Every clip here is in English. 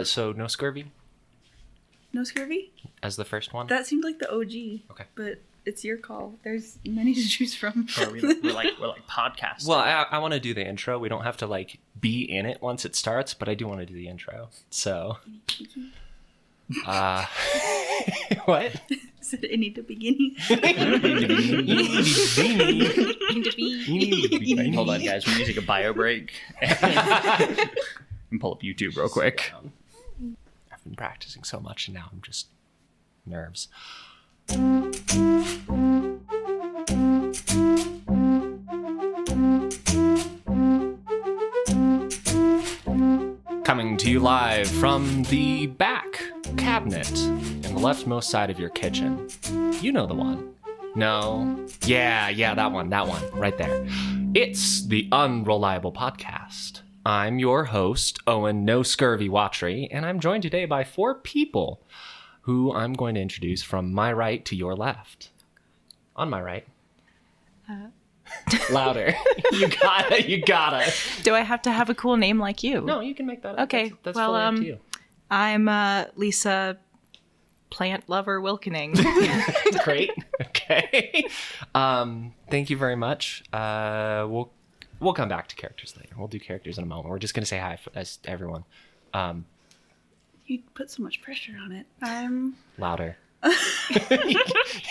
So no scurvy No scurvy? as the first one? That seemed like the OG. Okay. But it's your call. There's many to choose from. We're like podcasting. Well, I want to do the intro. We don't have to like be in it once it starts, but I do want to do the intro. So, what? Said any to beginning. Hold on, guys. We need to take a bio break. And pull up YouTube real quick. I've been practicing so much, and now I'm just nerves. Coming to you live from the back cabinet in the leftmost side of your kitchen. You know the one. No. Yeah, that one, right there. It's the Unreliable Podcast. I'm your host, Owen No Scurvy Watry, and I'm joined today by 4 people who I'm going to introduce from my right to your left. On my right. Louder. You gotta. Do I have to have a cool name like you? No, you can make that up. Okay, That's well, fully up to you. I'm Lisa Plant Lover Wilkening. Great. Okay. Thank you very much. We'll come back to characters later. We'll do characters in a moment. We're just going to say hi as everyone. You put so much pressure on it. I'm Louder.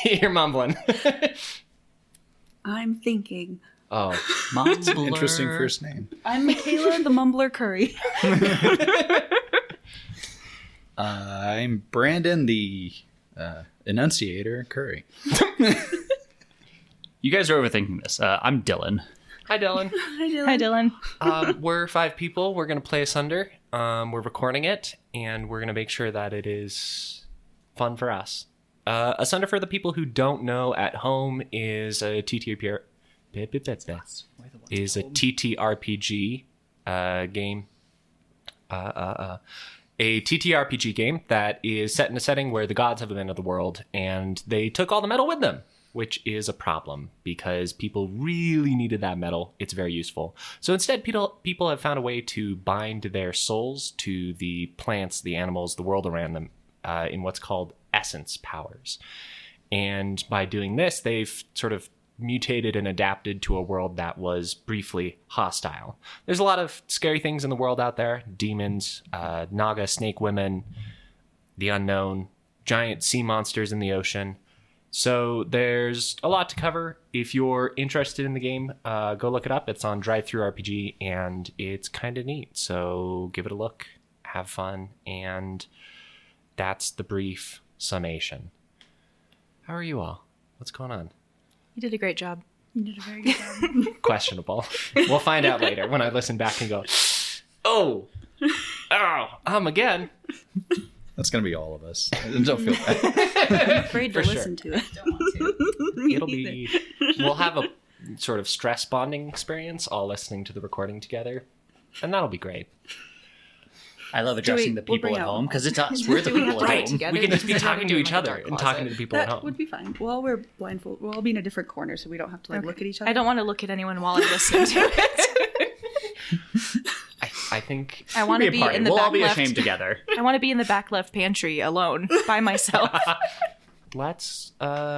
You're mumbling. I'm thinking. Oh. Mumbler. Interesting first name. I'm Michaela the Mumbler Curry. I'm Brandon the Enunciator Curry. You guys are overthinking this. I'm Dylan. Hi, Dylan. Hi, Dylan. We're 5 people. We're going to play Asunder. We're recording it, and we're going to make sure that it is fun for us. Asunder, for the people who don't know at home, is a TTRPG game. A TTRPG game that is set in a setting where the gods have abandoned the world, and they took all the metal with them, which is a problem because people really needed that metal. It's very useful. So instead, people have found a way to bind their souls to the plants, the animals, the world around them in what's called essence powers. And by doing this, they've sort of mutated and adapted to a world that was briefly hostile. There's a lot of scary things in the world out there. Demons, Naga snake women, the unknown, giant sea monsters in the ocean. So there's a lot to cover. If you're interested in the game, go look it up. It's on DriveThruRPG, and it's kind of neat. So give it a look, have fun, and that's the brief summation. How are you all? What's going on? You did a great job. You did a very good job. Questionable. We'll find out later when I listen back and go, oh, again. That's going to be all of us. Don't feel bad. I'm afraid to For listen to it. Don't want to. It'll be, we'll have a sort of stress bonding experience, all listening to the recording together, and that'll be great. I love addressing the people at home because it's us. We're the people at home. together? We can just be Instead of talking to doing each like a other dark and talking to the people at That home. would be fine. Well, we're blindfold. We'll all be in a different corner, so we don't have to Okay. look at each other. I don't want to look at anyone while I'm listening to it. I think I want to be in the We'll back all be left. ashamed together. I want to be in the back left pantry alone by myself. let's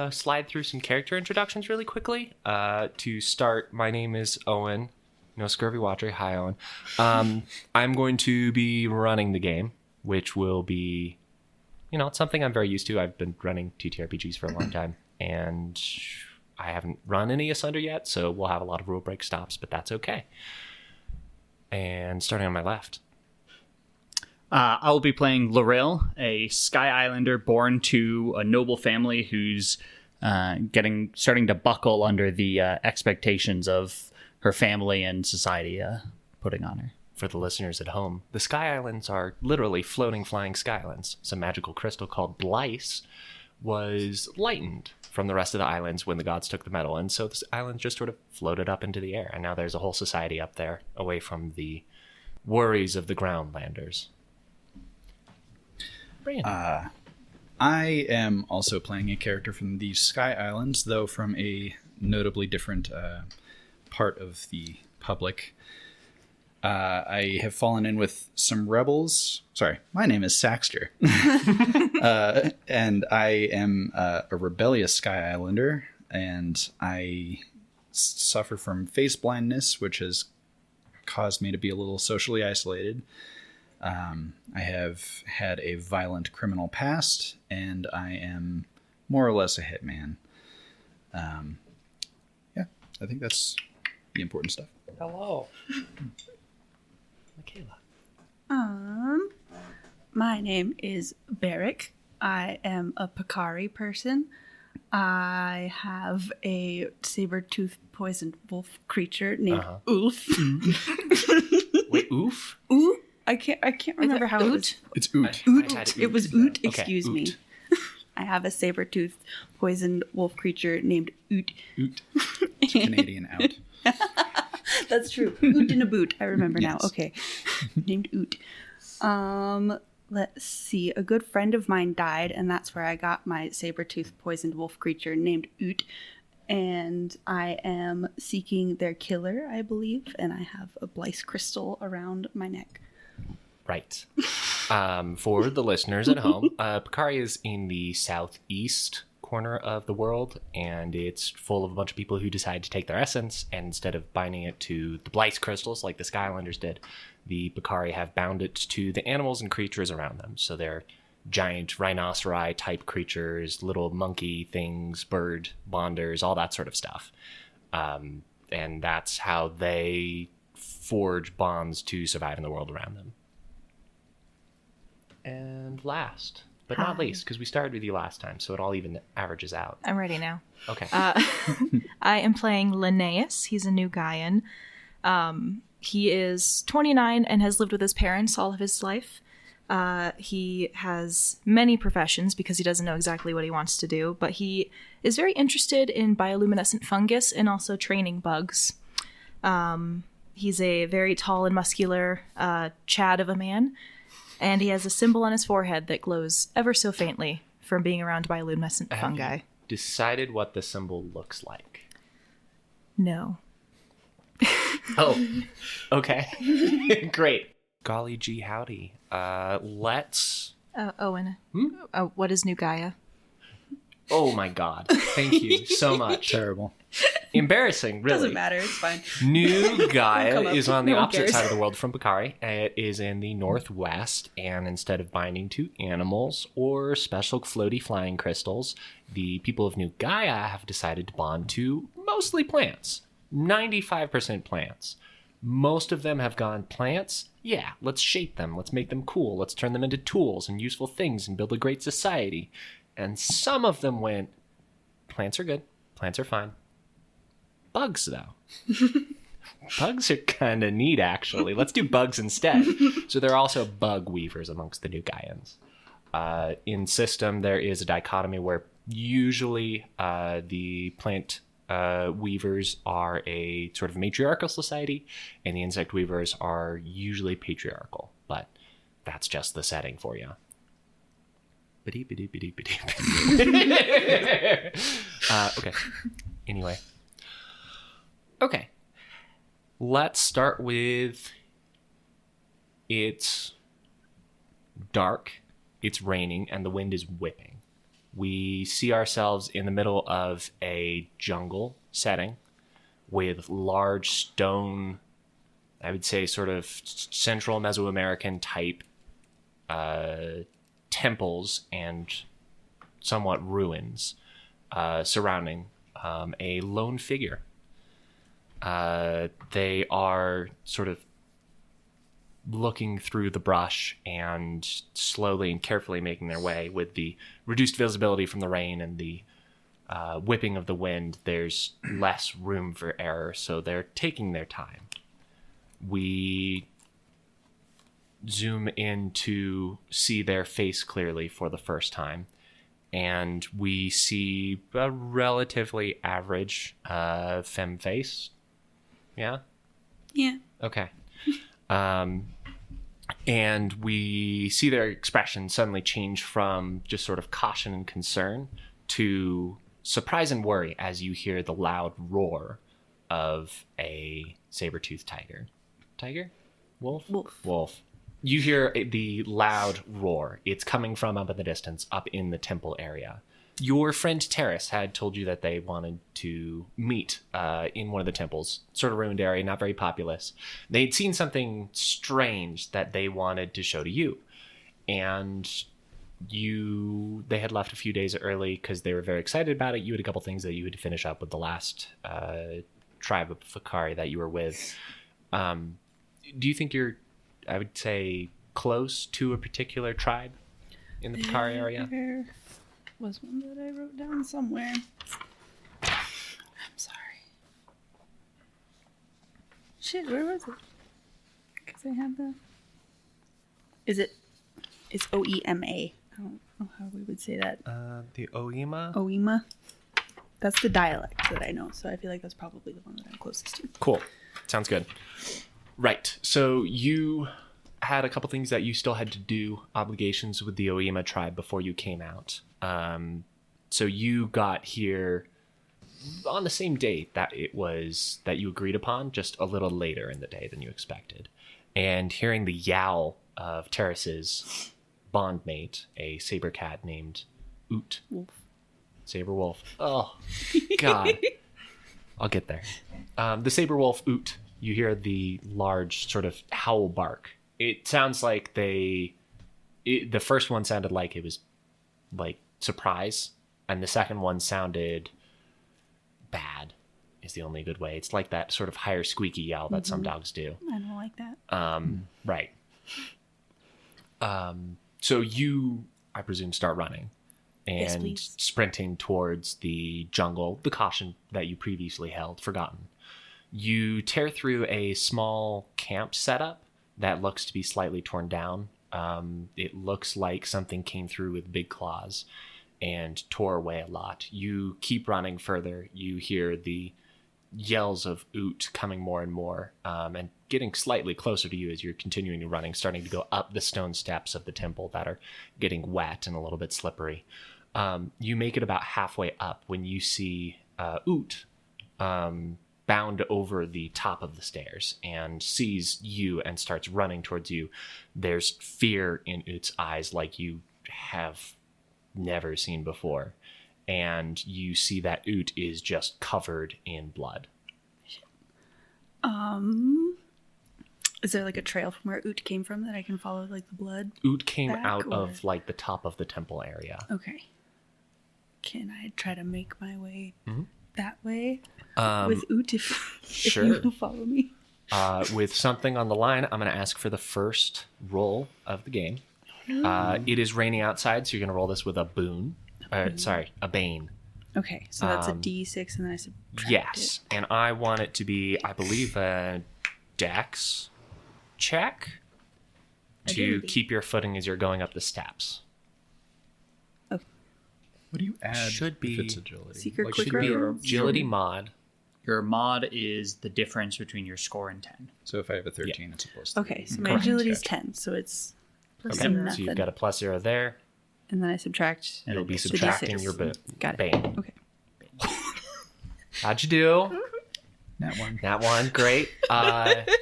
slide through some character introductions really quickly. To start, my name is Owen. No Scurvy Watcher. Hi, Owen. I'm going to be running the game, which will be, it's something I'm very used to. I've been running TTRPGs for a long time, and I haven't run any Asunder yet, so we'll have a lot of rule break stops, but that's okay. And starting on my left. I will be playing Loril, a Sky Islander born to a noble family who's starting to buckle under the expectations of her family and society putting on her. For the listeners at home, the Sky Islands are literally floating, flying sky islands. Some magical crystal called Blyce was lightened from the rest of the islands when the gods took the metal, and so this island just sort of floated up into the air, and now there's a whole society up there away from the worries of the groundlanders. I am also playing a character from the Sky Islands, though from a notably different part of the public. I have fallen in with some rebels. Sorry, my name is Saxter. And I am a rebellious Sky Islander, and I suffer from face blindness, which has caused me to be a little socially isolated. I have had a violent criminal past, and I am more or less a hitman. Yeah, I think that's the important stuff. Hello. Michaela. My name is Barrick. I am a Picari person. I have a saber-toothed poisoned wolf creature named Ulf. Wait, oof? Ooh, I can't remember how it was. It's Oot. Oot. It was Oot. Okay, Excuse me. Oot. I have a saber-toothed poisoned wolf creature named Oot. Oot. It's Canadian out. That's true. Oot in a boot. I remember now. Yes. Okay. Named Oot. Let's see. A good friend of mine died, and that's where I got my saber-toothed poisoned wolf creature named Oot. And I am seeking their killer, I believe, and I have a Blyce crystal around my neck. Right. For the listeners at home, Picari is in the southeast corner of the world, and it's full of a bunch of people who decide to take their essence, and instead of binding it to the Blyce crystals like the Skylanders did, the Picari have bound it to the animals and creatures around them. So they're giant rhinoceri type creatures, little monkey things, bird bonders, all that sort of stuff. And that's how they forge bonds to survive in the world around them. And last, but not least, because we started with you last time, so it all even averages out. I'm ready now. Okay. I am playing Linnaeus. He's a new Gaian. He is 29 and has lived with his parents all of his life. He has many professions because he doesn't know exactly what he wants to do, but he is very interested in bioluminescent fungus and also training bugs. He's a very tall and muscular Chad of a man, and he has a symbol on his forehead that glows ever so faintly from being around bioluminescent fungi. Decided what the symbol looks like. No. Oh, okay. Great. Golly gee howdy. Let's... Owen. What is New Gaia? Oh my god. Thank you so much. Terrible. Embarrassing, really. Doesn't matter. It's fine. New Gaia Come up. is on the No one opposite cares. side of the world from Picari. It is in the northwest, and instead of binding to animals or special floaty flying crystals, the people of New Gaia have decided to bond to mostly plants. 95% plants. Most of them have gone, plants? Yeah, let's shape them. Let's make them cool. Let's turn them into tools and useful things and build a great society. And some of them went, plants are good. Plants are fine. Bugs, though. Bugs are kind of neat, actually. Let's do bugs instead. So there are also bug weavers amongst the new Gaians. In system, there is a dichotomy where usually the plant weavers are a sort of matriarchal society, and the insect weavers are usually patriarchal. But that's just the setting for you. Okay. Anyway. Okay. Let's start with it's dark, it's raining, and the wind is whipping. We see ourselves in the middle of a jungle setting with large stone, I would say sort of central Mesoamerican type temples and somewhat ruins surrounding a lone figure. They are sort of looking through the brush and slowly and carefully making their way. With the reduced visibility from the rain and the whipping of the wind, there's less room for error, so they're taking their time. We zoom in to see their face clearly for the first time, and we see a relatively average femme face. Yeah? Yeah. Okay. And we see their expression suddenly change from just sort of caution and concern to surprise and worry as you hear the loud roar of a saber-toothed tiger. Tiger? Wolf? Wolf. Wolf. You hear the loud roar. It's coming from up in the distance, up in the temple area. Your friend Terrace had told you that they wanted to meet in one of the temples, sort of ruined area, not very populous. They'd seen something strange that they wanted to show to you. And they had left a few days early because they were very excited about it. You had a couple things that you had to finish up with the last tribe of Fakari that you were with. Do you think you're, I would say, close to a particular tribe in the Fakari area? There was one that I wrote down somewhere. I'm sorry. Shit, where was it? Because I had the... It's O-E-M-A. I don't know how we would say that. The Oima? Oima. That's the dialect that I know, so I feel like that's probably the one that I'm closest to. Cool. Sounds good. Right. So you had a couple things that you still had to do, obligations with the Oima tribe before you came out. So you got here on the same date that you agreed upon, just a little later in the day than you expected. And hearing the yowl of Terrace's bondmate, a saber cat named Oot. Wolf. Saber wolf. Oh, God. I'll get there. The saber wolf Oot. You hear the large sort of howl bark. It sounds like the first one sounded like it was like surprise, and the second one sounded bad is the only good way. It's like that sort of higher squeaky yell that some dogs do. I don't like that. Right. So you, I presume, start running Yes, and please. sprinting towards the jungle, the caution that you previously held forgotten. You tear through a small camp setup that looks to be slightly torn down. It looks like something came through with big claws and tore away a lot. You keep running further. You hear the yells of Oot coming more and more, and getting slightly closer to you as you're continuing to running, starting to go up the stone steps of the temple that are getting wet and a little bit slippery. You make it about halfway up when you see Oot bound over the top of the stairs and sees you and starts running towards you. There's fear in Oot's eyes like you have never seen before. And you see that Oot is just covered in blood. Is there like a trail from where Oot came from that I can follow, like the blood? Oot came back, out or- of like the top of the temple area. Okay. Can I try to make my way Mhm. that way with Oot if sure. you will follow me? With something on the line, I'm going to ask for the first roll of the game. It is raining outside, so you're going to roll this with a boon. A bane. Okay, so that's a D6 and then I subtract Yes, and I want it to be, I believe, a dex check to Agility. keep your footing as you're going up the steps. it. Okay. What do you add Should be if it's agility? Secret Like, quick should be roll? a- Agility mod. Your mod is the difference between your score and 10. So if I have a 13, it's a plus 3. Okay, so my Correct. agility is 10, so it's plus Okay, nothing. so you've got a plus 0 there. And then I subtract And You'll be the subtracting D6. your Got it. bane. Okay. How'd you do? That one. That one, great.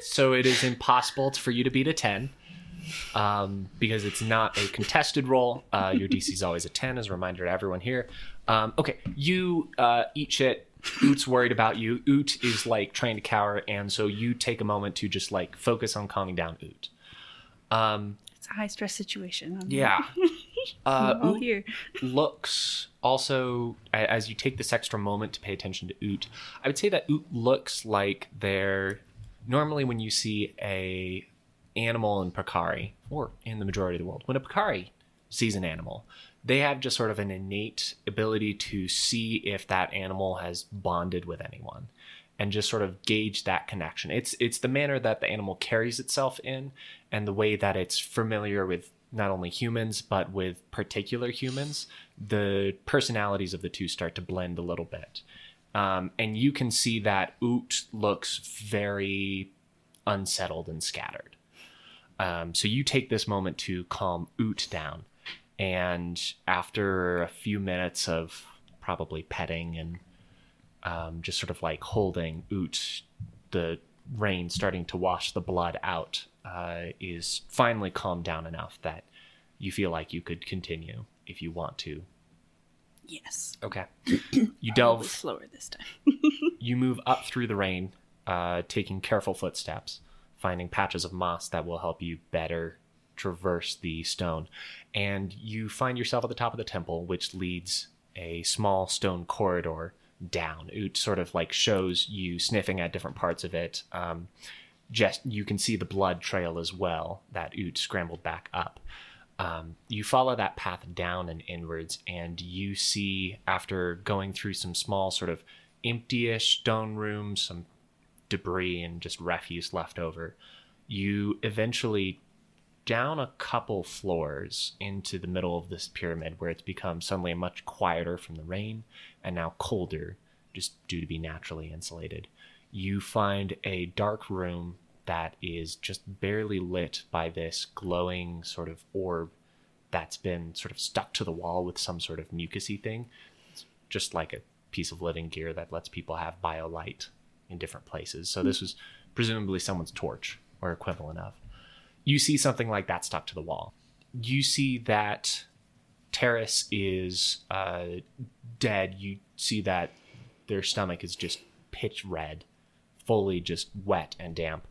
So it is impossible for you to beat a 10 because it's not a contested roll. Your DC is always a 10, as a reminder to everyone here. Okay, you eat shit. Oot's worried about you. Oot is like trying to cower, and so you take a moment to just like focus on calming down Oot. It's a high stress situation. Yeah. I'm all Oot here. looks also, as you take this extra moment to pay attention to Oot, I would say that Oot looks like normally when you see a animal in Pakari, or in the majority of the world, when a Pakari sees an animal, they have just sort of an innate ability to see if that animal has bonded with anyone and just sort of gauge that connection. It's the manner that the animal carries itself in and the way that it's familiar with not only humans, but with particular humans. The personalities of the two start to blend a little bit. And you can see that Oot looks very unsettled and scattered. So you take this moment to calm Oot down. And after a few minutes of probably petting and just sort of like holding Oot, the rain starting to wash the blood out is finally calmed down enough that you feel like you could continue if you want to. Yes. Okay. You Probably delve. slower this time. You move up through the rain, taking careful footsteps, finding patches of moss that will help you better traverse the stone. And you find yourself at the top of the temple, which leads a small stone corridor down. It sort of like shows you sniffing at different parts of it. Just you can see the blood trail as well that Oot scrambled back up. You follow that path down and inwards, and you see, after going through some small sort of empty-ish stone rooms, some debris and just refuse left over, you eventually down a couple floors into the middle of this pyramid, where it's become suddenly much quieter from the rain and now colder, just due to be naturally insulated. You find a dark room that is just barely lit by this glowing sort of orb that's been sort of stuck to the wall with some sort of mucusy thing. It's just like a piece of living gear that lets people have biolight in different places. So this was presumably someone's torch or equivalent of. You see something like that stuck to the wall. You see that Terrace is dead. You see that their stomach is just pitch red, fully just wet and damp,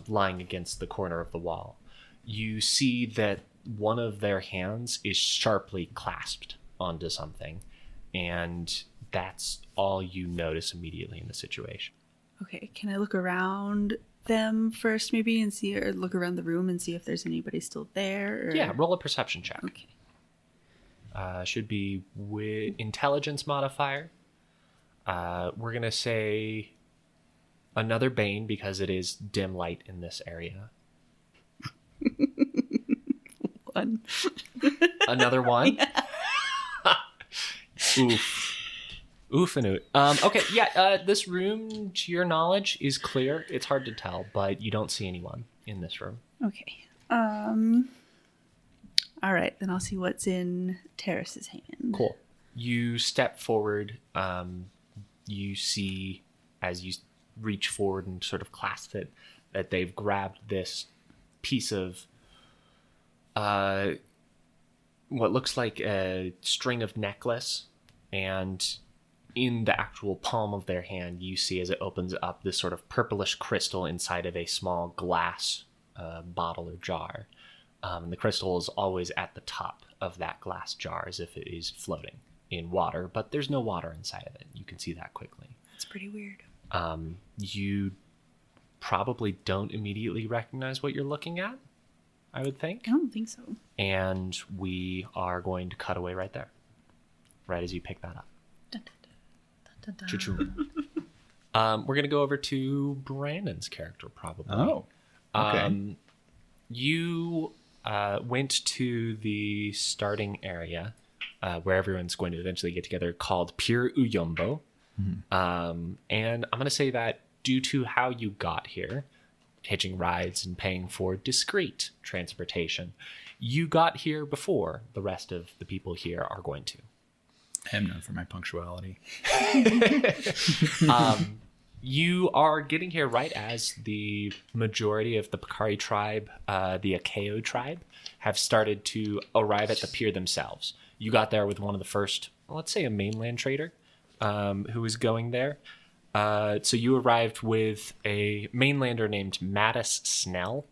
lying against the corner of the wall. You see that one of their hands is sharply clasped onto something, and that's all you notice immediately in the situation. Okay, can I look around them first maybe and see, or look around the room and see if there's anybody still there? Or... Yeah, roll a perception check. Okay. Should be with intelligence modifier. We're going to say another Bane because it is dim light in this area. 1. Another 1? Oof. Oof and oot. Okay, yeah, this room, to your knowledge, is clear. It's hard to tell, but you don't see anyone in this room. Okay. All right, then I'll see what's in Terrace's hand. Cool. You step forward. You see, as you reach forward and sort of clasp it, that they've grabbed this piece of what looks like a string of necklace, and in the actual palm of their hand, you see as it opens up this sort of purplish crystal inside of a small glass bottle or jar. And the crystal is always at the top of that glass jar as if it is floating in water, but there's no water inside of it. You can see that quickly. That's pretty weird. You probably don't immediately recognize what you're looking at, I would think. I don't think so. And we are going to cut away right there, right as you pick that up. Dun, dun, dun, dun, dun. Choo-choo. We're going to go over to Brandon's character, probably. Oh, okay. You went to the starting area where everyone's going to eventually get together, called Pier Uyombo. Mm-hmm. And I'm going to say that due to how you got here, hitching rides and paying for discreet transportation, you got here before the rest of the people here are going to. I am known for my punctuality. You are getting here right as the majority of the Pakari tribe, the Akeo tribe, have started to arrive at the pier themselves. You got there with one of the first, let's say a mainland trader, who was going there. So you arrived with a mainlander named Mattis Snell,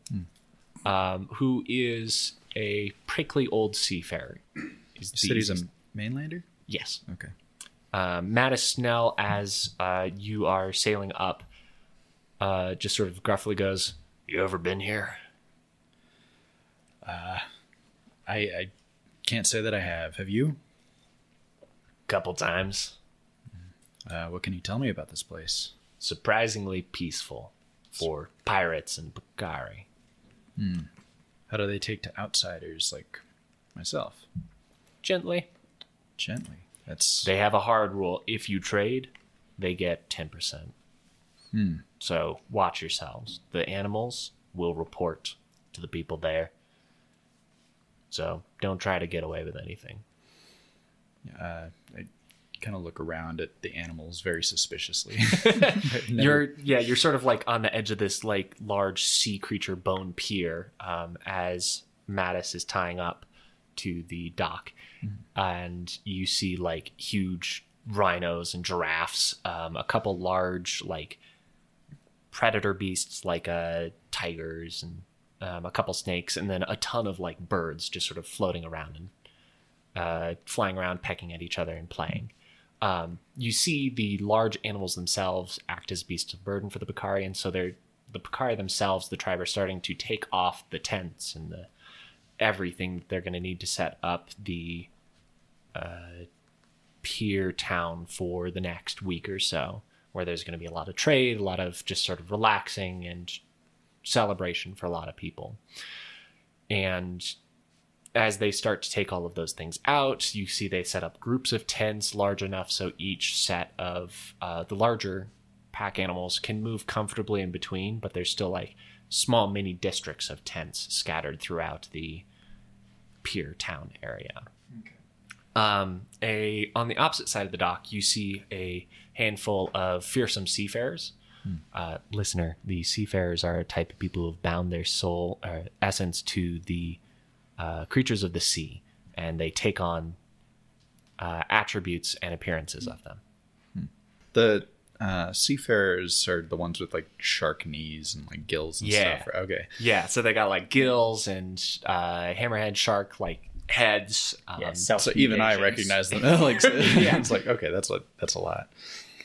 who is a prickly old seafarer. You said he's a mainlander? Yes. Okay. Mattis Snell, as you are sailing up, just sort of gruffly goes, "You ever been here?" I can't say that I have. Have you? Couple times. What can you tell me about this place? Surprisingly peaceful for pirates and Pakari. How do they take to outsiders like myself? Gently. Gently. They have a hard rule. If you trade, they get 10%. So watch yourselves. The animals will report to the people there. So don't try to get away with anything. kind of look around at the animals very suspiciously. You're sort of like on the edge of this like large sea creature bone pier as Mattis is tying up to the dock, and you see like huge rhinos and giraffes, a couple large like predator beasts like tigers and a couple snakes, and then a ton of like birds just sort of floating around and flying around, pecking at each other and playing. You see the large animals themselves act as beasts of burden for the Bakari, and so the Bakari themselves, the tribe, are starting to take off the tents and everything they're going to need to set up the pier town for the next week or so, where there's going to be a lot of trade, a lot of just sort of relaxing and celebration for a lot of people. And as they start to take all of those things out, you see they set up groups of tents large enough so each set of the larger pack animals can move comfortably in between, but there's still like small mini districts of tents scattered throughout the pier town area. On the opposite side of the dock, you see a handful of fearsome seafarers. Listener, the seafarers are a type of people who have bound their soul or essence to the creatures of the sea, and they take on attributes and appearances of them. The seafarers are the ones with like shark knees and like gills and stuff. Okay. Yeah, so they got like gills and hammerhead shark like heads. So even I recognize them. Like, yeah, it's like, okay, that's a lot.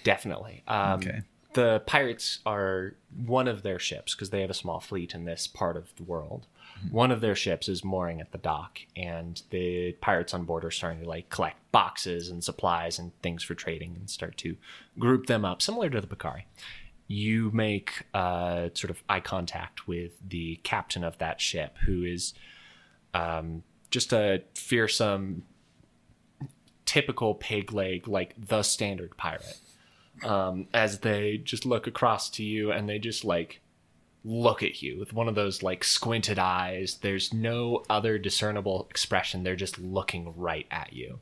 Definitely. Okay. The pirates are one of their ships, because they have a small fleet in this part of the world. One of their ships is mooring at the dock, and the pirates on board are starting to like collect boxes and supplies and things for trading and start to group them up, similar to the Bakari. You make sort of eye contact with the captain of that ship, who is just a fearsome, typical pig leg, like the standard pirate. As they just look across to you, and they just like look at you with one of those like squinted eyes. There's no other discernible expression. They're just looking right at you.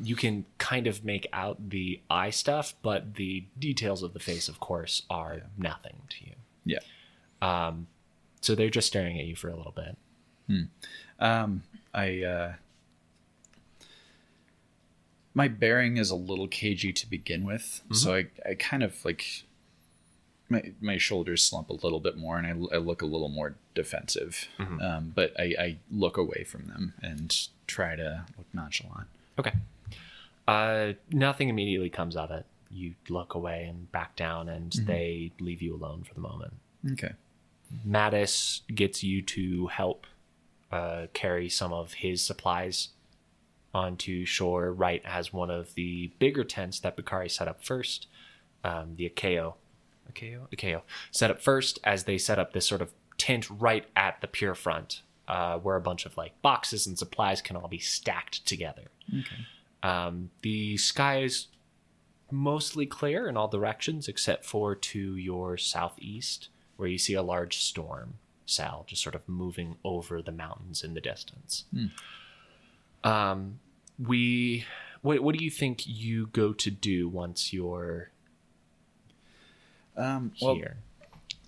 You can kind of make out the eye stuff, but the details of the face, of course, are nothing to you. Yeah. So they're just staring at you for a little bit. My bearing is a little cagey to begin with, so I kind of like my shoulders slump a little bit more, and I look a little more defensive. But I look away from them and try to look nonchalant. Okay. Nothing immediately comes of it. You look away and back down, and they leave you alone for the moment. Okay. Mattis gets you to help carry some of his supplies onto shore, right as one of the bigger tents that Bakari set up first, the Akeo set up first, as they set up this sort of tent right at the pier front, where a bunch of like boxes and supplies can all be stacked together. Okay. The sky is mostly clear in all directions except for to your southeast, where you see a large storm cell just sort of moving over the mountains in the distance. What do you think you go to do once you're here?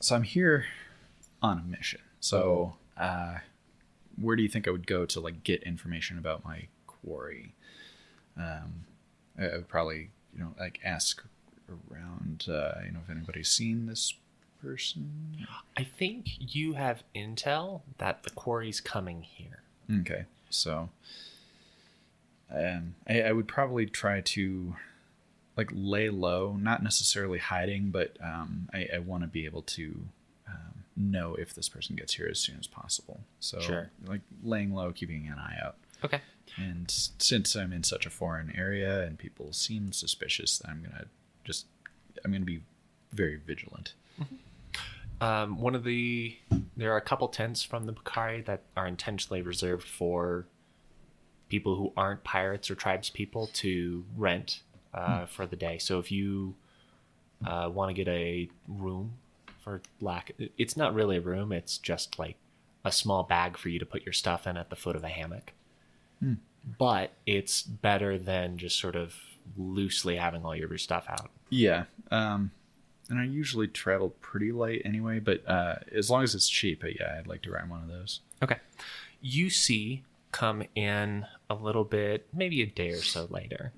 So I'm here on a mission. So where do you think I would go to like get information about my quarry? I would probably like ask around if anybody's seen this person. I think you have intel that the quarry's coming here. Okay, so I would probably try to like lay low, not necessarily hiding, but I want to be able to know if this person gets here as soon as possible. So sure. Like laying low, keeping an eye out. Okay. And since I'm in such a foreign area and people seem suspicious, I'm gonna be very vigilant. There are a couple tents from the Bakari that are intentionally reserved for people who aren't pirates or tribespeople to rent for the day. So if you want to get a room, it's not really a room, it's just like a small bag for you to put your stuff in at the foot of a hammock. But it's better than just sort of loosely having all your stuff out. Yeah. And I usually travel pretty light anyway, but as long as it's cheap, yeah, I'd like to ride one of those. Okay. You see come in a little bit, maybe a day or so later,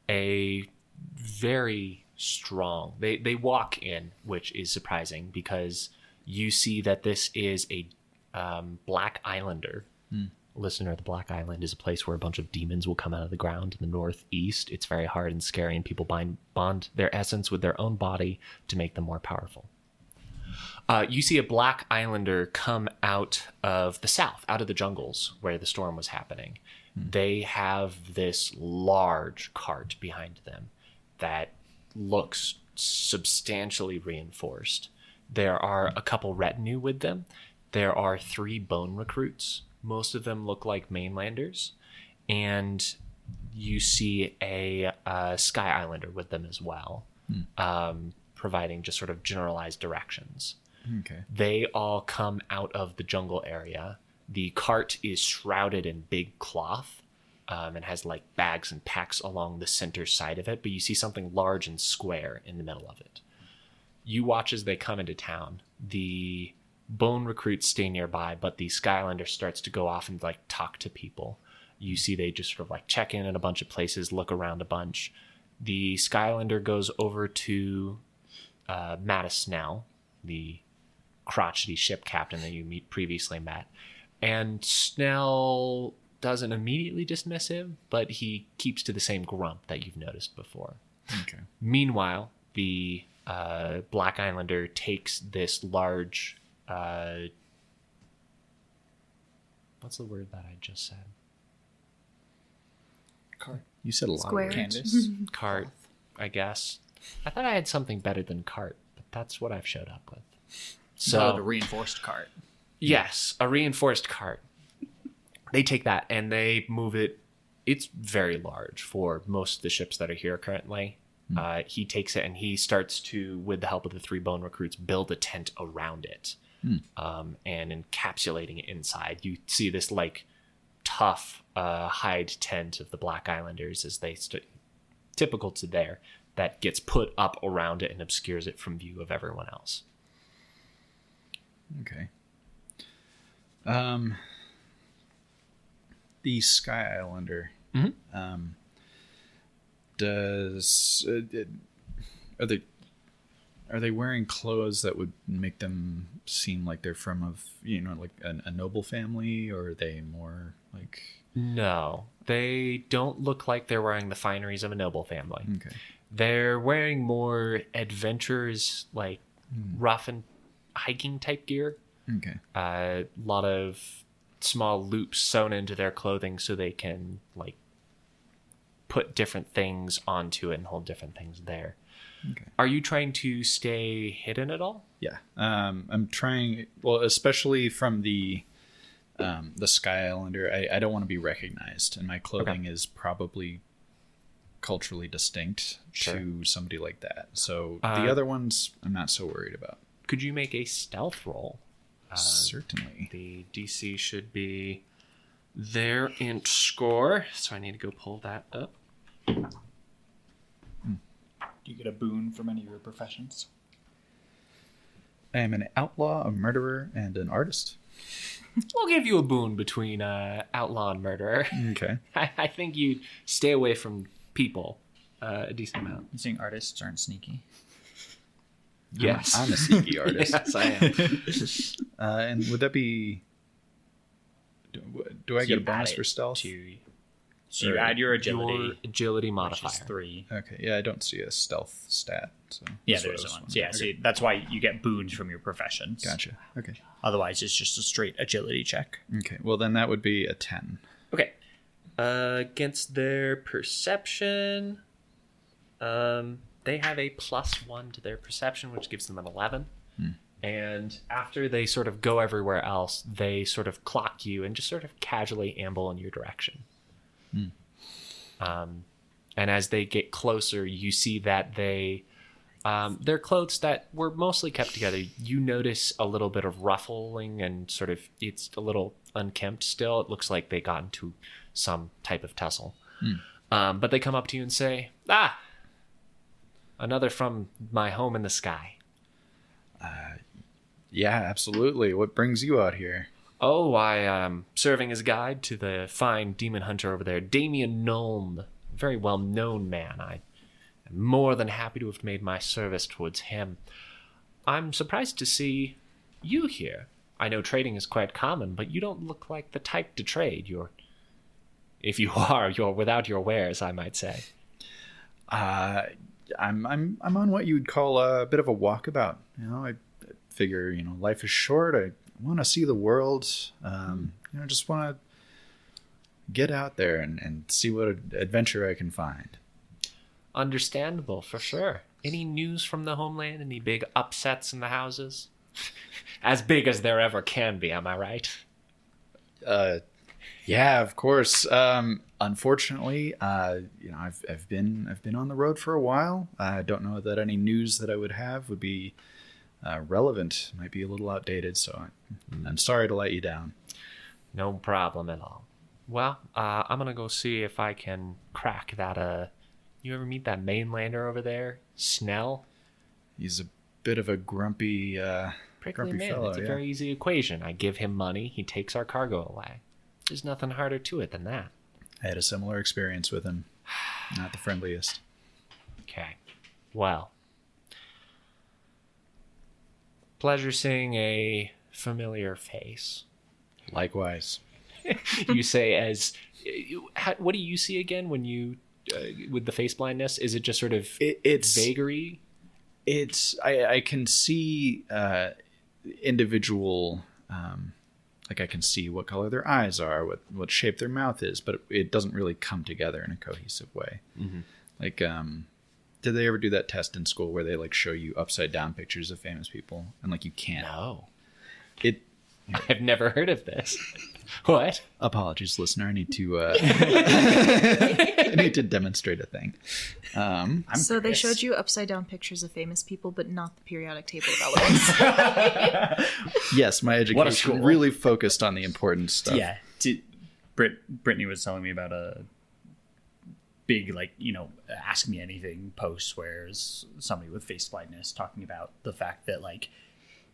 a very strong, they walk in, which is surprising because you see that this is a Black Islander. Listener, the Black Island is a place where a bunch of demons will come out of the ground in the northeast. It's very hard and scary, and people bond their essence with their own body to make them more powerful. You see a Black Islander come out of the south, out of the jungles where the storm was happening. They have this large cart behind them that looks substantially reinforced. There are a couple retinue with them. There are 3 bone recruits. Most of them look like mainlanders. And you see a Sky Islander with them as well, providing just sort of generalized directions. Okay. They all come out of the jungle area. The cart is shrouded in big cloth and has like bags and packs along the center side of it, but you see something large and square in the middle of it. You watch as they come into town. The bone recruits stay nearby, but the Skylander starts to go off and like talk to people. You see they just sort of like check in a bunch of places, look around a bunch. The Skylander goes over to Mattis Snell, the crotchety ship captain that you previously met, and Snell doesn't immediately dismiss him, but he keeps to the same grump that you've noticed before. Okay. Meanwhile, the Black Islander takes this large what's the word that I just said? Cart. You said a lot Square. of Canvas. Cart, I guess. I thought I had something better than cart, but that's what I've showed up with. So the reinforced cart. Yes, a reinforced cart. They take that and they move it. It's very large for most of the ships that are here currently. He takes it and he starts to, with the help of the 3 bone recruits, build a tent around it and encapsulating it inside. You see this like tough hide tent of the Black Islanders as they typical to there, that gets put up around it and obscures it from view of everyone else. Okay. The Sky Islander. Does are they wearing clothes that would make them seem like they're from like a noble family, or are they more like? No, they don't look like they're wearing the fineries of a noble family. Okay. They're wearing more adventurers, like rough and hiking type gear. Okay. A lot of small loops sewn into their clothing so they can like put different things onto it and hold different things there. Okay. Are you trying to stay hidden at all? Yeah. I'm trying. Well, especially from the Sky Islander, I don't want to be recognized, and my clothing is probably culturally distinct to somebody like that. So the other ones, I'm not so worried about. Could you make a stealth roll? Certainly. The DC should be their int score, so I need to go pull that up. Do you get a boon from any of your professions? I am an outlaw, a murderer, and an artist. We'll give you a boon between outlaw and murderer. Okay. I think you stay away from people a decent amount. You saying artists aren't sneaky? Yes. I'm a sneaky artist. Yes, I am. And would that be... Do I get a bonus for stealth? So you add your agility, Your agility which modifier. is 3. Okay, yeah, I don't see a stealth stat. So Yeah, that's what there's I was one. wondering. Yeah, so that's why you get boons from your professions. Gotcha. Okay. Otherwise, it's just a straight agility check. Okay, well then that would be a 10. Okay. Against their perception, they have a +1 to their perception, which gives them an 11. And after they sort of go everywhere else, they sort of clock you and just sort of casually amble in your direction. And as they get closer, you see that their clothes that were mostly kept together, you notice a little bit of ruffling and sort of, it's a little unkempt still. It looks like they got into some type of tussle. But they come up to you and say, another from my home in the sky. Yeah, absolutely. What brings you out here? Oh, I am serving as guide to the fine demon hunter over there, Damien Nuln. Very well-known man. I am more than happy to have made my service towards him. I'm surprised to see you here. I know trading is quite common, but you don't look like the type to trade. If you are, you're without your wares, I might say. I'm on what you would call a bit of a walkabout. I figure, life is short. I want to see the world. Just want to get out there and see what adventure I can find. Understandable, for sure. Any news from the homeland? Any big upsets in the houses? As big as there ever can be, am I right? Yeah, of course. Unfortunately, I've been on the road for a while. I don't know that any news that I would have would be relevant. Might be a little outdated, so I'm sorry to let you down. No problem at all. Well, I'm gonna go see if I can crack that. You ever meet that mainlander over there, Snell? He's a bit of a grumpy Prickly man. fellow. It's a very easy equation. I give him money, he takes our cargo away. There's nothing harder to it than that. I had a similar experience with him. Not the friendliest. Okay. Well. Pleasure seeing a familiar face. Likewise. You say as... What do you see again when you... with the face blindness? Is it just sort of it's vagary? I can see individual... I can see what color their eyes are, what shape their mouth is, but it doesn't really come together in a cohesive way. Mm-hmm. Did they ever do that test in school where they show you upside down pictures of famous people and you can't? No. I've never heard of this. What? Apologies, listener. I need to I need to demonstrate a thing. So they showed you upside down pictures of famous people, but not the periodic table of elements. Yes, my education really focused on the important stuff. Yeah. Brittany was telling me about a big, ask me anything post where somebody with face blindness talking about the fact that,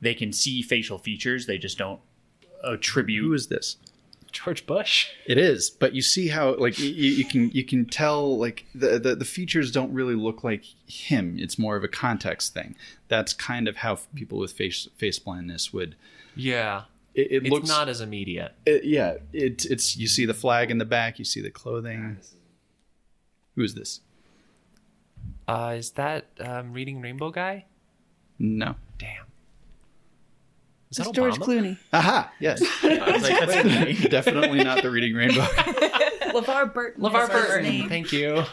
they can see facial features, they just don't attribute. Who is this? George Bush. It is, but you see how you can tell the features don't really look like him. It's more of a context thing. That's kind of how people with face blindness would. Yeah, it looks it's not as immediate. It's you see the flag in the back. You see the clothing. Who is this? Is that Reading Rainbow guy? No. Damn. Is It's that George Obama? Clooney. Aha! Yes. Definitely not the Reading Rainbow. LeVar Burton. LeVar is his Burton. name. Thank you.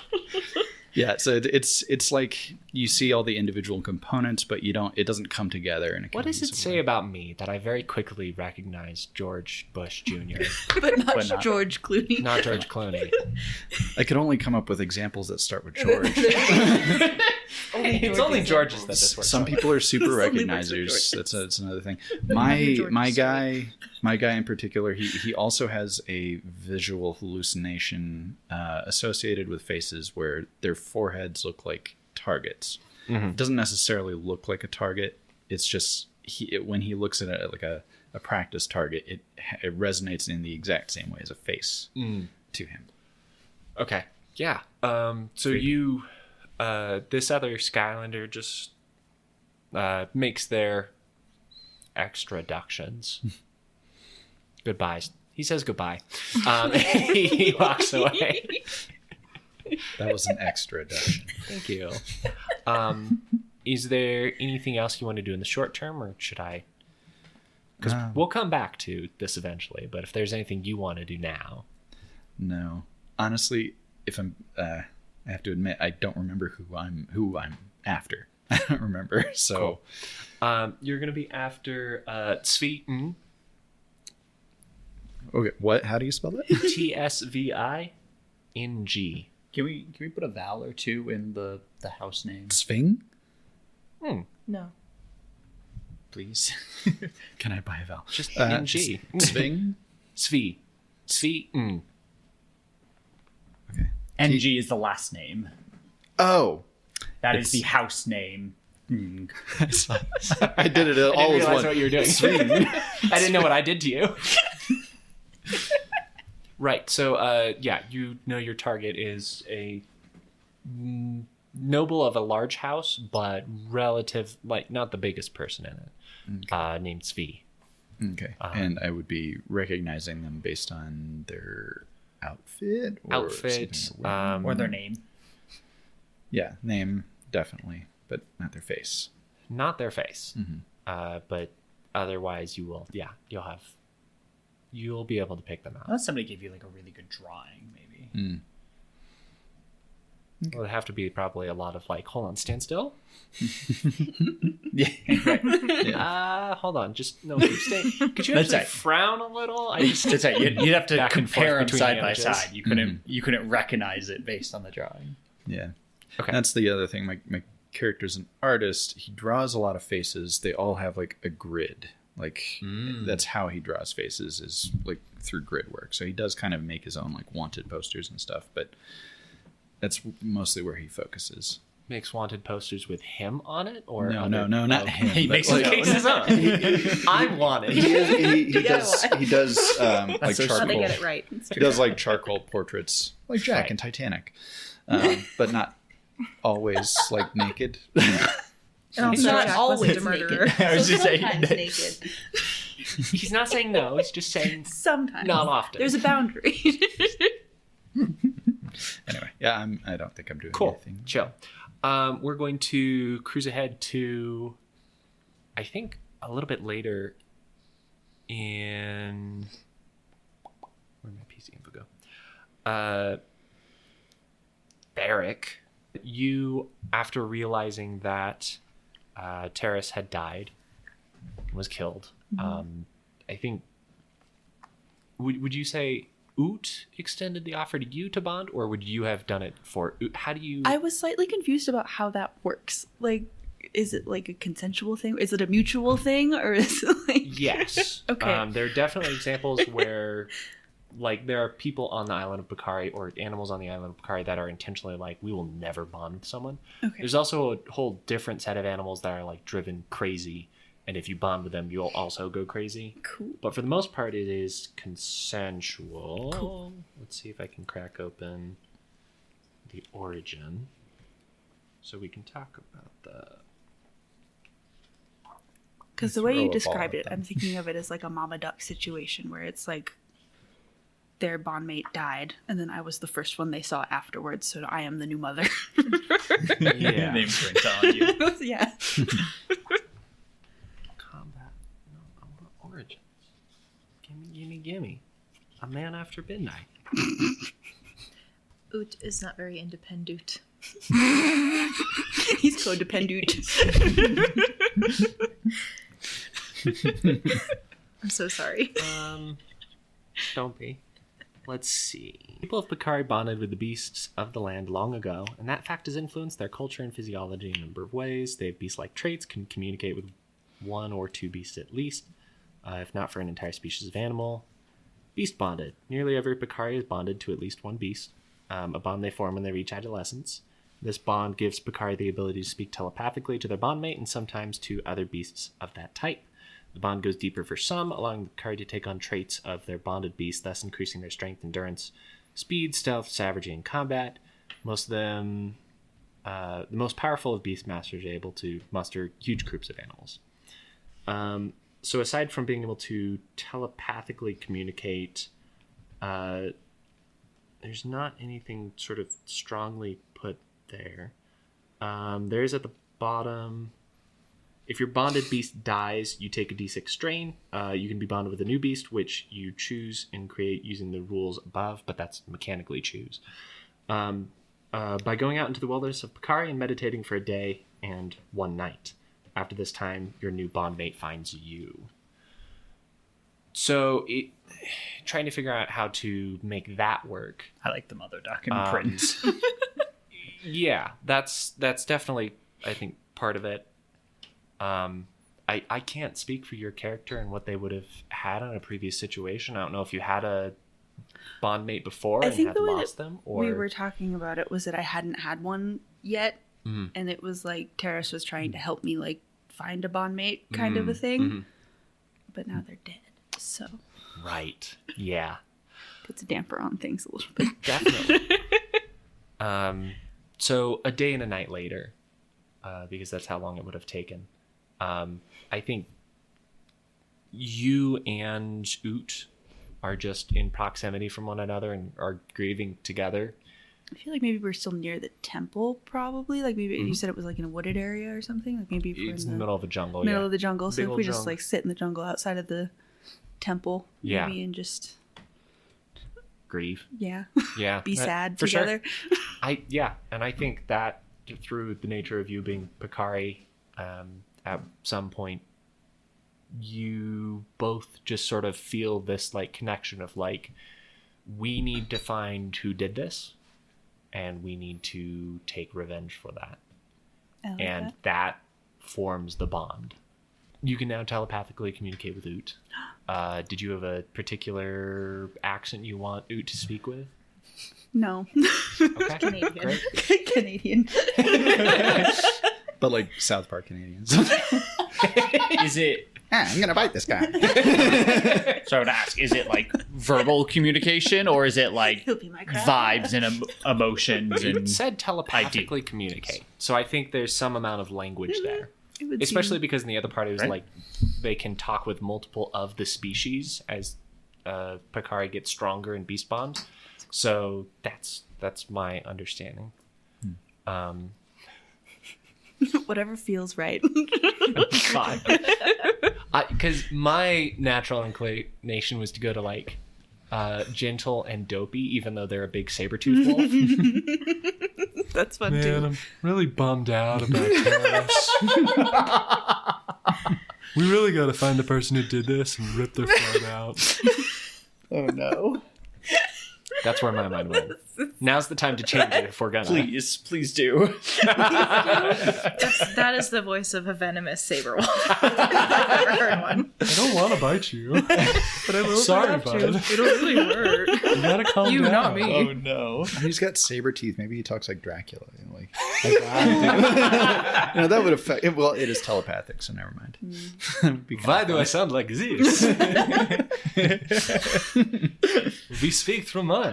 Yeah, so it's like you see all the individual components, but it doesn't come together in a What does it cohesive say way. about me that I very quickly recognized George Bush Jr.? But not But not- George Clooney. Not George Clooney. I could only come up with examples that start with George. It's only George's that this works. Some people are super This only works with recognizers. Georges. That's another thing. George's My story. guy in particular, he also has a visual hallucination associated with faces where their foreheads look like targets. Mm-hmm. It doesn't necessarily look like a target. It's just when he looks at it like a practice target, it resonates in the exact same way as a face to him. Okay. Yeah. So you, this other Skylander just makes their extraductions. Goodbyes. He says goodbye. He walks away. That was an extra addition. Thank you. Is there anything else you want to do in the short term, or should I? Because we'll come back to this eventually. But if there's anything you want to do now, No, honestly, if I have to admit, I don't remember who I'm after. I don't remember. So, you're gonna be after Tsvi. okay, what? How do you spell that? TSVING. Can we put a vowel or two in the house name, Sving? No. Please. Can I buy a vowel? Just NG. Sving? Svi. Svi. Okay. NG is the last name. Oh, That is the house name. I did it all I didn't as realize one. what you were doing. I didn't know what I did to you. Right. So, you know your target is a noble of a large house, but relative, like not the biggest person in it, named Svi. Okay. And I would be recognizing them based on their outfit? Or something they're wearing? Or their name. Yeah, name, definitely, but not their face. Not their face. But otherwise you'll be able to pick them out. Unless somebody gave you like a really good drawing, maybe. Well, it'd have to be probably a lot of like, hold on, stand still. Yeah, right. Hold on, just no, keep staying. Could you actually frown a little? That's right. You'd have to Back and forth compare them between side the by images. side. You couldn't recognize it based on the drawing. Yeah. Okay. That's the other thing. My character's an artist. He draws a lot of faces. They all have like a grid. Like that's how he draws faces, is like through grid work. So he does kind of make his own like wanted posters and stuff, but that's mostly where he focuses. Makes wanted posters with him on it, or No, not him. He but, makes like, his own. I'm wanted. he does like so How charcoal. they get it right. It's He true. does like charcoal portraits, like Jack in Titanic, but not always like naked. And also, He's not Jack always wasn't a murderer. naked. I was just saying Sometimes that- naked. He's not saying no. He's just saying Sometimes. not often. There's a boundary. Anyway, yeah, I don't think I'm doing Cool. anything. Chill. We're going to cruise ahead to, I think, a little bit later in... Where'd my PC info go? Barrick, you, after realizing that Terrace had died, was killed, I think... Would you say Oot extended the offer to you to bond, or would you have done it for Oot? How do you... I was slightly confused about how that works. Like, is it like a consensual thing? Is it a mutual thing? Or is it like... Yes. Okay. There are definitely examples where, like, there are people on the island of Bakari or animals on the island of Bakari that are intentionally like, we will never bond with someone. Okay. There's also a whole different set of animals that are, like, driven crazy. And if you bond with them, you'll also go crazy. Cool. But for the most part, it is consensual. Cool. Let's see if I can crack open the origin so we can talk about that. Because the way Throw a you ball described at it, them. I'm thinking of it as like a mama duck situation where it's like their bondmate died, and then I was the first one they saw afterwards, so I am the new mother. Yeah. They imprint on you. Yeah. Combat. No, I want origins. Gimme. A man after midnight. Oot is not very independent. He's codependent. I'm so sorry. Don't be. Let's see. People of Bakari bonded with the beasts of the land long ago, and that fact has influenced their culture and physiology in a number of ways. They have beast-like traits, can communicate with one or two beasts at least, if not for an entire species of animal. Beast bonded. Nearly every Bakari is bonded to at least one beast, a bond they form when they reach adolescence. This bond gives Bakari the ability to speak telepathically to their bondmate and sometimes to other beasts of that type. The bond goes deeper for some, allowing the Bakari to take on traits of their bonded beast, thus increasing their strength, endurance, speed, stealth, savagery, and combat. Most of them, the most powerful of beast masters, are able to muster huge groups of animals. So aside from being able to telepathically communicate, there's not anything sort of strongly put there. There is at the bottom... If your bonded beast dies, you take a d6 strain. You can be bonded with a new beast, which you choose and create using the rules above, but that's mechanically choose. By going out into the wilderness of Bakari and meditating for a day and one night. After this time, your new bondmate finds you. So, trying to figure out how to make that work. I like the mother duck imprint. Yeah, that's definitely, I think, part of it. I can't speak for your character and what they would have had in a previous situation. I don't know if you had a bondmate before I and think had the way lost them? Or we were talking about it was that I hadn't had one yet, and it was like Terrace was trying to help me like find a bondmate kind of a thing. But now they're dead, so right, yeah, puts a damper on things a little bit. definitely. So a day and a night later, because that's how long it would have taken. I think you and Oot are just in proximity from one another and are grieving together. I feel like maybe we're still near the temple, probably. Like maybe you said it was like in a wooded area or something. Like maybe if we're It's in in the middle of a jungle. middle of the jungle. So Big if old we just jungle. like sit in the jungle outside of the temple, Yeah. maybe, and just Grieve. yeah, Yeah. be sad for together. Sure. And I think that through the nature of you being Picari, at some point, you both just sort of feel this like connection of like, we need to find who did this, and we need to take revenge for that. I like And that forms the bond. You can now telepathically communicate with Oot. Did you have a particular accent you want Oot to speak with? No, Okay. Canadian. Great. Canadian. But like South Park Canadians. Is it? I'm gonna bite this guy. So I would ask: is it like verbal communication, or is it like He'll be my crab. vibes and emotions? It And said telepathically communicate. So I think there's some amount of language there. It would Especially seem- because in the other part it was Right. like they can talk with multiple of the species as Picari gets stronger in Beast Bond. So that's my understanding. whatever feels right. Fine. Because my natural inclination was to go to like gentle and dopey, even though they're a big saber-toothed wolf. That's fun too. I'm really bummed out about Terrace. We really got to find the person who did this and rip their throat out. Oh no. That's where my mind went. Now's the time to change it if we're gonna. please do. That is the voice of a venomous saber wolf. I've ever heard one. I don't want to bite you, but I will. Sorry, bud. It'll really hurt. You gotta calm You, down. not me. Oh no! He's got saber teeth. Maybe he talks like Dracula. You know, like that would affect. Well, it is telepathic, so never mind. Why do I sound like this? We speak through minds.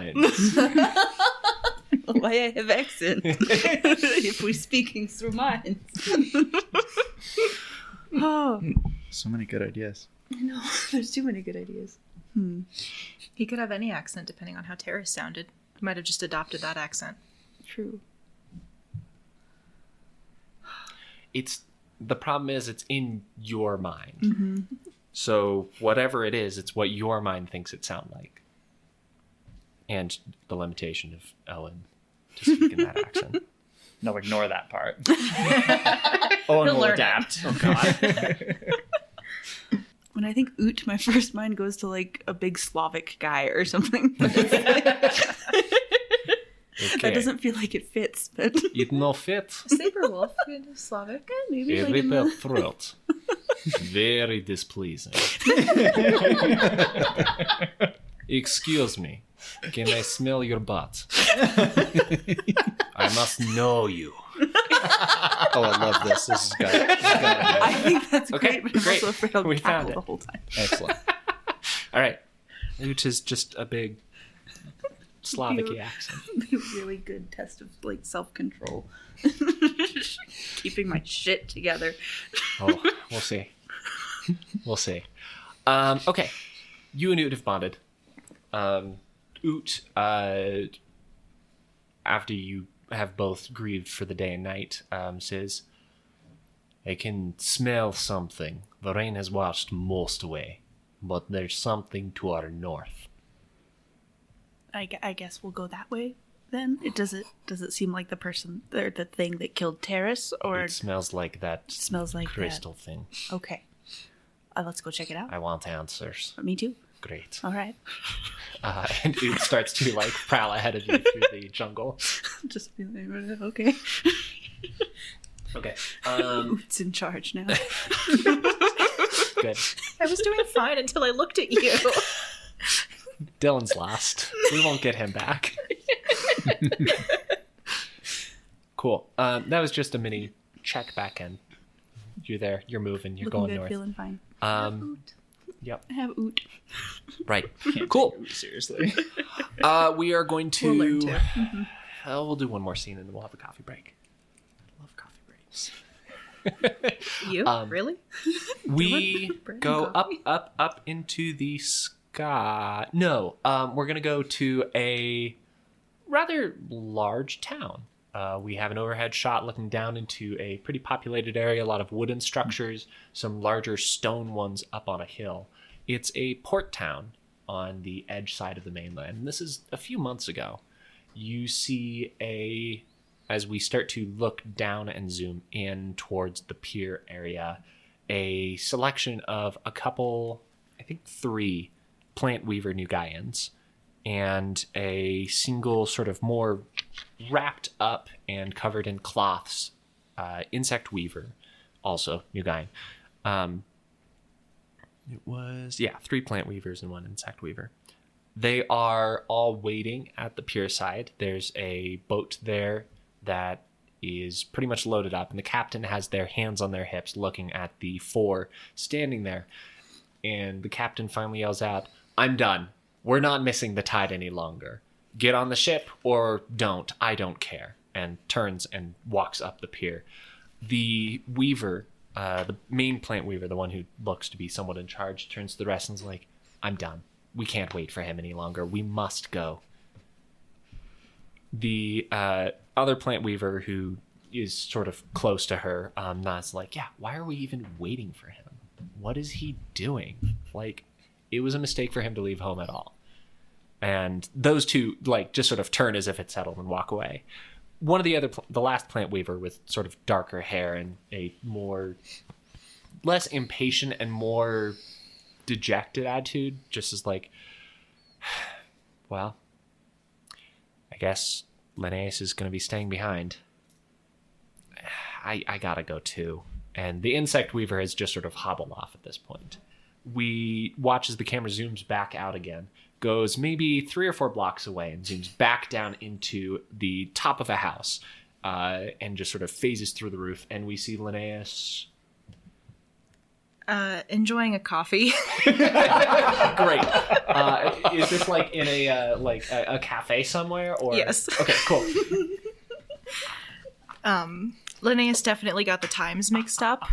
Why I have accent? If we're speaking through minds. Oh, So many good ideas. I know. There's too many good ideas. He could have any accent depending on how Terrace sounded. He might have just adopted that accent. True. It's the problem is it's in your mind. So whatever it is, it's what your mind thinks it sounds like. And the limitation of Ellen to speak in that accent. No, ignore that part. Oh, and He'll we'll learn adapt. Oh God. When I think Oot, my first mind goes to like a big Slavic guy or something. That doesn't feel like it fits, but It no fit. Saber wolf, Slavic. maybe It like rip in her the... throat. Very displeasing. Excuse me. Can I smell your butt? I must know you. Oh, I love this. This is got I think that's Okay, great, but I'm great. also afraid I'll We found cackle it. the whole time. excellent. All right. Which is just a big Slavic You- accent. Be a really good test of like self-control. Keeping my shit together. Oh, we'll see. We'll see. Okay. You and Oot have bonded. Oot, after you have both grieved for the day and night, says, I can smell something. The rain has washed most away, but there's something to our north. I guess we'll go that way then. Does it seem like the person or the thing that killed Terrace, or It smells like that smells like crystal thing. that? Okay. Let's go check it out. I want answers. Me too. Great. All right. And Oot starts to like prowl ahead of you through the jungle. Just be like, okay. Okay. Oot's in charge now. Good. I was doing fine until I looked at you. Dylan's lost. We won't get him back. Cool. That was just a mini check back in. You're there. You're moving. You're Looking going good, north. feeling fine. Yep. I have oot. Right. Cool. Seriously. We are going to. We'll learn to. We'll do one more scene and then we'll have a coffee break. I love coffee breaks. You? Really? We Bread go and up, coffee. up into the sky. No, we're gonna go to a rather large town. We have an overhead shot looking down into a pretty populated area. A lot of wooden structures, some larger stone ones up on a hill. It's a port town on the edge side of the mainland. And this is a few months ago. You see as we start to look down and zoom in towards the pier area, a selection of a couple, I think 3 plant weaver New Gaians and a single sort of more wrapped up and covered in cloths insect weaver, also New Gaian. It was, 3 plant weavers and 1 insect weaver. They are all waiting at the pier side. There's a boat there that is pretty much loaded up, and the captain has their hands on their hips looking at the 4 standing there. And the captain finally yells out, "I'm done. We're not missing the tide any longer. Get on the ship or don't. I don't care." And turns and walks up the pier. The weaver, the main plant weaver, the one who looks to be somewhat in charge, turns to the rest and is like, "I'm done. We can't wait for him any longer. We must go." The other plant weaver, who is sort of close to her, nods like, "Yeah, why are we even waiting for him? What is he doing? Like, it was a mistake for him to leave home at all." And those 2 just sort of turn as if it's settled and walk away. One of the last plant weaver with sort of darker hair and a less impatient and more dejected attitude, just is like, "Well, I guess Linnaeus is going to be staying behind. I gotta go too." And the insect weaver has just sort of hobbled off at this point. We watch as the camera zooms back out again, goes maybe 3 or 4 blocks away and zooms back down into the top of a house, and just sort of phases through the roof, and we see Linnaeus. Enjoying a coffee. Great. Is this like in a cafe somewhere, or? Yes. Okay, cool. Linnaeus definitely got the times mixed up,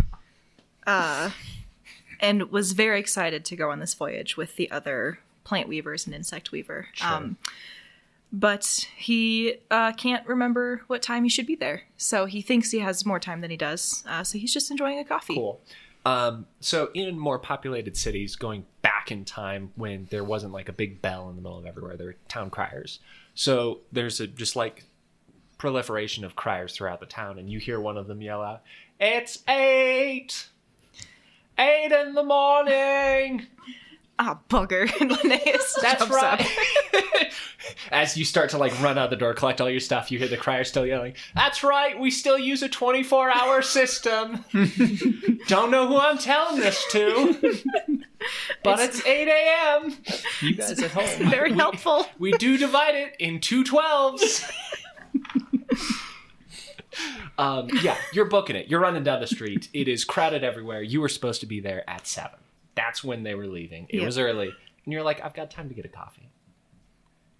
and was very excited to go on this voyage with the other plant weavers and insect weaver. Sure. But he can't remember what time he should be there, so he thinks he has more time than he does. So he's just enjoying a coffee. Cool. So in more populated cities, going back in time when there wasn't like a big bell in the middle of everywhere, there were town criers. So there's just like proliferation of criers throughout the town, and you hear one of them yell out, "It's 8 in the morning." Ah, bugger. And Linnaeus That's jumps right. up. As you start to run out the door, collect all your stuff, you hear the crier still yelling, "That's right, we still use a 24-hour system. Don't know who I'm telling this to, but it's 8 a.m. You guys at home. Very helpful. We do divide it in 2 12s. You're booking it. You're running down the street. It is crowded everywhere. You were supposed to be there at 7. That's when they were leaving. It was early. And you're like, "I've got time to get a coffee."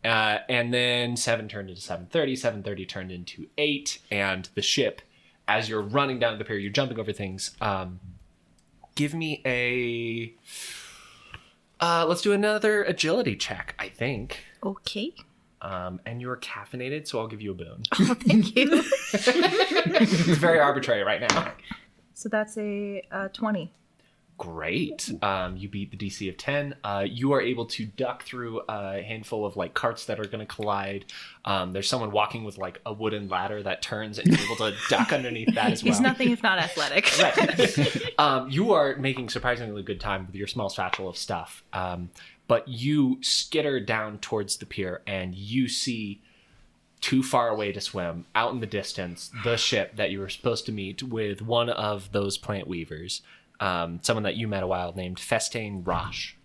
And then 7 turned into 7:30. 7:30 turned into 8. And the ship, as you're running down to the pier, you're jumping over things. Give me a... let's do another agility check, I think. Okay. And you're caffeinated, so I'll give you a boon. Oh, thank you. It's very arbitrary right now. So that's a 20. Great. You beat the DC of 10. You are able to duck through a handful of carts that are going to collide. There's someone walking with a wooden ladder that turns, and you're able to duck underneath that as well. He's nothing if not athletic. Right. You are making surprisingly good time with your small satchel of stuff. But you skitter down towards the pier, and you see, too far away to swim, out in the distance, the ship that you were supposed to meet with one of those plant weavers. Someone that you met a while named Festain Roche.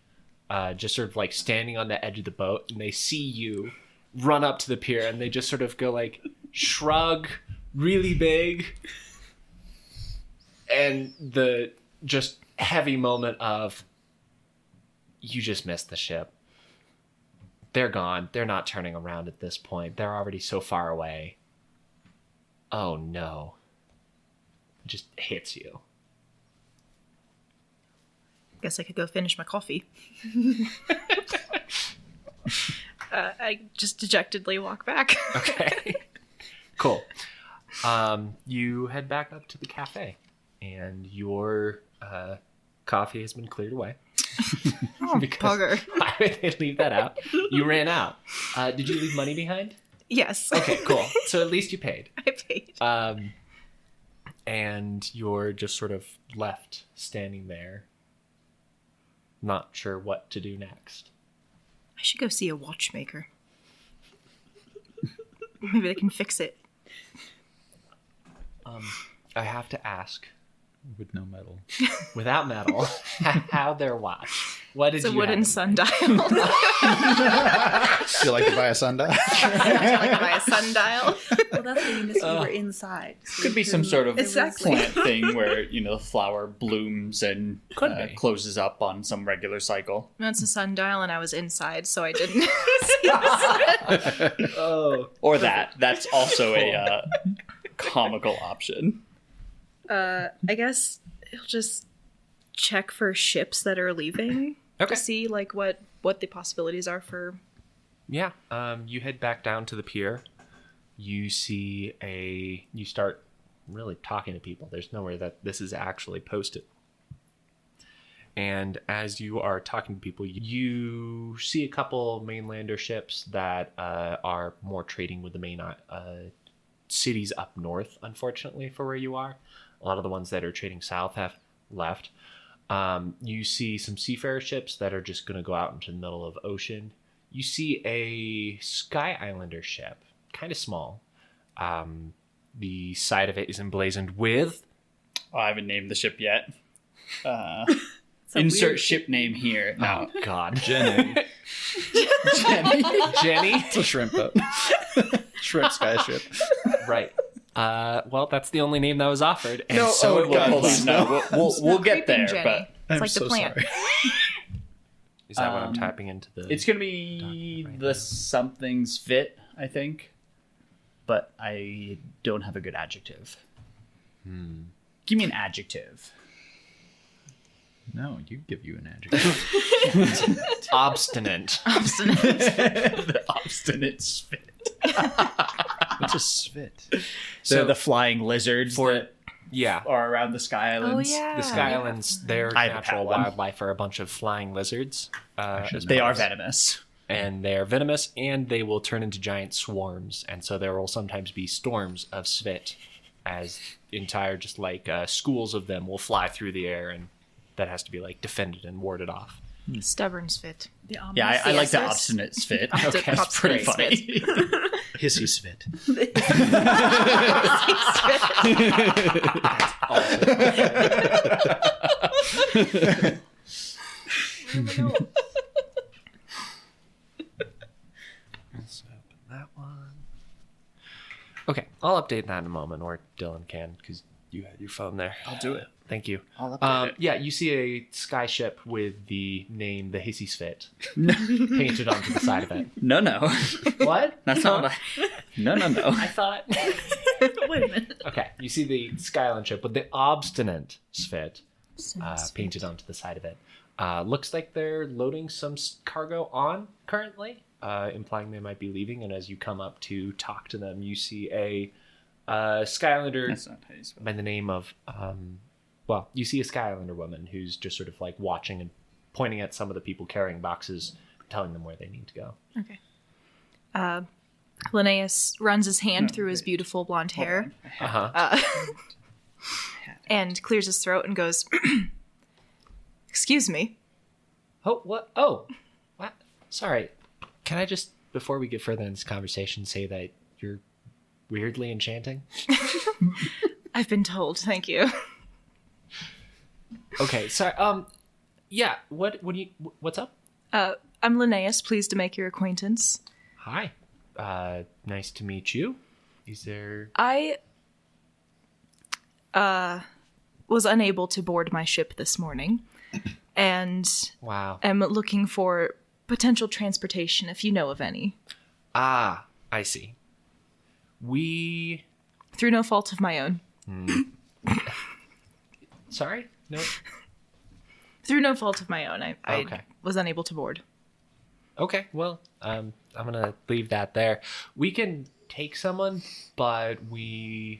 just sort of like standing on the edge of the boat, and they see you run up to the pier, and they just sort of go like shrug really big, and the just heavy moment of, you just missed the ship. They're gone. They're not turning around at this point. They're already so far away. Oh no. It just hits you. Guess I could go finish my coffee. I just dejectedly walk back. Okay. Cool. You head back up to the cafe, and your coffee has been cleared away. Oh, bugger. Why would they leave that out? You ran out. Did you leave money behind? Yes. Okay, cool. So at least you paid. I paid. And you're just sort of left standing there, not sure what to do next. I should go see a watchmaker. Maybe they can fix it. I have to ask, With no metal. without metal, how their watch? What did It's a you wooden have? sundial. Do you like to buy a sundial? Like by a sundial. Well, that's what you missed. We were inside. So Could be some sort of Exactly. plant thing where, the flower blooms and Could be. closes up on some regular cycle. That's a sundial, and I was inside, so I didn't. Oh. Or that. That's also a comical option. I guess he'll just check for ships that are leaving Okay. to see like what the possibilities are for. Yeah. You head back down to the pier. You start really talking to people. There's nowhere that this is actually posted. And as you are talking to people, you see a couple mainlander ships that are more trading with the main cities up north, unfortunately, for where you are. A lot of the ones that are trading south have left. You see some seafarer ships that are just going to go out into the middle of ocean. You see a Sky Islander ship, kind of small. The side of it is emblazoned with... Oh, I haven't named the ship yet. It's a Insert weird- ship name here. No. Oh, God. Jenny. Jenny. Jenny? It's a shrimp boat. Shrimp sky ship. Right. Well, that's the only name that was offered. And Hold on. No, we'll get Creeping there, Jenny. but It's I'm like so the plant. sorry. Is that what I'm typing into the... it's going to be Right the now. something's fit, I think. But I don't have a good adjective. Give me an adjective. No, give you an adjective. Obstinate. The obstinate spit. What's a spit? So the flying lizards that Yeah. are around the Sky Islands. Oh yeah. The Sky Islands, their I haven't natural had one. wildlife are a bunch of flying lizards. They are venomous. And they're venomous, and they will turn into giant swarms. And so there will sometimes be storms of svit, as entire, just like schools of them will fly through the air, and that has to be like defended and warded off. Stubborn spit. The Yeah, I like the Yes, obstinate spit. Okay, That's pretty funny. Hissy spit. Let's open that one. Okay, I'll update that in a moment, or Dylan can, because you had your phone there. I'll do it. Thank you. I'll update it. Yeah, you see a sky ship with the name The Hissy Spit painted onto the side of it. No. What? That's not what I... No. I thought... Wait a minute. Okay, you see the Skyline ship with the Obstinate Spit painted onto the side of it. Looks like they're loading some cargo on currently, implying they might be leaving. And as you come up to talk to them, you see a Skylander That's not how you spell it. by the name of... you see a Skylander woman who's just sort of like watching and pointing at some of the people carrying boxes, telling them where they need to go. Okay. Linnaeus runs his hand through his beautiful blonde hair and clears his throat and goes, "Excuse me." Oh, what? Oh, what? Sorry. Can I just, before we get further in this conversation, say that you're weirdly enchanting? I've been told. Thank you. Okay, sorry. Yeah. What's up? I'm Linnaeus, pleased to make your acquaintance. Hi. Nice to meet you. Is there... I was unable to board my ship this morning, and Wow. am looking for potential transportation if you know of any. Ah, I see. We... Through no fault of my own. Sorry? No? Through no fault of my own, I Okay. was unable to board. Okay, well, I'm going to leave that there. We can take someone, but we're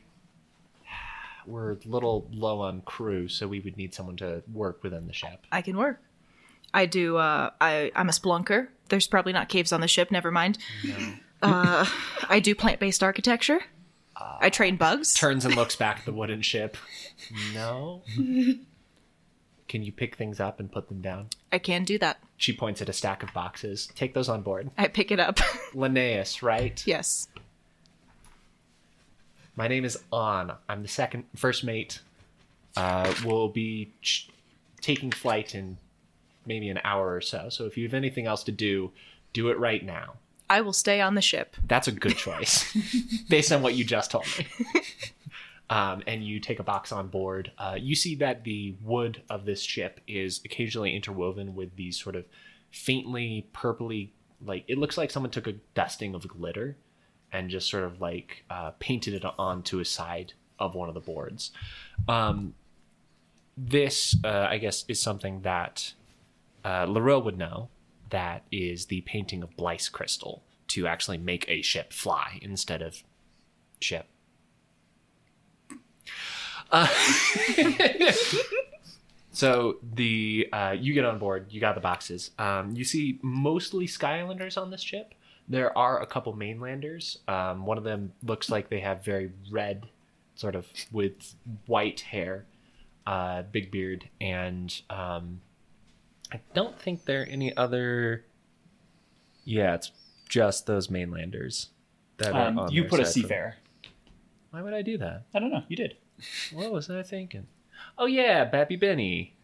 a little low on crew, so we would need someone to work within the ship. I can work. I do, I'm a spelunker. There's probably not caves on the ship, never mind. No. I do plant-based architecture. I train bugs. Turns and looks back at the wooden ship. No? Can you pick things up and put them down? I can do that. She points at a stack of boxes. Take those on board. I pick it up. Linnaeus, right? Yes. My name is An. I'm the first mate. We'll be taking flight in maybe an hour or so. So if you have anything else to do it right now. I will stay on the ship. That's a good choice, based on what you just told me. And you take a box on board. You see that the wood of this ship is occasionally interwoven with these sort of faintly purpley, like it looks like someone took a dusting of glitter and just sort of like painted it onto a side of one of the boards. This, I guess, is something that Lorel would know. That is the painting of Blyce crystal to actually make a ship fly instead of ship. So the you get on board, you got the boxes. You see mostly Sky Islanders on this ship. There are a couple mainlanders. One of them looks like they have very red, sort of with white hair, big beard, and I don't think there are any other. Yeah, it's just those mainlanders that are on You there, put a so seafarer. Why would I do that? I don't know. You did. What was I thinking? Oh yeah, Bappy Benny.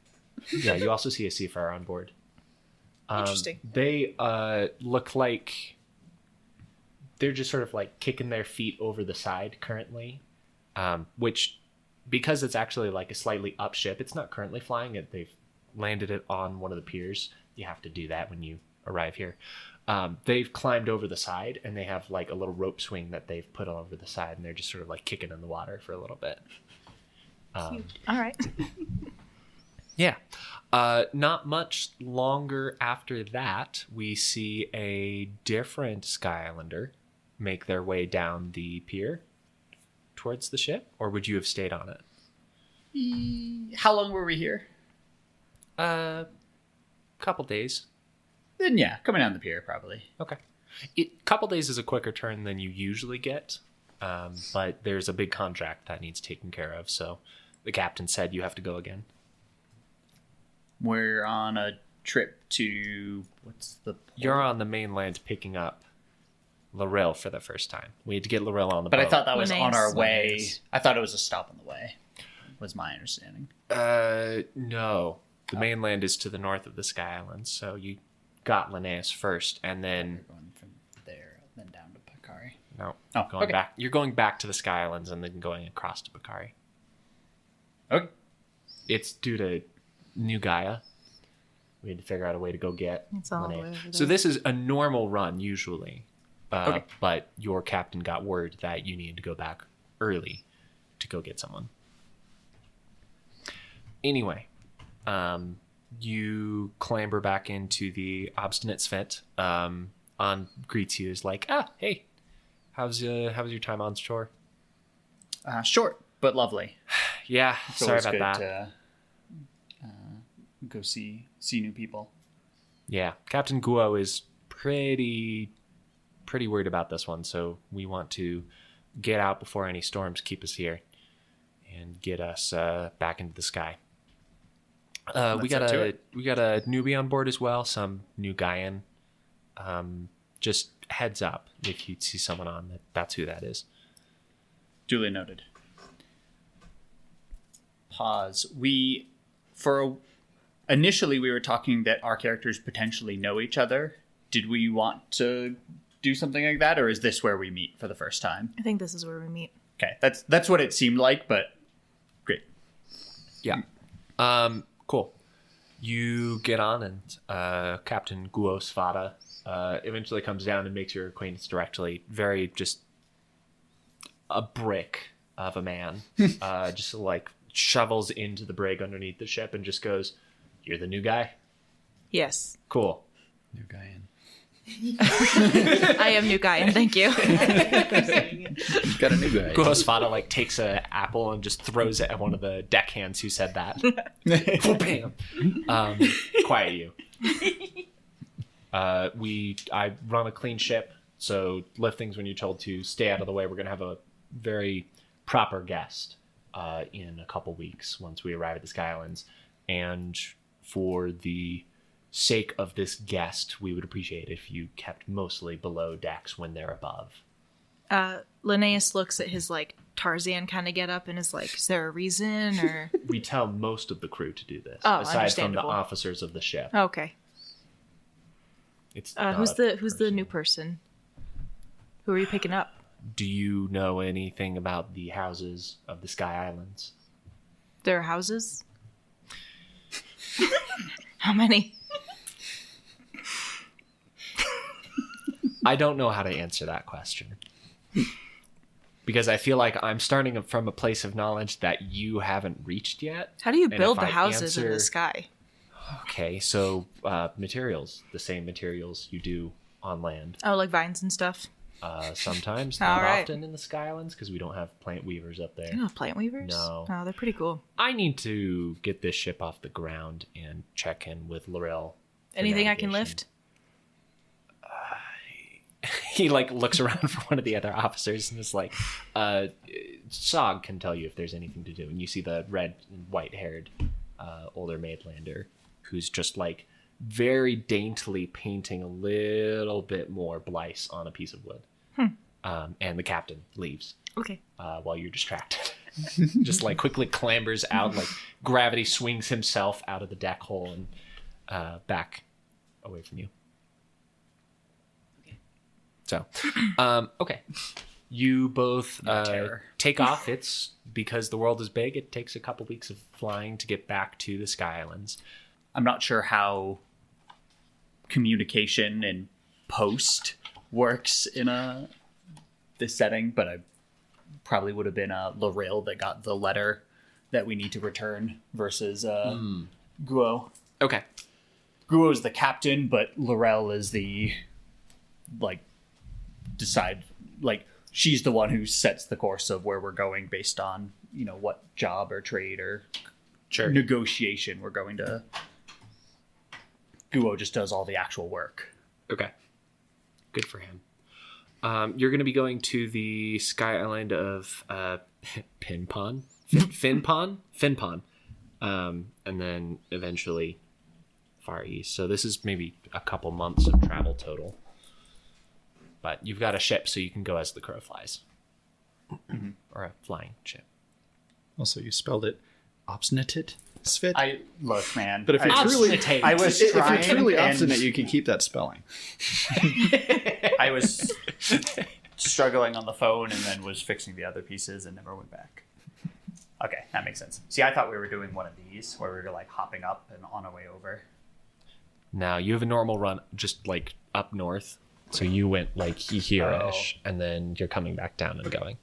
Yeah, you also see a seafarer on board. Interesting. They look like they're just sort of like kicking their feet over the side currently, which because it's actually like a slightly up ship, it's not currently flying it. They've landed it on one of the piers. You have to do that when you arrive here. They've climbed over the side and they have like a little rope swing that they've put over the side and they're just sort of like kicking in the water for a little bit. All right. Yeah. Not much longer after that, we see a different Sky Islander make their way down the pier towards the ship, or would you have stayed on it? How long were we here? Couple days. Then yeah, coming down the pier probably. Okay. Couple days is a quicker turn than you usually get, but there's a big contract that needs taken care of, so the captain said you have to go again. We're on a trip to what's the port? You're on the mainland picking up Lorel for the first time. We had to get Lorel on the But boat. I thought that was on our Linnaeus. way. Linnaeus. I thought it was a stop on the way. Was my understanding. No. The mainland is to the north of the Sky Islands, so you got Linnaeus first, and then We're going from there, then down to Pakari. no, Oh, going okay. back. You're going back to the Sky Islands and then going across to Bakari. Okay. It's due to New Gaia. We had to figure out a way to go get It's all the Linnaeus. way over So there. this is a normal run usually, Okay. but your captain got word that you needed to go back early to go get someone. Anyway, you clamber back into the Obstinate Svent. On greets you is like, hey, how's your time on shore? Short but lovely. Yeah, It's sorry always about good that. to go see new people. Yeah, Captain Guo is pretty worried about this one, so we want to get out before any storms keep us here and get us back into the sky. We got up to a newbie on board as well, some new Gaian. Just heads up if you see someone on that's who that is. Duly noted. Pause. We, for initially we were talking that our characters potentially know each other. Did we want to do something like that, or is this where we meet for the first time? I think this is where we meet. Okay, that's what it seemed like, but great. Yeah. Cool. You get on, and Captain Guo Svada eventually comes down and makes your acquaintance directly. Very just a brick of a man. Just like shovels into the brig underneath the ship and just goes, "You're the new guy? Yes. Cool. New guy in. I am new guy, and thank you. Got a new guy. Guo Svada like takes an apple and just throws it at one of the deckhands who said that. Bam. Quiet you. I run a clean ship, so lift things when you're told to. Stay out of the way. We're gonna have a very proper guest in a couple weeks once we arrive at the Sky Islands, and for the sake of this guest, we would appreciate if you kept mostly below decks when they're above. Linnaeus looks at his like Tarzan kind of get up and is like, "Is there a reason?" Or We tell most of the crew to do this, Oh, aside from the understandable. officers of the ship. okay. It's Who's not a the new person? Who are you picking up? Do you know anything about the houses of the Sky Islands? Their houses? How many? I don't know how to answer that question. Because I feel like I'm starting from a place of knowledge that you haven't reached yet. How do you And build if the I houses in the answer- sky? Okay, so materials, the same materials you do on land. Oh, like vines and stuff. Sometimes, All not right. often in the Sky Islands, because we don't have plant weavers up there. You know plant weavers? No. Oh, they're pretty cool. I need to get this ship off the ground and check in with Lorel. for Anything I can navigation. lift? He like looks around for one of the other officers and is like, Sog can tell you if there's anything to do. And you see the red and white haired older Maidlander who's just like very daintily painting a little bit more Blyce on a piece of wood. And the captain leaves Okay. while you're distracted. Just like quickly clambers out, like gravity swings himself out of the deck hole and back away from you. So, okay. You both terror. take off. It's because the world is big. It takes a couple weeks of flying to get back to the Sky Islands. I'm not sure how communication and post works in this setting, but I probably would have been Lorel that got the letter that we need to return versus Guo. Okay. Guo is the captain, but Lorel is the she's the one who sets the course of where we're going based on what job or trade or negotiation we're going to. Guo just does all the actual work. Okay. Good for him. You're going to be going to the Sky Island of Finpon, and then eventually Far East. So this is maybe a couple months of travel total. But you've got a ship, so you can go as the crow flies. Or a flying ship. Also, you spelled it obstinate. Svit. I look, man. But if you're truly, Obstinate. I was if trying, you're truly and obstinate, you can keep that spelling. I was struggling on the phone and then was fixing the other pieces and never went back. Okay, that makes sense. See, I thought we were doing one of these where we were like hopping up and on our way over. Now, you have a normal run just like up north. So you went like here-ish, and then you're coming back down and going.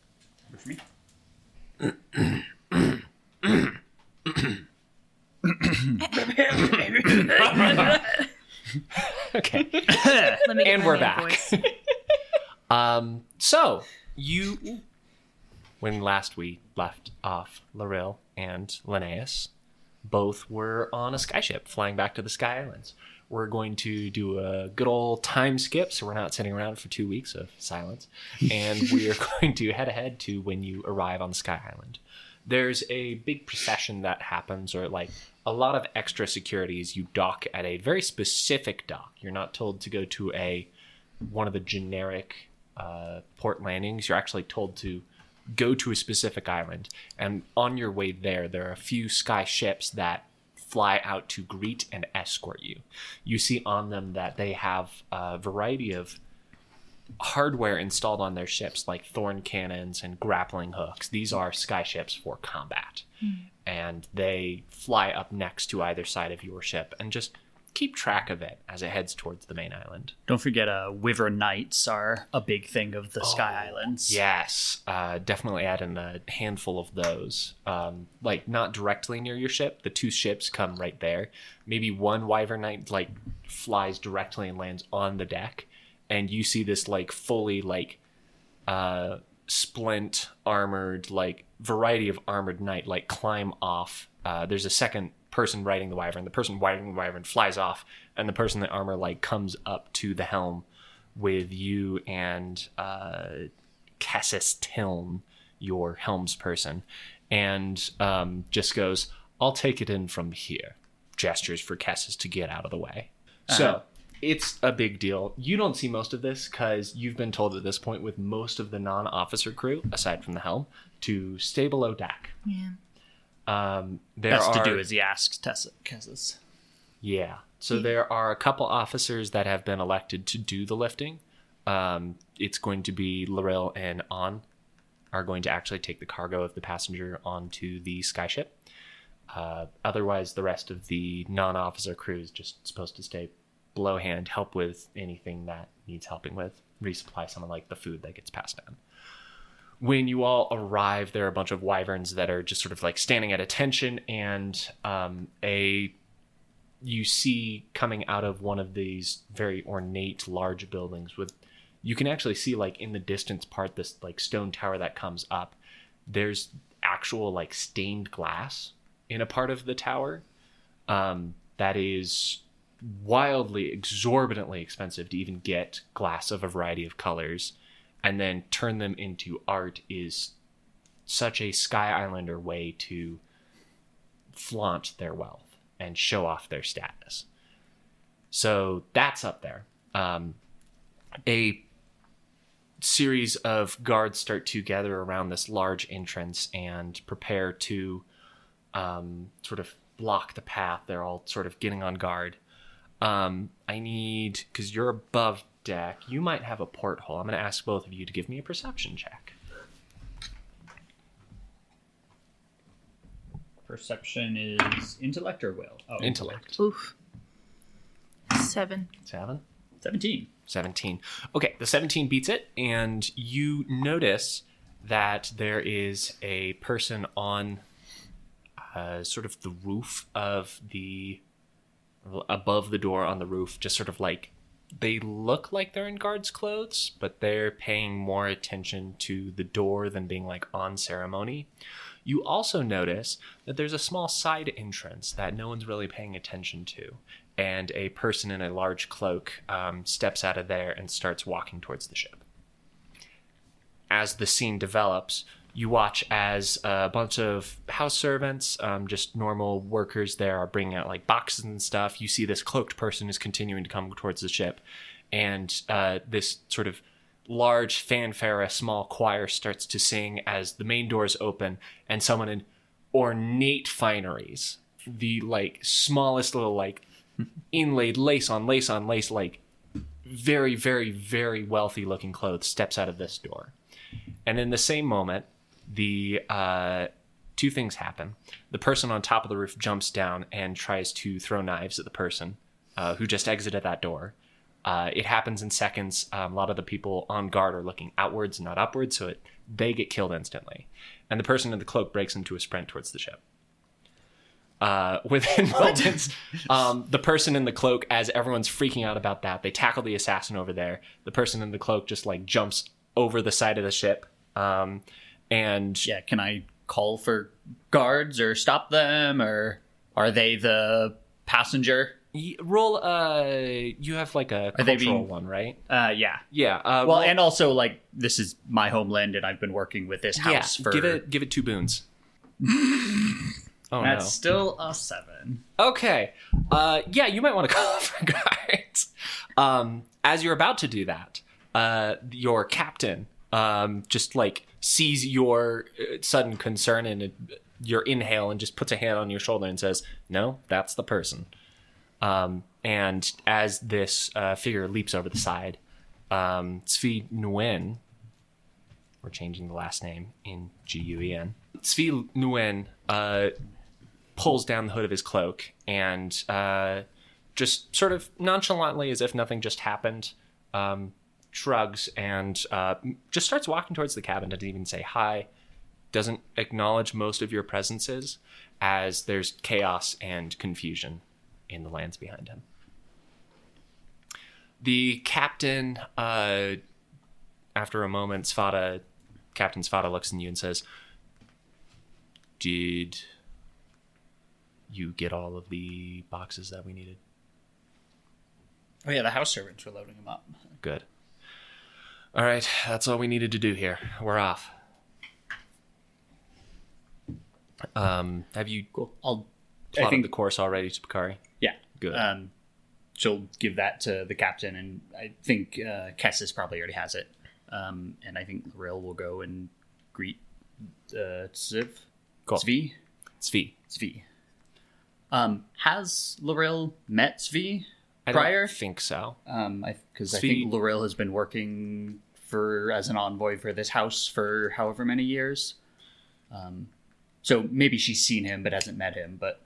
Good for me. Okay. Let me get And my we're man back. voice. So, you... When last we left off, Lorel and Linnaeus both were on a skyship flying back to the Sky Islands. We're going to do a good old time skip, so we're not sitting around for 2 weeks of silence. And we are going to head ahead to when you arrive on the Sky Island. There's a big procession that happens, or like a lot of extra securities. You dock at a very specific dock. You're not told to go to one of the generic port landings. You're actually told to go to a specific island. And on your way there, there are a few sky ships that fly out to greet and escort you. You see on them that they have a variety of hardware installed on their ships, like thorn cannons and grappling hooks. These are sky ships for combat. And they fly up next to either side of your ship and just keep track of it as it heads towards the main island. Don't forget, Wyvern Knights are a big thing of the Sky Islands. Yes, definitely add in a handful of those. Like, not directly near your ship. The two ships come right there. Maybe one Wyvern Knight, like, flies directly and lands on the deck. And you see this, like, fully, like, splint armored, like, variety of armored knight, like, climb off. There's a second person riding the wyvern. The person riding the wyvern flies off, and the person in the armor, like, comes up to the helm with you and Cassis Tiln, your helms person, and just goes, "I'll take it in from here." Gestures for Cassis to get out of the way. So it's a big deal. You don't see most of this because you've been told at this point with most of the non-officer crew, aside from the helm, to stay below deck. Yeah. Best to do as he asks Cassis. Yeah. So there are a couple officers that have been elected to do the lifting. It's going to be Lorel and On are going to actually take the cargo of the passenger onto the skyship. Otherwise, the rest of the non-officer crew is just supposed to stay below hand, help with anything that needs helping with, resupply some of like the food that gets passed down. When you all arrive, there are a bunch of wyverns that are just sort of like standing at attention, and you see coming out of one of these very ornate large buildings with, you can actually see like in the distance part, this like stone tower that comes up, there's actual like stained glass in a part of the tower that is wildly, exorbitantly expensive to even get glass of a variety of colors and then turn them into art is such a Sky Islander way to flaunt their wealth and show off their status. So that's up there. A series of guards start to gather around this large entrance and prepare to sort of block the path. They're all sort of getting on guard. I need, because you're above deck, you might have a porthole. I'm going to ask both of you to give me a perception check. Perception is intellect or will? Oh, Intellect. Oof. 7. 17. 17. Okay, the 17 beats it, and you notice that there is a person on sort of the roof of above the door on the roof, just sort of like, they look like they're in guards' clothes, but they're paying more attention to the door than being like on ceremony. You also notice that there's a small side entrance that no one's really paying attention to, and a person in a large cloak steps out of there and starts walking towards the ship. As the scene develops, you watch as a bunch of house servants, just normal workers there, are bringing out like boxes and stuff. You see this cloaked person is continuing to come towards the ship, and this sort of large fanfare, a small choir starts to sing as the main doors open, and someone in ornate fineries, the like smallest little like inlaid lace on lace on lace, like very, very, very wealthy looking clothes, steps out of this door. And in the same moment, the two things happen. The person on top of the roof jumps down and tries to throw knives at the person who just exited that door. It happens in seconds. A lot of the people on guard are looking outwards, not upwards, so they get killed instantly. And the person in the cloak breaks into a sprint towards the ship. Within moments, the person in the cloak, as everyone's freaking out about that, they tackle the assassin over there. The person in the cloak just like jumps over the side of the ship. And yeah, can I call for guards or stop them, or are they the passenger? Roll, you have like a cultural one, right? Yeah. Yeah. Well, and also like this is my homeland, and I've been working with this house for. Give it 2 boons. Oh, that's still a 7. Okay. Yeah, you might want to call for guards. As you're about to do that, your captain just like sees your sudden concern and your inhale and just puts a hand on your shoulder and says, "No, that's the person." And as this figure leaps over the side, Svi Nguyen, we're changing the last name in Guen. Svi Nguyen pulls down the hood of his cloak and just sort of nonchalantly, as if nothing just happened, shrugs and just starts walking towards the cabin. Doesn't even say hi. Doesn't acknowledge most of your presences, as there's chaos and confusion in the lands behind him. The captain, after a moment, Captain Svada looks at you and says, "Did you get all of the boxes that we needed?" Oh yeah, the house servants were loading them up. Good. All right, that's all we needed to do here. We're off. Have you I'll. plotted I think the course already to Bakari? Yeah. Good. She'll give that to the captain, and I think Kessis probably already has it. And I think Lorel will go and greet Ziv. Cool. Zvi. Svi. Has Lorel met Zvi I prior? don't think so. Because I Zvi- think Lorel has been working as an envoy for this house for however many years. So maybe she's seen him but hasn't met him. But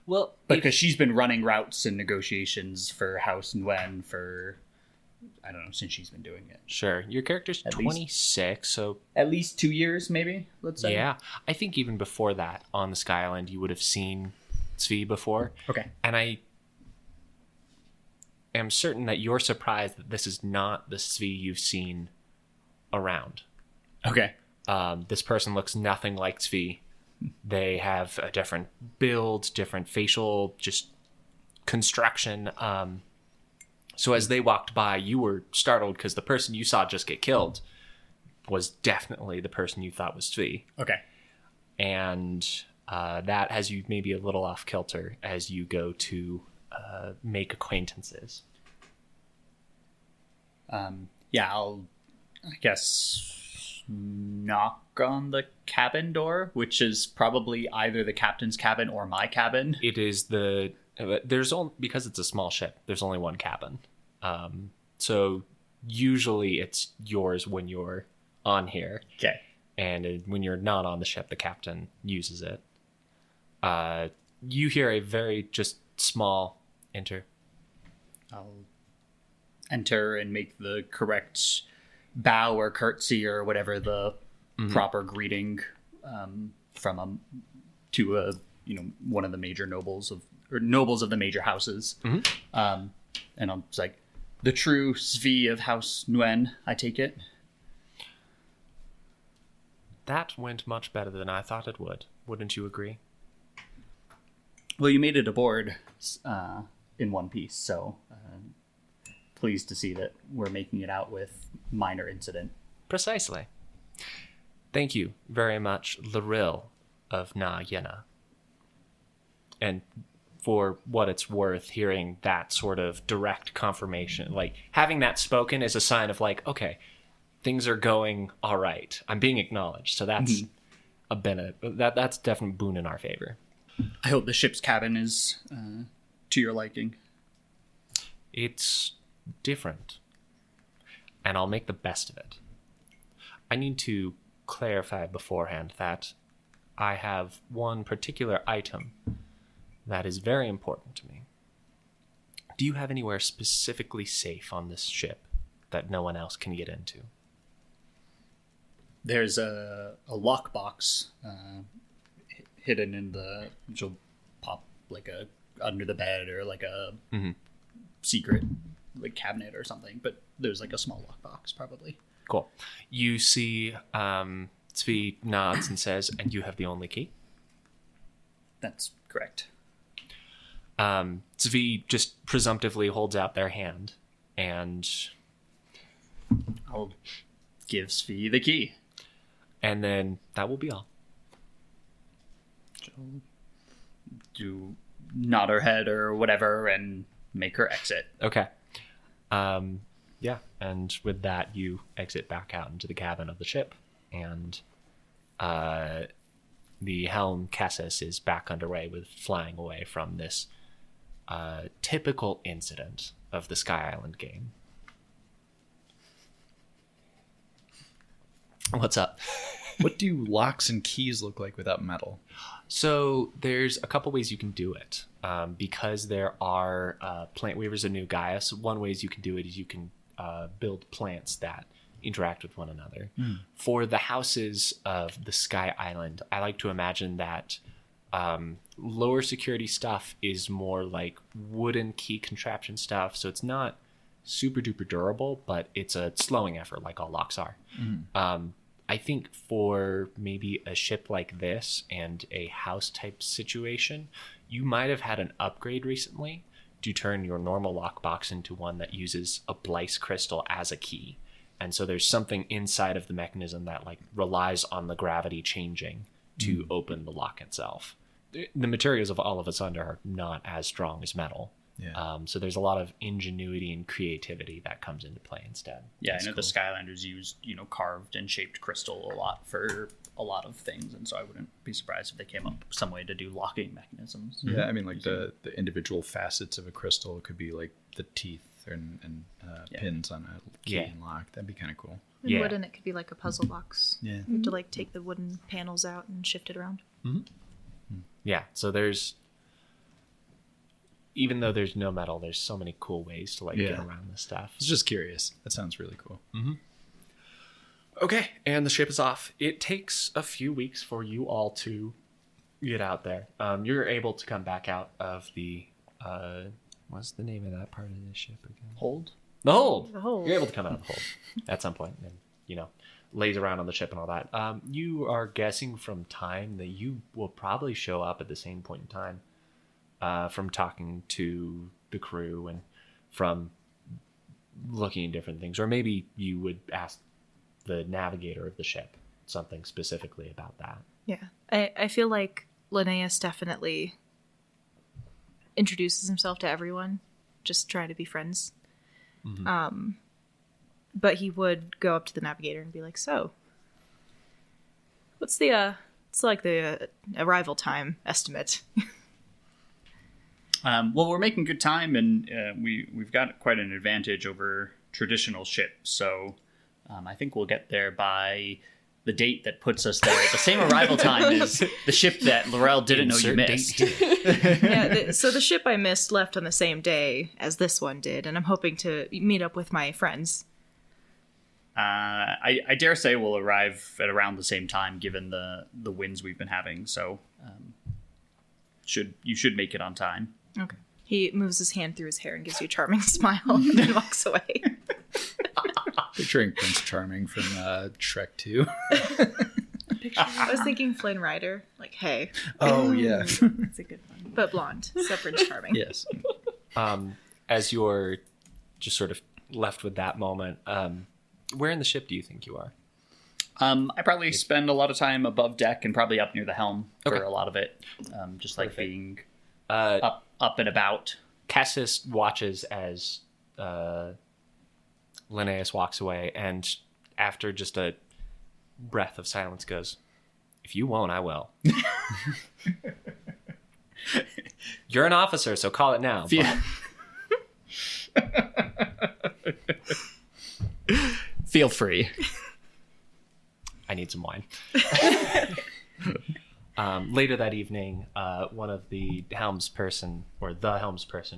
Well, because she's been running routes and negotiations for House Nguyen for, I don't know, since she's been doing it. sure. Your character's At 26, so At least 2 years, maybe, let's say. yeah. I think even before that, on the Sky Island, you would have seen Svi before. Okay. And I am certain that you're surprised that this is not the Svi you've seen around. Okay. This person looks nothing like Svi. They have a different build, different facial just construction. So as they walked by, you were startled because the person you saw just get killed was definitely the person you thought was Svi. Okay. And that has you maybe a little off kilter as you go to make acquaintances. Yeah, I guess, knock on the cabin door, which is probably either the captain's cabin or my cabin. It is because it's a small ship, there's only one cabin. So usually it's yours when you're on here. Okay. And when you're not on the ship, the captain uses it. You hear a very just small enter. I'll enter and make the correct bow or curtsy or whatever the proper greeting to one of the major nobles of the major houses. And I'm just like, the true Svi of House Nguyen, I take it. That went much better than I thought it would. Wouldn't you agree? Well, you made it aboard in one piece, so pleased to see that we're making it out with minor incident. Precisely. Thank you very much, Loril of Na Yena. And for what it's worth, hearing that sort of direct confirmation, like having that spoken is a sign of like, okay, things are going all right. I'm being acknowledged. So that's that's definitely boon in our favor. I hope the ship's cabin is to your liking. It's different, and I'll make the best of it. I need to clarify beforehand that I have one particular item that is very important to me. Do you have anywhere specifically safe on this ship that no one else can get into? There's a lockbox hidden in the... She'll pop like under the bed or like a secret like cabinet or something, but there's like a small lockbox probably. Cool. You see Zvi nods and says, "And you have the only key?" That's correct. Zvi just presumptively holds out their hand, and I'll give Svi the key. And then that will be all. She'll do nod her head or whatever and make her exit. Okay. Yeah, and with that, you exit back out into the cabin of the ship, and the helm Cassis is back underway with flying away from this typical incident of the Sky Island game. What's up? What do locks and keys look like without metal? So there's a couple ways you can do it. Because there are plant weavers in New Gaia, so one ways you can do it is you can build plants that interact with one another. For the houses of the Sky Island, I like to imagine that lower security stuff is more like wooden key contraption stuff, so it's not super duper durable, but it's a slowing effort like all locks are. I think for maybe a ship like this and a house type situation, you might have had an upgrade recently to turn your normal lockbox into one that uses a Blice crystal as a key. And so there's something inside of the mechanism that like relies on the gravity changing to open the lock itself. The materials of all of us under are not as strong as metal. Yeah. So there's a lot of ingenuity and creativity that comes into play instead. Yeah, I know the Skylanders used, carved and shaped crystal a lot for a lot of things, and so I wouldn't be surprised if they came up with some way to do locking mechanisms. Yeah, I mean, like the individual facets of a crystal could be like the teeth and pins on a key and lock. That'd be kind of cool. And wooden, it could be like a puzzle box. Yeah. You have to like take the wooden panels out and shift it around. Yeah, so there's, even though there's no metal, there's so many cool ways to get around this stuff. I was just curious. That sounds really cool. Okay, and the ship is off. It takes a few weeks for you all to get out there. You're able to come back out of the, what's the name of that part of the ship again? Hold? The hold. The hold. You're able to come out of the hold at some point and, lays around on the ship and all that. You are guessing from time that you will probably show up at the same point in time. From talking to the crew and from looking at different things. Or maybe you would ask the navigator of the ship something specifically about that. Yeah. I feel like Linnaeus definitely introduces himself to everyone, just trying to be friends. But he would go up to the navigator and be like, so, what's the arrival time estimate? Well, we're making good time, and we've got quite an advantage over traditional ships. So I think we'll get there by the date that puts us there at the same arrival time as the ship that Laurel didn't know you missed. So the ship I missed left on the same day as this one did, and I'm hoping to meet up with my friends. I dare say we'll arrive at around the same time, given the winds we've been having. So you should make it on time. Okay. He moves his hand through his hair and gives you a charming smile and then walks away. Picturing Prince Charming from Shrek 2. I was thinking Flynn Rider. Like, hey. Oh, yeah. It's a good one. But blonde. So Prince Charming. Yes. As you're just sort of left with that moment, where in the ship do you think you are? I probably spend a lot of time above deck and probably up near the helm for a lot of it. Just like being up and about. Cassis watches as Linnaeus walks away, and after just a breath of silence goes, "If you won't, I will." You're an officer, so call it now. Feel free. I need some wine. Later that evening, one of the helmsperson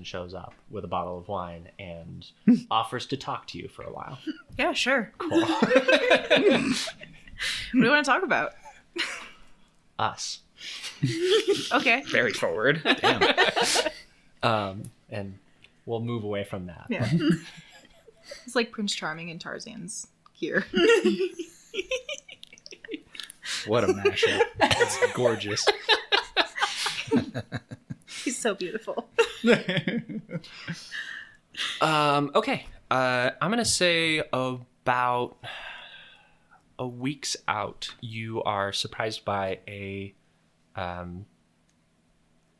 shows up with a bottle of wine and offers to talk to you for a while. Yeah, sure. Cool. What do you want to talk about? Us. Okay. Very forward. Damn. And we'll move away from that. Yeah. It's like Prince Charming and Tarzan's here. What a mashup. It's gorgeous. He's so beautiful. Okay. I'm going to say about a week's out, you are surprised by a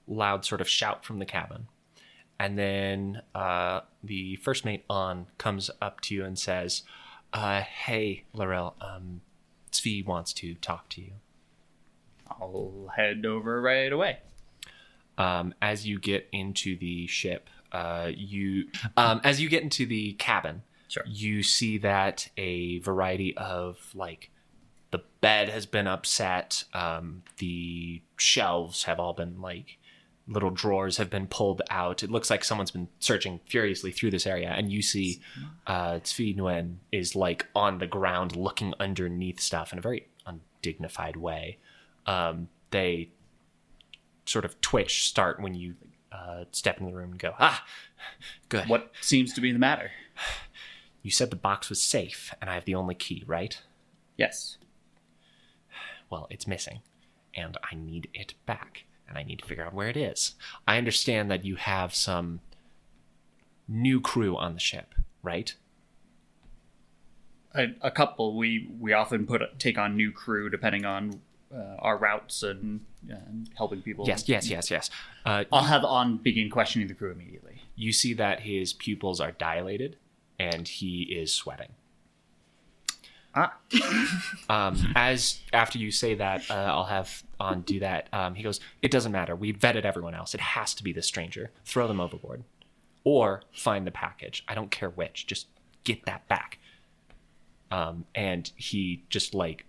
loud sort of shout from the cabin. And then the first mate on comes up to you and says, hey, Laurel, Svi wants to talk to you. I'll head over right away. As you get into the ship, as you get into the cabin, Sure. you see that a variety of, like, the bed has been upset, the shelves have all been, like, little drawers have been pulled out. It looks like someone's been searching furiously through this area, and you see Tsui Nguyen is, like, on the ground looking underneath stuff in a very undignified way. They sort of start when you step into the room and go, good. What seems to be the matter? You said the box was safe, and I have the only key, right? Yes. Well, it's missing, and I need it back, and I need to figure out where it is. I understand that you have some new crew on the ship, right? A couple. We often take on new crew depending on our routes and helping people. Yes. I'll have On begin questioning the crew immediately. You see that his pupils are dilated, and he is sweating. As after you say that, I'll have On do that. He goes, "It doesn't matter. We vetted everyone else. It has to be the stranger. Throw them overboard, or find the package. I don't care which. Just get that back." And he just, like,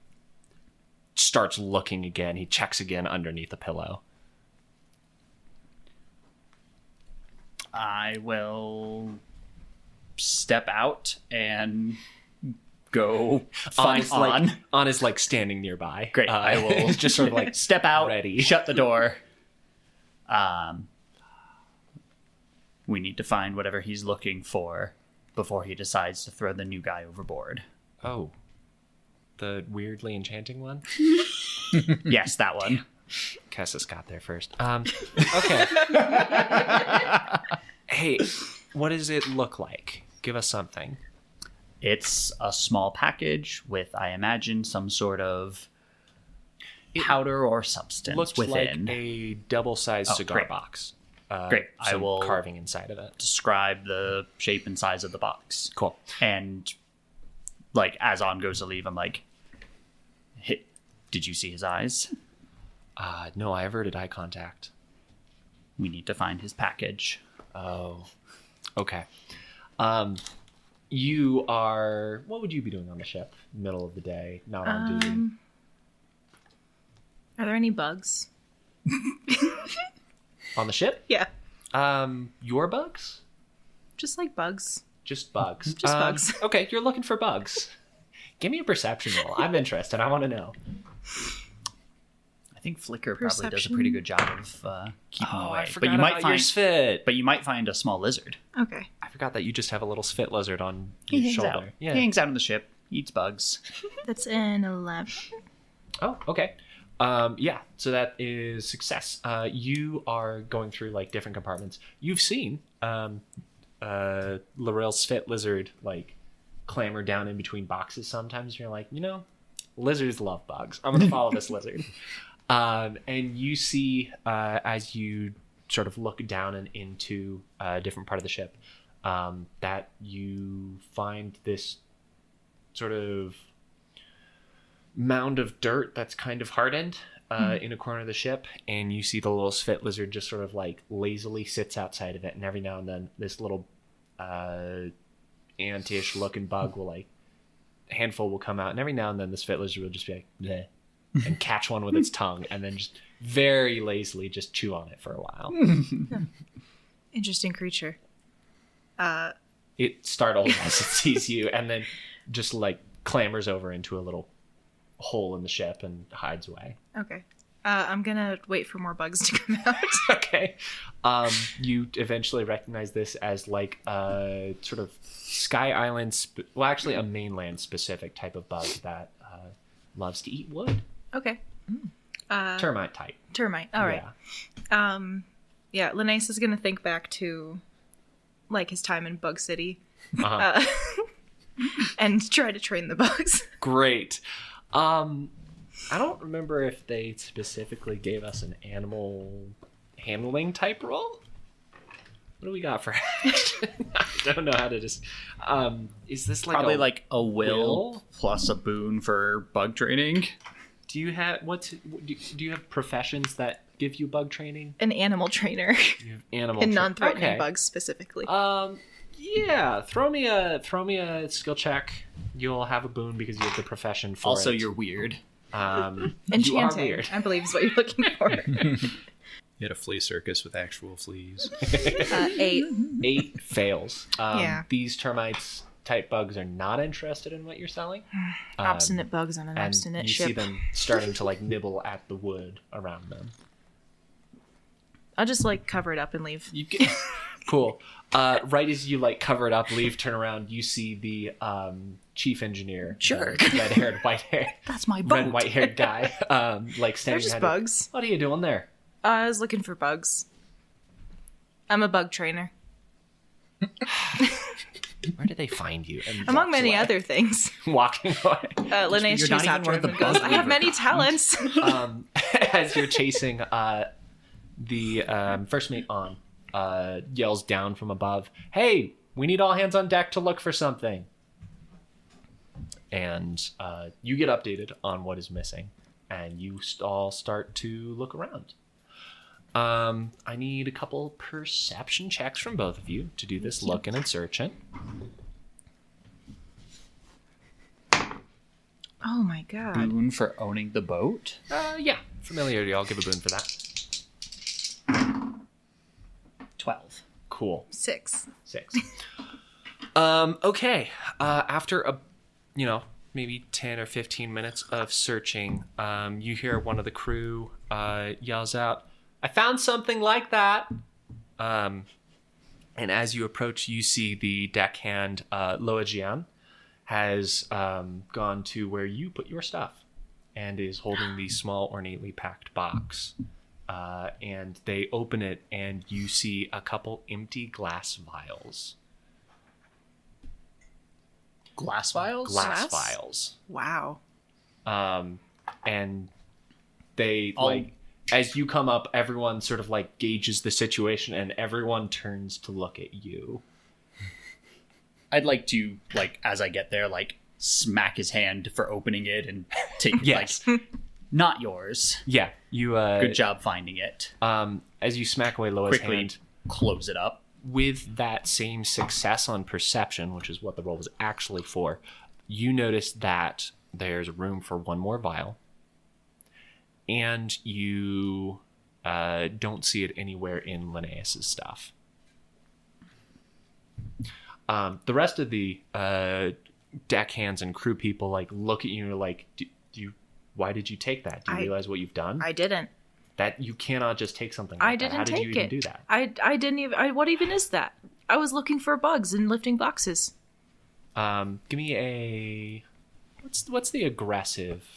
starts looking again. He checks again underneath the pillow. I will step out and go find On. On is, like, standing nearby. Great. I will just sort of, like, step out, ready. shut the door. We need to find whatever he's looking for before he decides to throw the new guy overboard. Oh, the weirdly enchanting one? Yes, that one. Kessis got there first. Okay. Hey, what does it look like? Give us something. It's a small package with, I imagine, some sort of powder or substance Looks within. like a double-sized cigar great. box. Great. I Some will carving inside of it. describe the shape and size of the box. Cool. And, like, as On goes to leave, I'm like, hey, did you see his eyes? No, I averted eye contact. We need to find his package. Oh, okay. You are... What would you be doing on the ship? Middle of the day, not on duty. Are there any bugs? On the ship? Yeah. Your bugs? Just like bugs. Just bugs. Just bugs. Okay, you're looking for bugs. Give me a perception roll. I'm interested. I want to know. I think Flicker probably does a Perception? pretty good job of keeping away. I forgot about your spit. But you might find a small lizard. Okay. I forgot that you just have a little spit lizard on He your hangs shoulder. out. Yeah. He hangs out on the ship, eats bugs. That's an 11. Oh, okay. Yeah, so that is success. You are going through, like, different compartments. You've seen Lorel's spit lizard, like, clamber down in between boxes sometimes. You're like, lizards love bugs. I'm going to follow this lizard. And you see, as you sort of look down and into a different part of the ship, that you find this sort of mound of dirt that's kind of hardened in a corner of the ship, and you see the little spit lizard just sort of, like, lazily sits outside of it, and every now and then this little ant-ish looking bug will, like, a handful will come out, and every now and then the spit lizard will just be like, bleh, and catch one with its tongue, and then just very lazily just chew on it for a while. Interesting creature. It startles as it sees you, and then just, like, clambers over into a little hole in the ship and hides away. Okay. I'm gonna wait for more bugs to come out. Okay. You eventually recognize this as, like, a sort of Sky Island, actually a mainland specific type of bug that loves to eat wood. Okay. Termite type. Termite. All right. Yeah, Linnaeus is gonna think back to, like, his time in Bug City. And try to train the bugs. Great. I don't remember if they specifically gave us an animal handling type roll. What do we got for action? I don't know how to just... is this like Probably a like a will plus a boon for bug training. Do you have do you have professions that give you bug training? An animal trainer. You have animal And non-threatening okay. bugs specifically. Yeah, throw me a skill check. You'll have a boon because you have the profession for Also, it. you're weird. You are Enchanting, weird. I believe is what you're looking for. You had a flea circus with actual fleas. 8. 8 fails. Yeah. These termites type bugs are not interested in what you're selling. Obstinate bugs on an And obstinate you ship. see them starting to like nibble at the wood around them. I'll just like cover it up and leave. You get cool. Right as you like cover it up, leave, turn around, you see the chief engineer, Jerk. red-haired, white-haired, That's my boat. red, white-haired guy, like They're standing. just behind you. bugs. What are you doing there? I was looking for bugs. I'm a bug trainer. Where did they find you? And Among walks many away. other things. Walking away. Linnaeus You're not chases even after one him of the and goes, bug I have many recruits." talents. As you're chasing, the first mate on yells down from above, "Hey, we need all hands on deck to look for something." And you get updated on what is missing, and you all start to look around. I need a couple perception checks from both of you to do this looking and searching. Oh my god. Boon for owning the boat. Yeah, familiarity. I'll give a boon for that. 12. Cool. 6. 6. Okay. After maybe 10 or 15 minutes of searching, you hear one of the crew yells out, "I found something like that." And as you approach, you see the deckhand Loajian has gone to where you put your stuff and is holding the small, ornately packed box. And they open it, and you see a couple empty glass vials. Glass vials? Glass Glass? vials. Wow. And they I'll- like as you come up, everyone sort of like gauges the situation, and everyone turns to look at you. I'd like to, like, as I get there, like, smack his hand for opening it and take, Yes. like, not yours. Yeah, you. Good job finding it. As you smack away Loa's Quickly hand, close it up. with that same success on perception, which is what the roll was actually for, you notice that there's room for one more vial, and you don't see it anywhere in Linnaeus's stuff. The rest of the deckhands and crew people like look at you like, do you? Why did you take that? Do you realize what you've done? I didn't. That you cannot just take something like I that. didn't How did take you even it. do that? I didn't even. What even is that? I was looking for bugs and lifting boxes. Give me a what's the aggressive?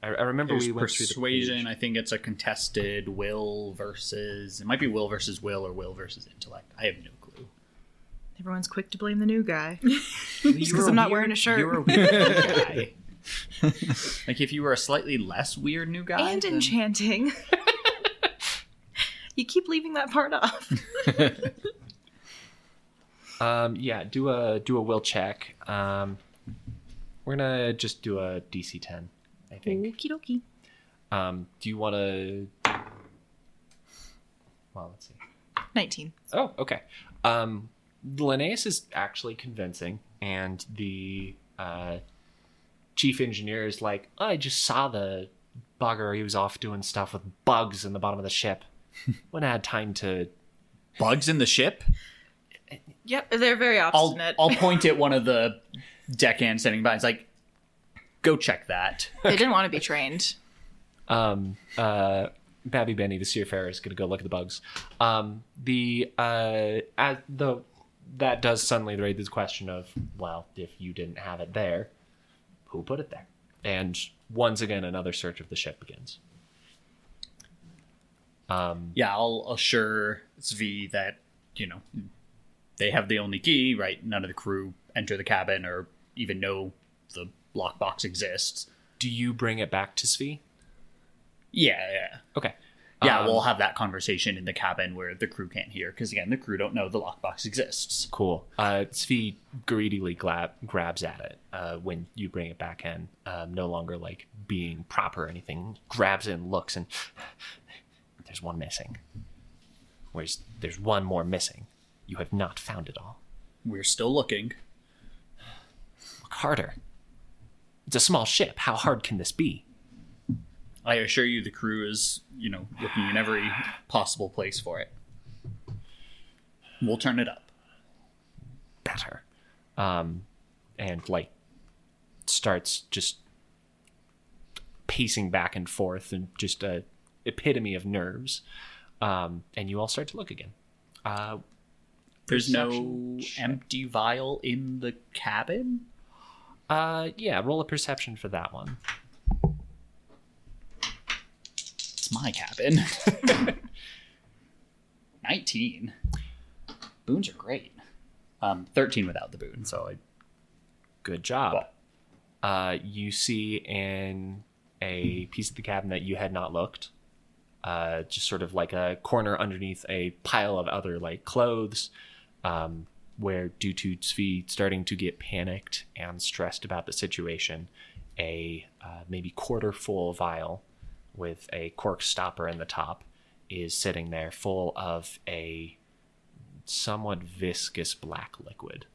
I remember There's we went through persuasion. the page. I think it's a contested will versus... It might be will versus will or will versus intellect. I have no clue. Everyone's quick to blame the new guy. You're because I'm not wearing a shirt. You're a weird guy. Like, if you were a slightly less weird new guy... And then- enchanting. You keep leaving that part off. Yeah, do a will check. We're gonna just do a DC 10, I think. Okie dokie. Do you want to? Well, let's see. 19. Oh, okay. Linnaeus is actually convincing, and the chief engineer is like, I just saw the bugger. He was off doing stuff with bugs in the bottom of the ship. Wouldn't have had time to. Bugs in the ship? Yep, they're very obstinate. I'll point at one of the deckhands standing by. It's like, go check that. They didn't want to be trained. Babby Benny, the seafarer, is going to go look at the bugs. That does suddenly raise this question of, well, if you didn't have it there, who put it there? And once again, another search of the ship begins. Yeah, I'll assure Zvi that, they have the only key, right? None of the crew enter the cabin or even know the lockbox exists. Do you bring it back to Svi? Yeah. Okay. Yeah, we'll have that conversation in the cabin where the crew can't hear, because, again, the crew don't know the lockbox exists. Cool. Svi greedily grabs at it when you bring it back in, no longer, like, being proper or anything, grabs it and looks, and there's one missing. There's one more missing. You have not found it all. We're still looking. Look harder. It's a small ship. How hard can this be? I assure you the crew is, looking in every possible place for it. We'll turn it up. Better. And like starts just pacing back and forth and just a epitome of nerves. And you all start to look again. There's no Perception check. empty vial in the cabin? Yeah, roll a perception for that one. It's my cabin. 19. Boons are great. 13 without the boon, so I... Good job. You see in a piece of the cabin that you had not looked, just sort of like a corner underneath a pile of other like clothes, where due to Svi starting to get panicked and stressed about the situation, a maybe quarter full vial with a cork stopper in the top is sitting there full of a somewhat viscous black liquid.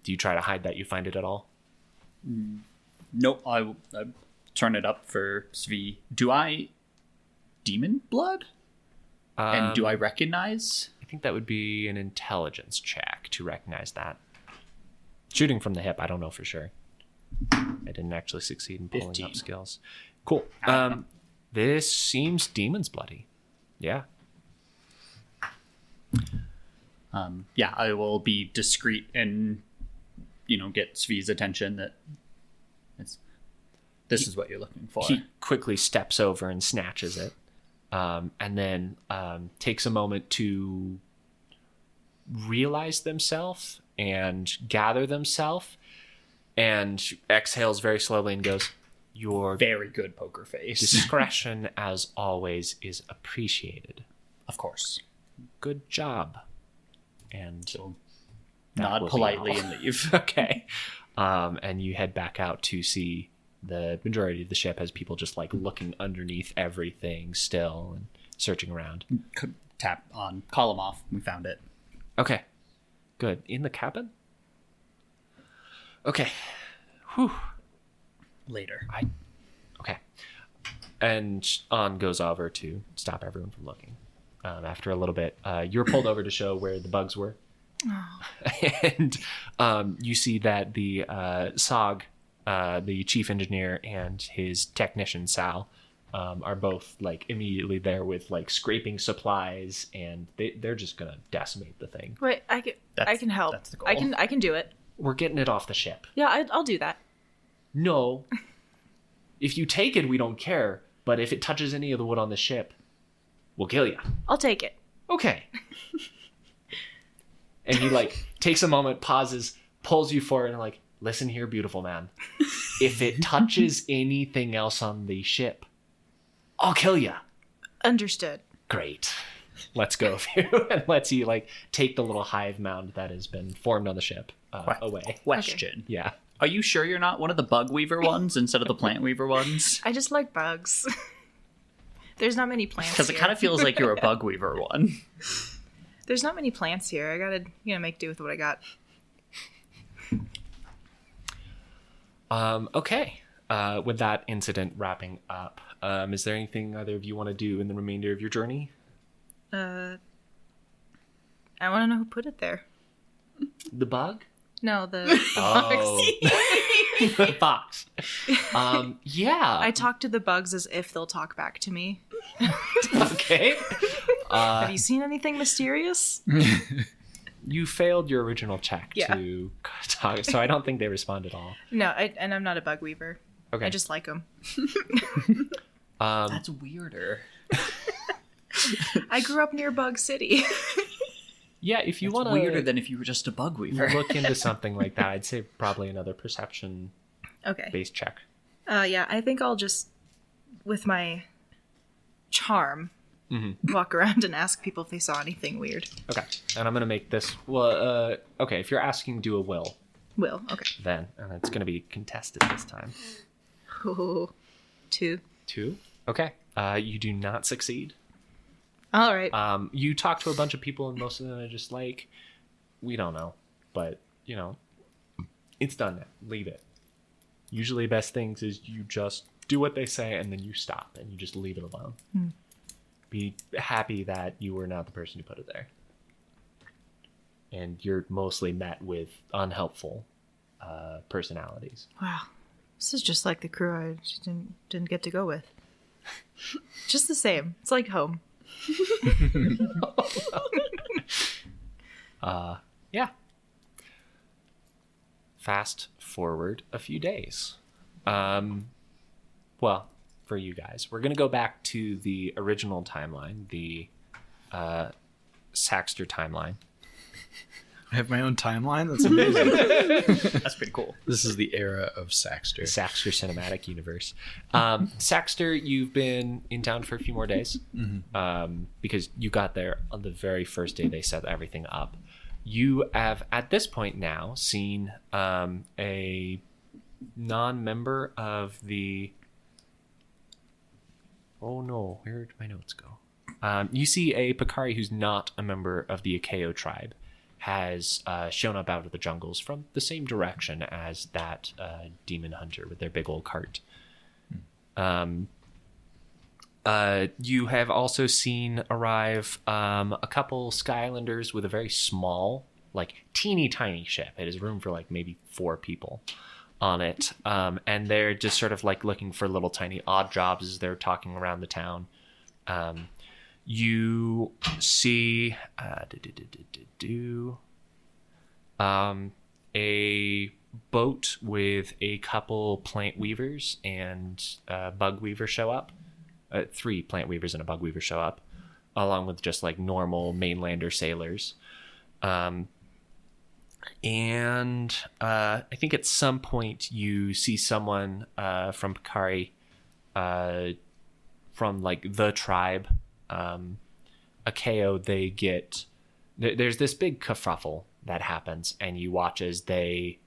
Do you try to hide that you find it at all? Nope, I turn it up for Svi. Do I... demon blood? And do I recognize? I think that would be an intelligence check to recognize that. Shooting from the hip, I don't know for sure. I didn't actually succeed in pulling 15. up skills. Cool. This seems demon's bloody. Yeah. Yeah, I will be discreet and, get Svi's attention that this is what you're looking for. He quickly steps over and snatches it, and then takes a moment to realize themselves and gather themselves, and exhales very slowly and goes, "Your Very good poker face. discretion, as always, is appreciated. Of course. Good job." And So that nod will be politely all. and leave. Okay. And you head back out to see the majority of the ship as people just like looking underneath everything still and searching around. Tap on. Call him off. We found it. Okay. Good. In the cabin? Okay. Whew. Later. Okay. And On goes over to stop everyone from looking. After a little bit, you're pulled over to show where the bugs were. Oh. And you see that the SOG, the chief engineer, and his technician, Sal, are both like immediately there with like scraping supplies, and they're just going to decimate the thing. Wait, I can help. That's the goal. I can do it. We're getting it off the ship. Yeah, I'll do that. No. If you take it, we don't care. But if it touches any of the wood on the ship, we'll kill you. I'll take it. Okay. And he like takes a moment, pauses, pulls you forward, and like, listen here, beautiful man. If it touches anything else on the ship, I'll kill you. Understood. Great. Let's go. And lets you like take the little hive mound that has been formed on the ship away. Question. Yeah. Are you sure you're not one of the bug weaver ones instead of the plant weaver ones? I just like bugs. There's not many plants Because it here. kind of feels like you're a bug weaver one. There's not many plants here. I gotta, make do with what I got. Okay. With that incident wrapping up, is there anything either of you want to do in the remainder of your journey? I want to know who put it there. The bug? No, the Oh. The box. Yeah. I talk to the bugs as if they'll talk back to me. Okay. Have you seen anything mysterious? You failed your original check Yeah. to talk, so I don't think they respond at all. No, and I'm not a bug weaver. Okay. I just like them. That's weirder. I grew up near Bug City. Yeah, if you It's want to weirder than if you were just a bug weaver. look into something like that, I'd say probably another perception Okay. based check. Yeah, I think I'll just, with my charm, walk around and ask people if they saw anything weird. Okay. And I'm going to make this, well, okay, if you're asking, do a will. Will. Okay. then, and it's going to be contested this time. Oh, 2. 2. Okay. You do not succeed. All right. You talk to a bunch of people, and most of them are just like, we don't know, but it's done now. Leave it. Usually, best things is you just do what they say, and then you stop, and you just leave it alone. Be happy that you were not the person who put it there. And you're mostly met with unhelpful personalities. Wow. This is just like the crew I just didn't get to go with. Just the same. It's like home. Yeah. Fast forward a few days. Well, for you guys, we're going to go back to the original timeline, the Saxter timeline. I have my own timeline? That's amazing. That's pretty cool. This is the era of Saxter. Saxter Cinematic Universe. Saxter, you've been in town for a few more days because you got there on the very first day they set everything up. You have, at this point now, seen a non-member of the... Oh no, where did my notes go? You see a Picari who's not a member of the Akeo tribe has shown up out of the jungles from the same direction as that demon hunter with their big old cart. You have also seen arrive a couple Skylanders with a very small, like teeny tiny ship. It has room for like maybe 4 people on it. And they're just sort of like looking for little tiny odd jobs as they're talking around the town. You see a boat with a couple plant weavers and bug weavers show up. 3 plant weavers and a bug weaver show up, along with just like normal mainlander sailors. And I think at some point you see someone from Picari, from like the tribe, Akeo. They get there's this big kerfuffle that happens, and you watch as they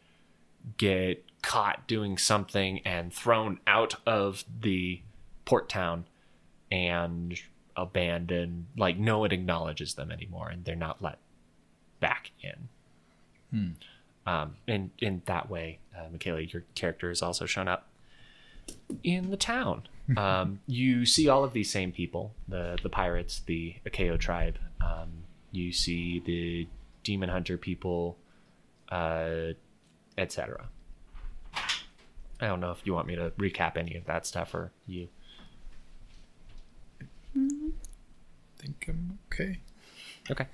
get caught doing something and thrown out of the port town and abandoned. Like no one acknowledges them anymore, and they're not let back in. And in that way, Michaela, your character has also shown up in the town. You see all of these same people, the pirates, the Akeo tribe. You see the demon hunter people, etc. I don't know if you want me to recap any of that stuff or you. I think I'm okay. Okay.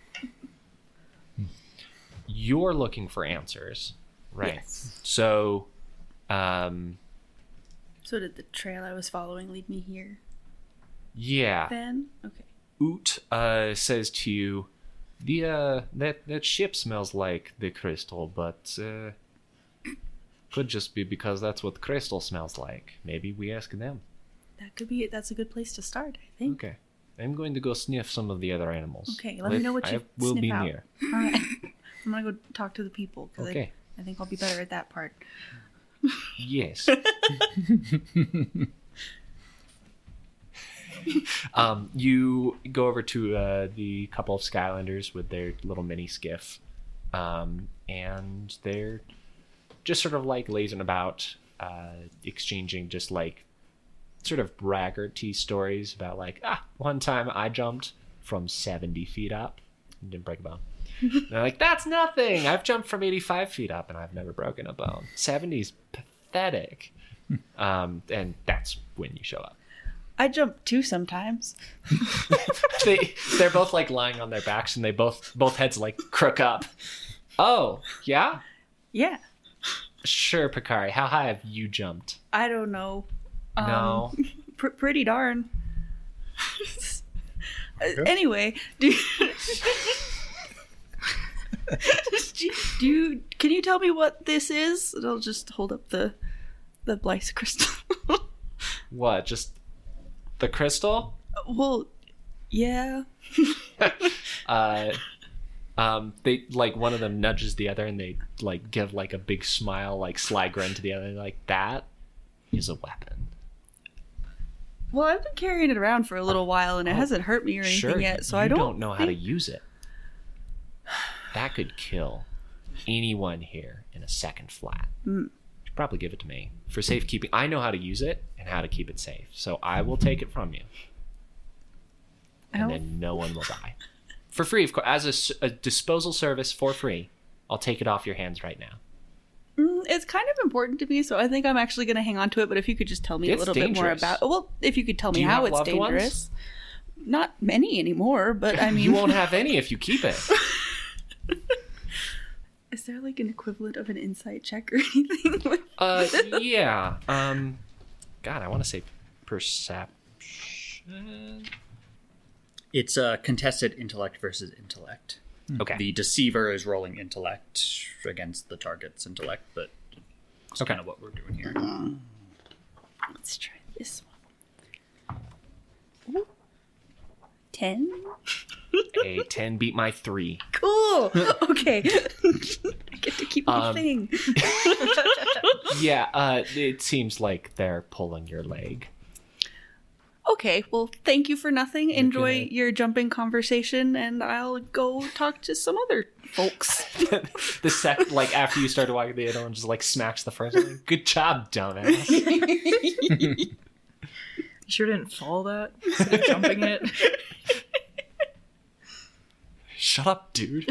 You're looking for answers, right? Yes. So, So did the trail I was following lead me here yeah. then? Okay. Oot says to you, that ship smells like the crystal, but could just be because that's what the crystal smells like. Maybe we ask them. That could be it. That's a good place to start, I think. Okay. I'm going to go sniff some of the other animals. Okay, let me know what you I will sniff be out. near. All right. I'm going to go talk to the people because Okay. I think I'll be better at that part. Yes. You go over to the couple of Skylanders with their little mini skiff, and they're just sort of like lazing about, exchanging just like sort of braggarty stories about like, one time I jumped from 70 feet up and didn't break a bone. And they're like, that's nothing. I've jumped from 85 feet up and I've never broken a bone. 70's pathetic. And that's when you show up. I jump too sometimes. They're both like lying on their backs and they both heads like crook up. Oh, yeah? Yeah. Sure, Picari. How high have you jumped? I don't know. No. Pretty darn. Anyway, can you tell me what this is? And I'll just hold up the Blythe crystal. What? Just the crystal? Well, yeah. They like one of them nudges the other, and they like give like a big smile, like sly grin to the other. Like that is a weapon. Well, I've been carrying it around for a little while, and it hasn't hurt me or anything yet. So I don't know how to use it. That could kill anyone here in a second flat. You should probably give it to me for safekeeping. I know how to use it and how to keep it safe, so I will take it from you, and then no one will die. For free, of course, as a disposal service for free. I'll take it off your hands right now. It's kind of important to me, so I think I'm actually going to hang on to it. But if you could just tell me a little bit more about, well, if you could tell me how it's dangerous. Not many anymore, but I mean, you won't have any if you keep it. Is there like an equivalent of an insight check or anything? Yeah. God, I want to say perception. It's a contested intellect versus intellect. Okay. The deceiver is rolling intellect against the target's intellect, but it's kind of what we're doing here. Let's try this one. 10? A 10 beat my 3. Cool. Okay. I get to keep my thing. Yeah, it seems like they're pulling your leg. Okay, well, thank you for nothing. Enjoy your jumping conversation, and I'll go talk to some other folks. Like after you started walking, the other one just like smacks the first one. Good job, dumbass. You sure didn't fall that? Instead of jumping it? Shut up, dude.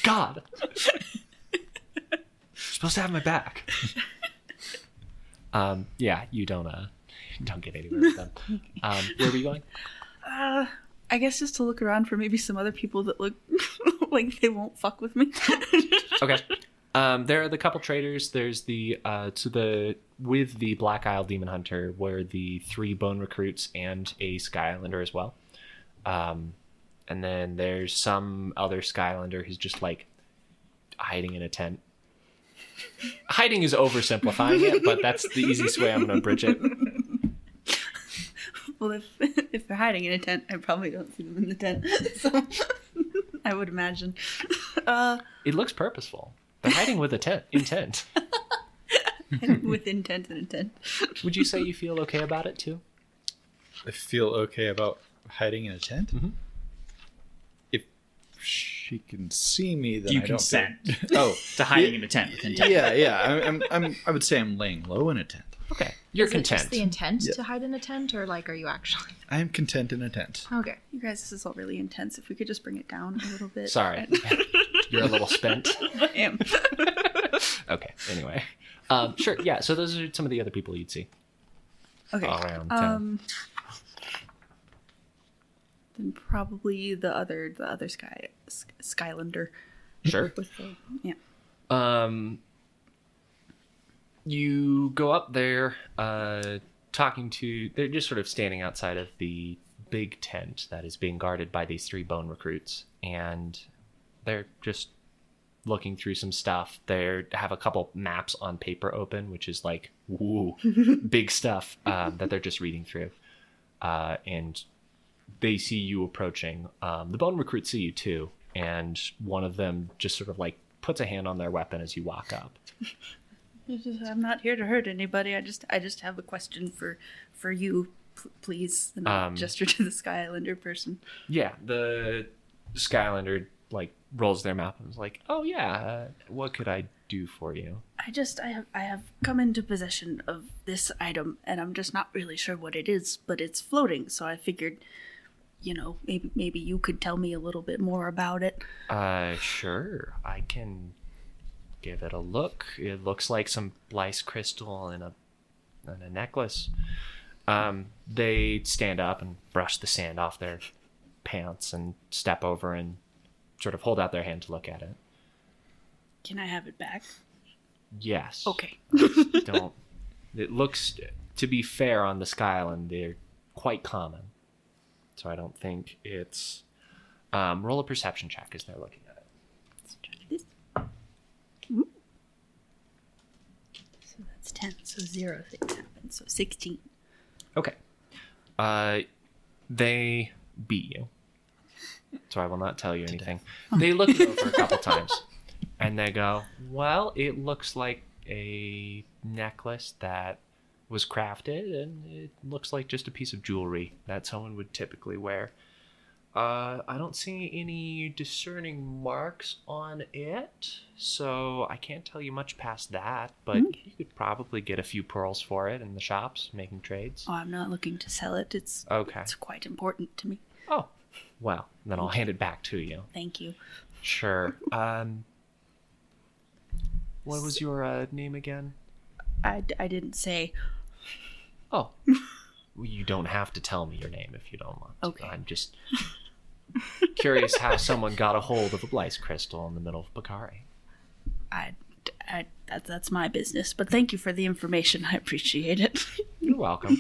God. You're supposed to have my back. Yeah, you don't get anywhere with them. Where were you going? I guess just to look around for maybe some other people that look like they won't fuck with me. Okay. There are the couple traders. There's the with the Black Isle Demon Hunter were the 3 bone recruits and a Sky Islander as well. And then there's some other Sky Islander who's just like hiding in a tent. Hiding is oversimplifying it, but that's the easiest way I'm going to bridge it. Well, if they're hiding in a tent, I probably don't see them in the tent. So I would imagine. It looks purposeful. They're hiding with intent. With intent and intent. Would you say you feel okay about it too? I feel okay about hiding in a tent. Mm-hmm. If she can see me, then You I consent. don't. To hiding in a tent with intent. Yeah. I would say I'm laying low in a tent. Okay, you're Is content. it just the intent to hide in a tent, or like, are you actually? I am content in a tent. Okay. You guys, this is all really intense. If we could just bring it down a little bit. Sorry, you're a little spent. I am. Okay. Anyway, sure. Yeah. So those are some of the other people you'd see. Okay. Around town. Then probably the other Skylander. Sure. With the, yeah. You go up there, talking to. They're just sort of standing outside of the big tent that is being guarded by these 3 bone recruits, and they're just looking through some stuff. They have a couple maps on paper open, which is like big stuff that they're just reading through, and they see you approaching. The bone recruits see you too, and one of them just sort of like puts a hand on their weapon as you walk up. I'm not here to hurt anybody. I just have a question for you, please. And I gesture to the Sky Islander person. Yeah, the Sky Islander like rolls their mouth and is like, "Oh yeah, what could I do for you?" I have come into possession of this item, and I'm just not really sure what it is, but it's floating. So I figured, maybe you could tell me a little bit more about it. Sure, I can give it a look. It looks like some Blyce crystal and a necklace. They stand up and brush the sand off their pants and step over and sort of hold out their hand to look at it. Can I have it back? Yes. Okay. Don't. It looks, to be fair, on the Sky Island, they're quite common. So I don't think it's... roll a perception check as they're looking at it. Let's try this. Ooh. So that's 10. So 0 things happen. So 16. Okay. They beat you. so I will not tell you anything. They look it over a couple times, and they go, well, it looks like a necklace that was crafted, and it looks like just a piece of jewelry that someone would typically wear. I don't see any discerning marks on it, so I can't tell you much past that, but you could probably get a few pearls for it in the shops, making trades. Oh, I'm not looking to sell it. It's quite important to me. Oh, well, then I'll hand it back to you. Thank you. Sure. What was your name again? I didn't say. Oh. Well, you don't have to tell me your name if you don't want to. Okay. I'm just curious how someone got a hold of a Blythe crystal in the middle of Bakari. That's my business, but thank you for the information. I appreciate it. You're welcome.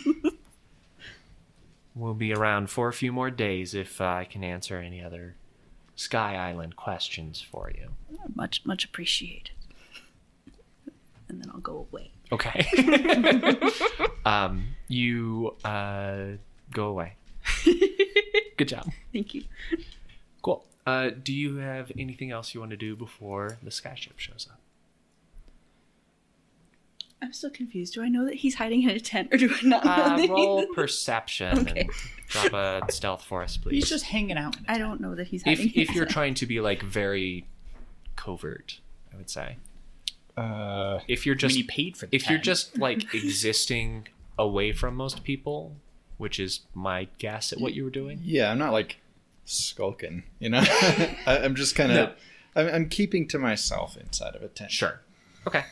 We'll be around for a few more days if I can answer any other Sky Island questions for you. Much appreciated. And then I'll go away. Okay. You go away. Good job. Thank you. Cool. Do you have anything else you want to do before the skyship shows up? I'm still confused. Do I know that he's hiding in a tent, or do I not know that Roll perception Okay. and drop a stealth for us, please. He's just hanging out. I don't know that he's hiding. If you're trying to be like very covert, I would say. If you're just you paid for the if you're tent. just like existing away from most people, which is my guess at what you were doing. Yeah, I'm not like skulking, you know. I'm just kind of. No. I'm keeping to myself inside of a tent. Sure. Okay.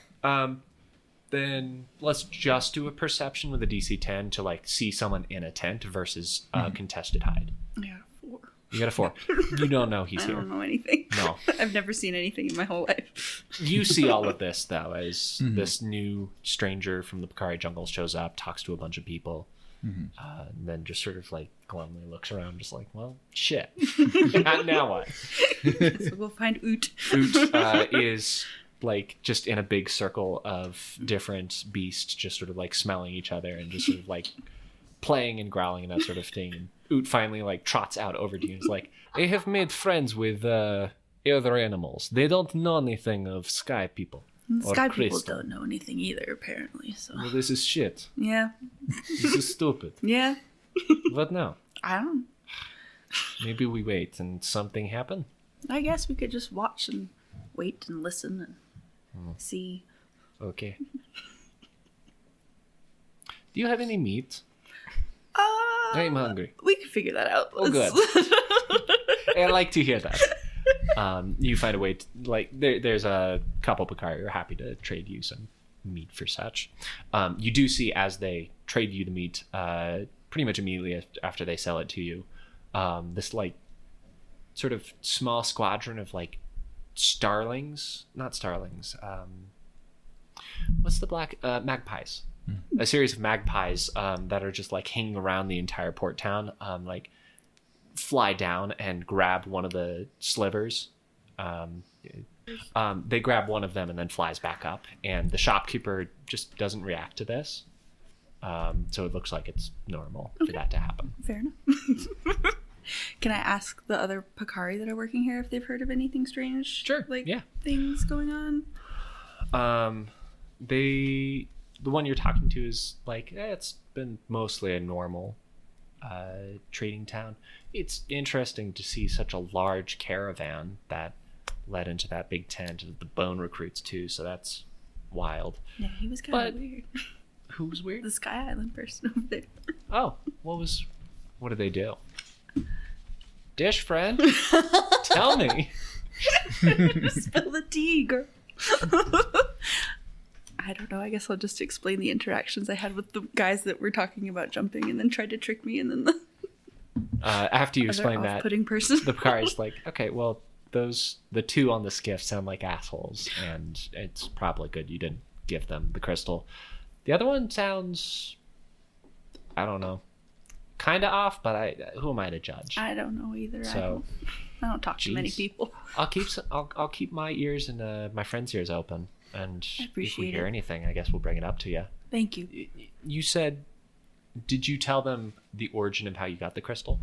Then let's just do a perception with a DC 10 to like see someone in a tent versus contested hide. I got a 4. You got a 4. You don't know he's I here. don't know anything. No. I've never seen anything in my whole life. You see all of this though, as this new stranger from the Bakari jungle shows up, talks to a bunch of people, and then just sort of like glumly looks around, just like, well, shit. Now what? So we'll find Oot. Oot is like just in a big circle of different beasts, just sort of like smelling each other and just sort of like playing and growling and that sort of thing. And Oot finally like trots out over to you and is like, I have made friends with other animals. They don't know anything of sky people. The or Sky people crystal. don't know anything either, apparently. So Well, this is shit. yeah, This is stupid. yeah. What now? I don't. Maybe we wait and something happen? I guess we could just watch and wait and listen and see. Okay. Do you have any meat? I'm hungry. We could figure that out. Oh, good. I like to hear that. You find a way to, like, there's a couple Bakari who are happy to trade you some meat for such. You do see as they trade you the meat, pretty much immediately after they sell it to you, this, like, sort of small squadron of, like, not starlings. What's the black, magpies. A series of magpies that are just like hanging around the entire port town, like fly down and grab one of the slivers. They grab one of them and then flies back up, and the shopkeeper just doesn't react to this. So it looks like it's normal for that to happen. Fair enough. Can I ask the other Bakari that are working here if they've heard of anything strange? Sure, Like yeah. things going on? The one you're talking to is like, it's been mostly a normal trading town. It's interesting to see such a large caravan that led into that big tent, the bone recruits too, so that's wild. Yeah, he was kind But- of weird. Who was weird? The Sky Island person over there. Oh, what did they do? Dish friend, tell me. Spill the tea, girl. I don't know. I guess I'll just explain the interactions I had with the guys that were talking about jumping and then tried to trick me, and then the After you other explain that, off-putting person. the Bakari's like, okay, well, the two on the skiff sound like assholes, and it's probably good you didn't give them the crystal. The other one sounds, I don't know, kind of off, but who am I to judge? I don't know either. So, I don't talk to many Jeez. people. I'll keep my ears and my friends' ears open, and I if we appreciate hear it. anything, I guess we'll bring it up to you. Thank you. You said, did you tell them the origin of how you got the crystal?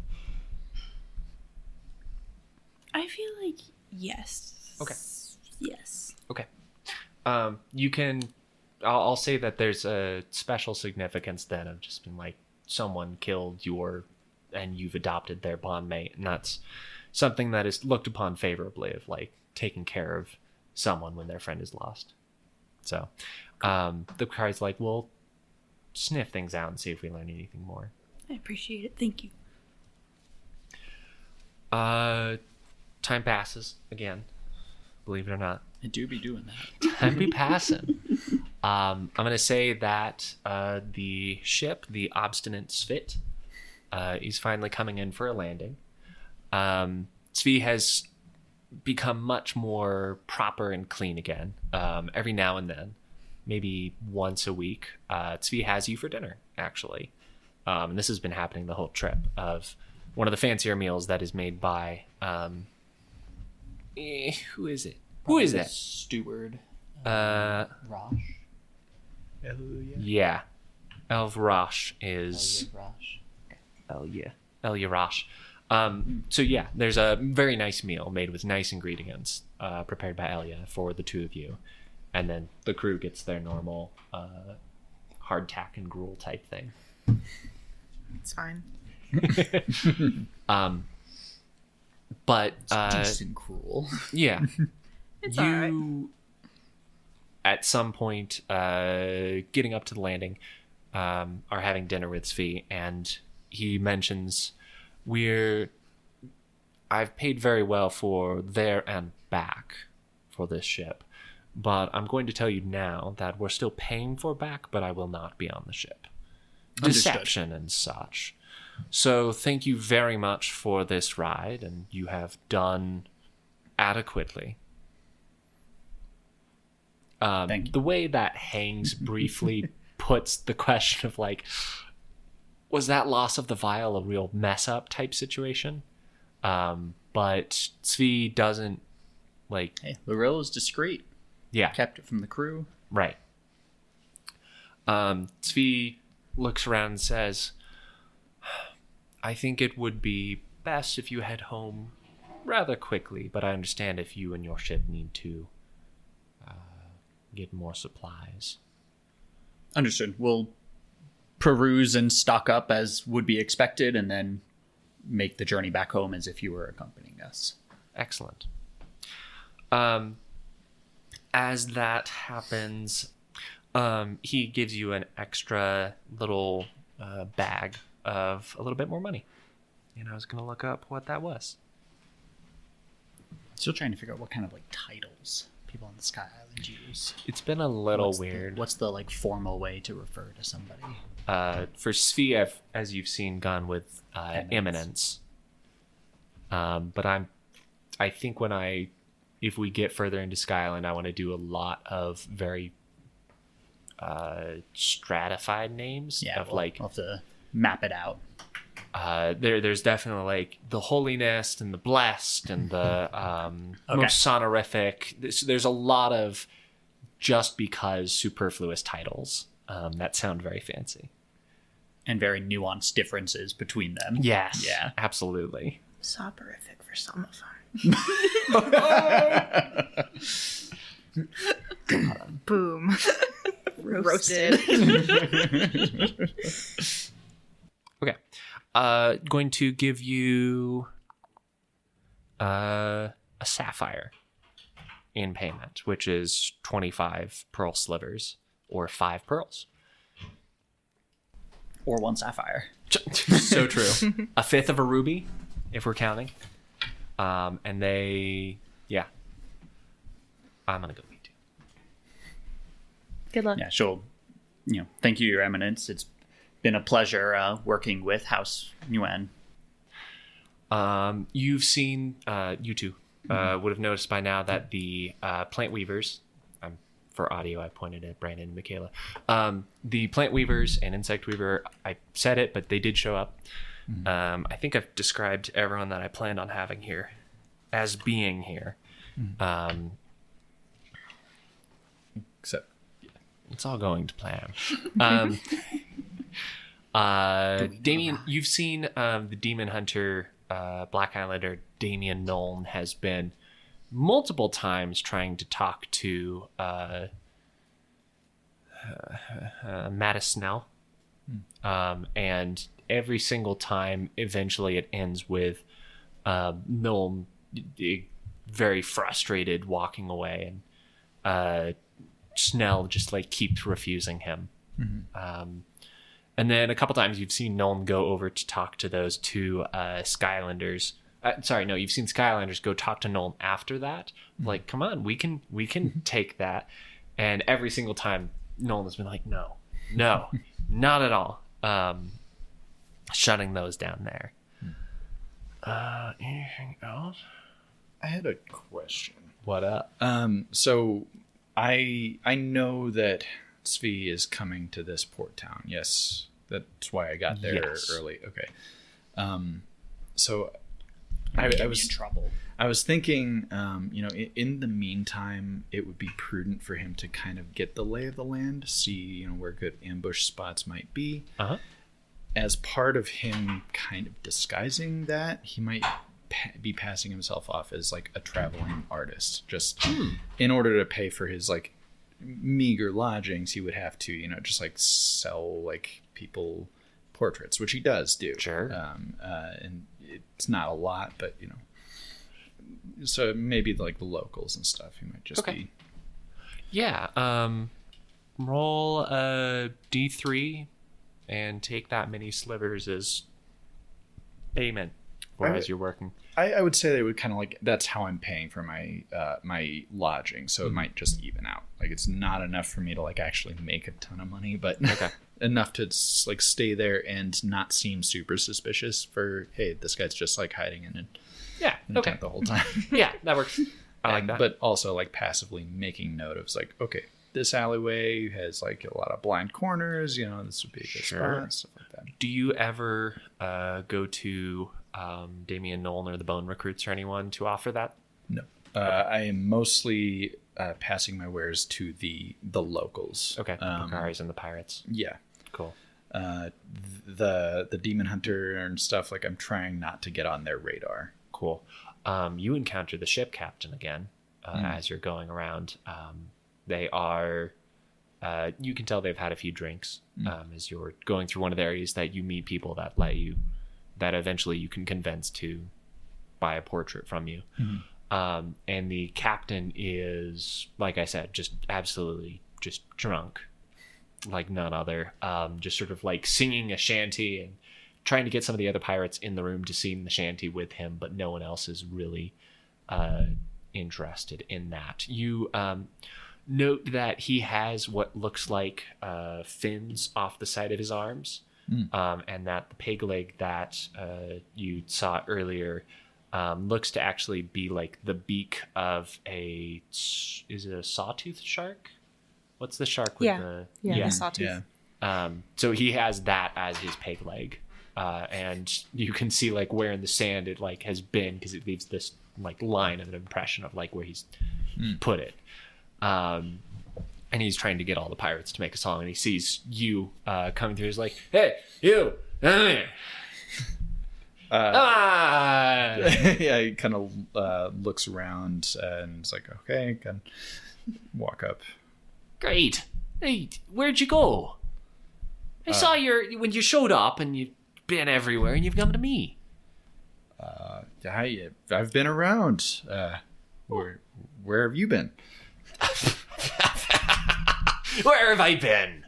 I feel like yes. Okay. Yes. Okay. You can. I'll say that there's a special significance then of just been like someone killed and you've adopted their bondmate, and that's something that is looked upon favorably of like taking care of someone when their friend is lost. So, the guy's like, we'll sniff things out and see if we learn anything more. I appreciate it. Thank you. Time passes again. Believe it or not. I do be doing that. Time be passing. I'm going to say that the ship, the Obstinate Svit, is finally coming in for a landing. Svi has become much more proper and clean again. Every now and then, maybe once a week, Svi has you for dinner, actually. And this has been happening the whole trip, of one of the fancier meals that is made by... who is it? Who is that? Steward. Rosh? Yeah. Elv Rosh is... Elia Rosh. So yeah, there's a very nice meal made with nice ingredients prepared by Elia for the two of you. And then the crew gets their normal hardtack and gruel type thing. It's fine. But Decent cruel. yeah. It's all right. At some point, getting up to the landing, are having dinner with Svi, and he mentions, I've paid very well for there and back for this ship, but I'm going to tell you now that we're still paying for back, but I will not be on the ship. Understood. Deception and such. So thank you very much for this ride, and you have done adequately. Thank you. The way that hangs briefly puts the question of like, was that loss of the vial a real mess up type situation? But Svi doesn't like. Hey, Lorel is discreet. Yeah, Kept it from the crew. right. Svi looks around and says, I think it would be best if you head home rather quickly, but I understand if you and your ship need to get more supplies. Understood. We'll peruse and stock up as would be expected, and then make the journey back home as if you were accompanying us. Excellent. As that happens, he gives you an extra little bag of a little bit more money. And I was going to look up what that was. Still trying to figure out what kind of like titles people on the Sky Island use. It's been a little What's weird. What's the like formal way to refer to somebody? For Svi, as you've seen, gone with Eminence. But I think if we get further into Sky Island, I want to do a lot of very stratified names. Yeah, of we'll have to map it out. There's definitely like the holiness and the blessed and the most sonorific. There's a lot of just because superfluous titles that sound very fancy. And very nuanced differences between them. Yes. Yeah. Absolutely. Soporific for some of them. Boom. Roasted. Okay. Going to give you a sapphire in payment, which is 25 pearl slivers or 5 pearls. Or one sapphire. So true. A fifth of a ruby, if we're counting. And I'm gonna go meet you. Good luck. Yeah, she'll, thank you, Your Eminence. It's been a pleasure working with House Nguyen. You've seen, you two would have noticed by now that the plant weavers, for audio, I pointed at Brandon and Michaela. The plant weavers and insect weaver, I said it, but they did show up. Mm-hmm. I think I've described everyone that I planned on having here as being here. Mm-hmm. Except it's all going to plan. Damien, you've seen the demon hunter, Black Islander Damien Nolan has been multiple times trying to talk to Mattis Snell. And every single time, eventually it ends with Nolan very frustrated walking away, and Snell just like keeps refusing him. And then a couple times you've seen Nolan go over to talk to those two Skylanders. You've seen Skylanders go talk to Nolan after that. Like, come on, we can take that. And every single time Nolan has been like, no, not at all. Shutting those down there. Anything else? I had a question. What up? So I know that Svi is coming to this port town. Yes, that's why I got there early. Okay. So I was in trouble. I was thinking, in the meantime, it would be prudent for him to kind of get the lay of the land, see, where good ambush spots might be. As part of him kind of disguising that, he might be passing himself off as like a traveling artist, just in order to pay for his like meager lodgings. He would have to, just like sell like people portraits, which he does do. Sure. And it's not a lot, but so maybe like the locals and stuff. He might just be. Yeah. Roll a D3 and take that many slivers as payment as you're working. I would say they would kind of like, that's how I'm paying for my my lodging, so it might just even out. Like, it's not enough for me to like actually make a ton of money, but enough to like stay there and not seem super suspicious for, hey, this guy's just like hiding in a tent the whole time. Yeah, that works. I like that. But also like passively making note of like, okay, this alleyway has like a lot of blind corners, this would be a good spot, stuff like that. Do you ever go to Damien Nolan or the Bone Recruits or anyone to offer that? No. I am mostly passing my wares to the locals. Okay. Pokaris and the pirates. Yeah. Cool. The demon hunter and stuff, like I'm trying not to get on their radar. Cool. You encounter the ship captain again as you're going around. They are, you can tell they've had a few drinks as you're going through one of the areas that you meet people that eventually you can convince to buy a portrait from you. And the captain is, like I said, just absolutely just drunk like none other. Just sort of like singing a shanty and trying to get some of the other pirates in the room to sing the shanty with him, but no one else is really interested in that. You note that he has what looks like fins off the side of his arms, and that the peg leg that you saw earlier looks to actually be like the beak of is it a sawtooth shark? What's the shark with the sawtooth? Yeah. So he has that as his peg leg, and you can see like where in the sand it like has been, because it leaves this like line of an impression of like where he's put it. And he's trying to get all the pirates to make a song, and he sees you coming through. He's like, "Hey, you, come here." Yeah, he kind of looks around and is like, okay, can walk up. Great. Hey, where'd you go? I saw when you showed up, and you've been everywhere, and you've come to me. I've been around. Where have you been? Where have I been?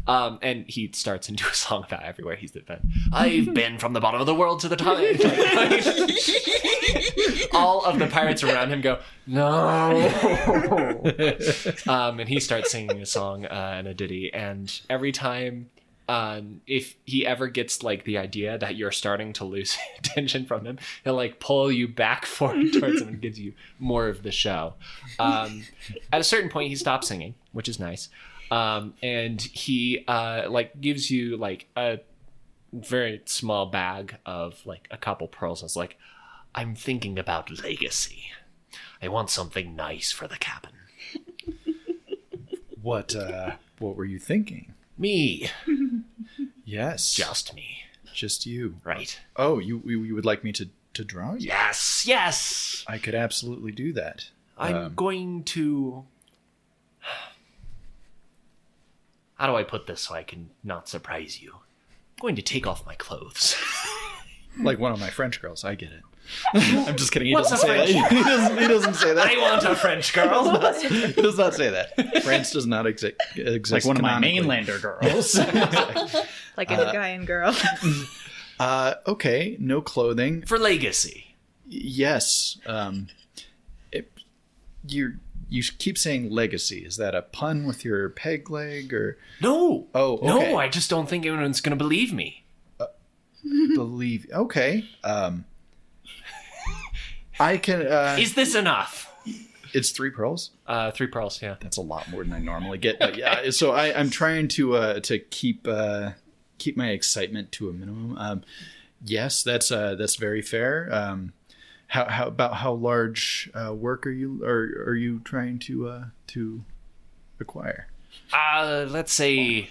And he starts into a song about everywhere he's been. I've been from the bottom of the world to the top. All of the pirates around him go, no. And he starts singing a song and a ditty. And every time, if he ever gets like the idea that you're starting to lose attention from him, he'll like pull you back forward towards him and gives you more of the show. At a certain point, he stops singing, which is nice. And he like gives you like a very small bag of like a couple pearls. I was like, I'm thinking about legacy. I want something nice for the cabin. What were you thinking? Me. Yes. Just me. Just you. Right. Oh, you would like me to to draw you? Yes. I could absolutely do that. I'm going to... How do I put this so I can not surprise you? I'm going to take off my clothes. Like one of my French girls. I get it. I'm just kidding. He What's doesn't a say that. He doesn't say that. I want a French girl. He does not say that. France does not exist. Like one of my canonically. mainlander girls. Like a guy and girl. Okay, no clothing. For legacy. Yes. You keep saying legacy. Is that a pun with your peg leg or No. Oh, okay. No, I just don't think anyone's going to believe me. believe? Okay. I can. Is this enough? It's 3 pearls. 3 pearls, yeah. That's a lot more than I normally get. But yeah, so I'm trying to keep my excitement to a minimum. Yes, that's very fair. How large work are you trying to acquire? Let's say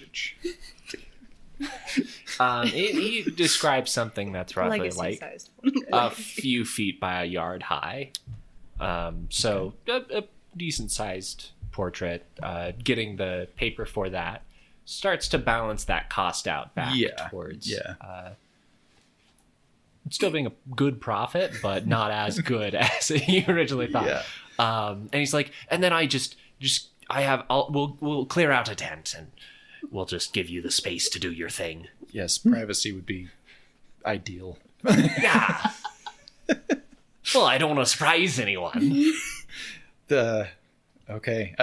he describes something that's roughly like Legacy-sized. a few feet by a yard high. So a decent sized portrait. Getting the paper for that starts to balance that cost out back towards still being a good profit, but not as good as you originally thought. Yeah. And he's like, and then we'll clear out a tent and we'll just give you the space to do your thing. Yes, privacy would be ideal. Yeah. Well, I don't want to surprise anyone. Okay.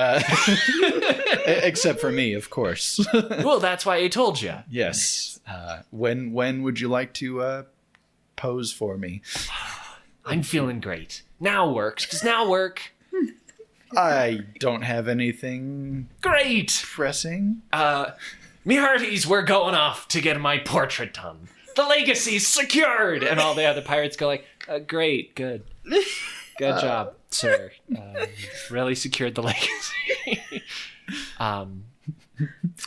Except for me, of course. Well, that's why I told you. Yes. When would you like to pose for me? I'm feeling great. Now works. Does now work? I don't have anything Great. pressing. Me hearties, we're going off to get my portrait done. The legacy's secured. And all the other pirates go like, great, good. Good job, sir. Really secured the legacy. All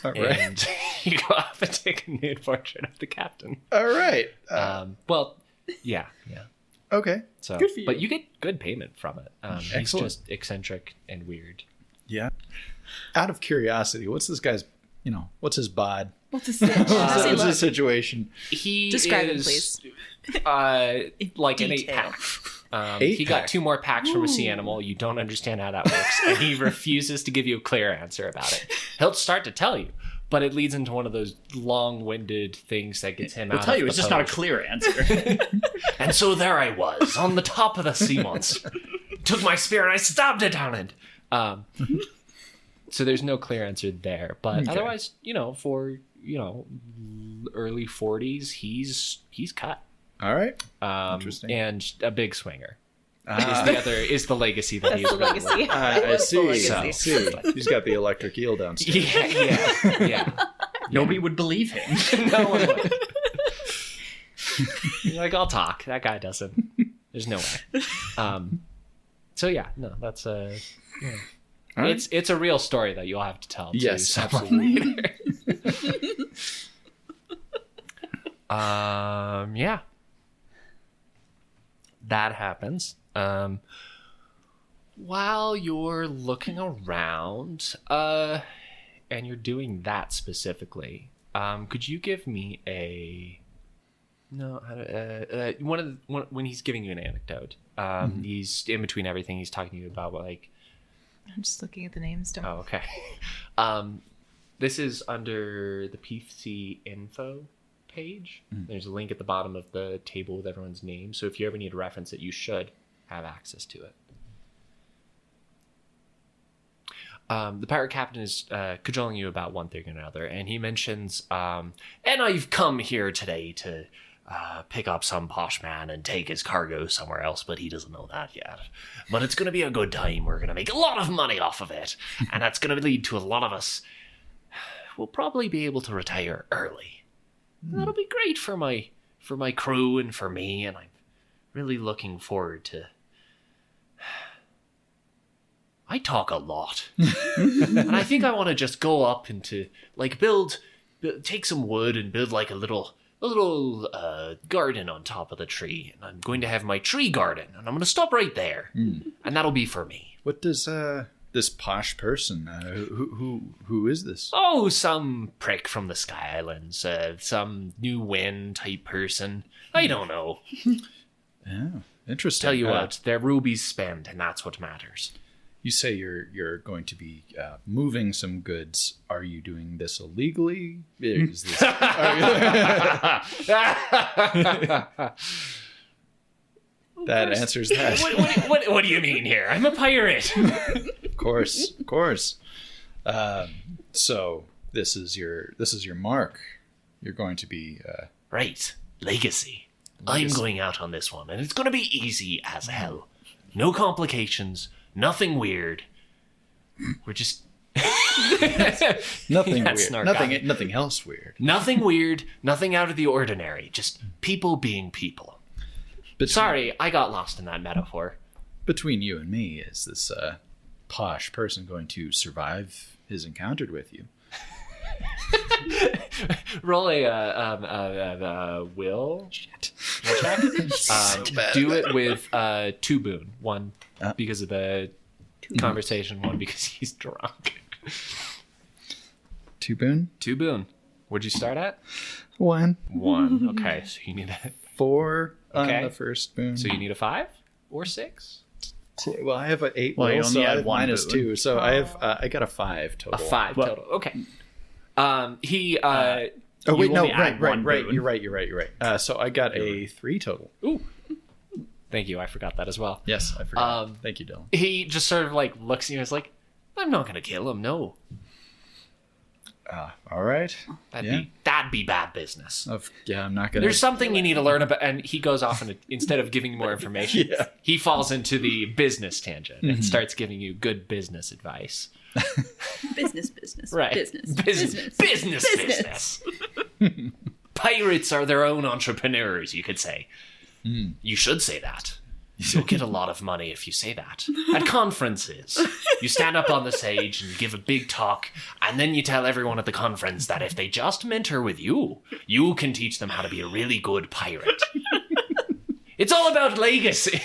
right. And you go off and take a nude portrait of the captain. All right. Well, yeah. Okay. So, Good for you. But you get good payment from it. He's Excellent. just eccentric and weird. Yeah. Out of curiosity, what's this guy's? What's his bod? What's a stitch? What's his situation? He Describe him, is, please. like an 8-pack. He got 2 more packs from a sea animal. You don't understand how that works. And he refuses to give you a clear answer about it. He'll start to tell you, but it leads into one of those long-winded things that gets him out I'll tell of you, the it's just not a pose. clear answer. And so there I was, on the top of the sea monster. Took my spear and I stabbed it down it. So there's no clear answer there. But otherwise, for, early 40s, he's cut. All right. Interesting. And a big swinger. Ah. Is the legacy that he's The legacy. I see. legacy. I see. He's got the electric eel downstairs. Yeah. Nobody would believe him. No one would. You're like, I'll talk. That guy doesn't. There's no way. So yeah, no, that's All right. it's a real story that you'll have to tell. Yes, to someone later. Yeah. That happens. While you're looking around, and you're doing that specifically, could you give me when he's giving you an anecdote, he's in between everything, he's talking to you about like. I'm just looking at the names. Don't. Oh, okay. This is under the PC info page. There's a link at the bottom of the table with everyone's name. So if you ever need to reference it, you should have access to it. The pirate captain is cajoling you about one thing or another, and he mentions, and I've come here today to pick up some posh man and take his cargo somewhere else, but he doesn't know that yet. But it's going to be a good time. We're going to make a lot of money off of it, and that's going to lead to a lot of us. We'll probably be able to retire early. That'll be great for my crew and for me, and I'm really looking forward to. I talk a lot, and I think I want to just go up into like build, take some wood and build like a little garden on top of the tree, and I'm going to have my tree garden, and I'm going to stop right there, and that'll be for me. What does this posh person? Who is this? Oh, some prick from the Sky Islands, some new win type person. I don't know. Yeah, interesting. Tell you what, their rubies spend, and that's what matters. You say you're going to be moving some goods. Are you doing this illegally? Is this, that answers that. What do you mean here? I'm a pirate. Of course. So this is your mark. You're going to be Right. Legacy. I'm going out on this one, and it's going to be easy as hell. No complications. Nothing weird. We're just nothing That's weird. snark. Nothing else weird. nothing weird, nothing out of the ordinary. Just people being people. Sorry, I got lost in that metaphor. Between you and me, is this posh person going to survive his encounter with you? Roll a will check. Do it with 2 boon. 1 because of the conversation, 1 because he's drunk. 2 boon? 2 boon. What'd you start at? 1. 1. Okay, so you need a 4 Okay. on the first boon. So you need a 5 or 6? Well, I have an 8 Well, you will, only so I had have one minus boon. 2. So I got a 5 total. A 5 Well- total. Okay. He Oh You wait, no, only add one right. boon. You're right. So I got a 3 total. Ooh. Thank you. I forgot that as well. Yes, I forgot. Thank you, Dylan. He just sort of like looks at you and is like, I'm not going to kill him. No. All right. That'd be bad business. Yeah, I'm not gonna. There's something you need to learn about, and he goes off and instead of giving you more information, Yeah. he falls into the business tangent and starts giving you good business advice. Business. Right. Business. Pirates are their own entrepreneurs, you could say. You should say that. You'll get a lot of money if you say that. At conferences, you stand up on the stage and you give a big talk, and then you tell everyone at the conference that if they just mentor with you, you can teach them how to be a really good pirate. It's all about legacy.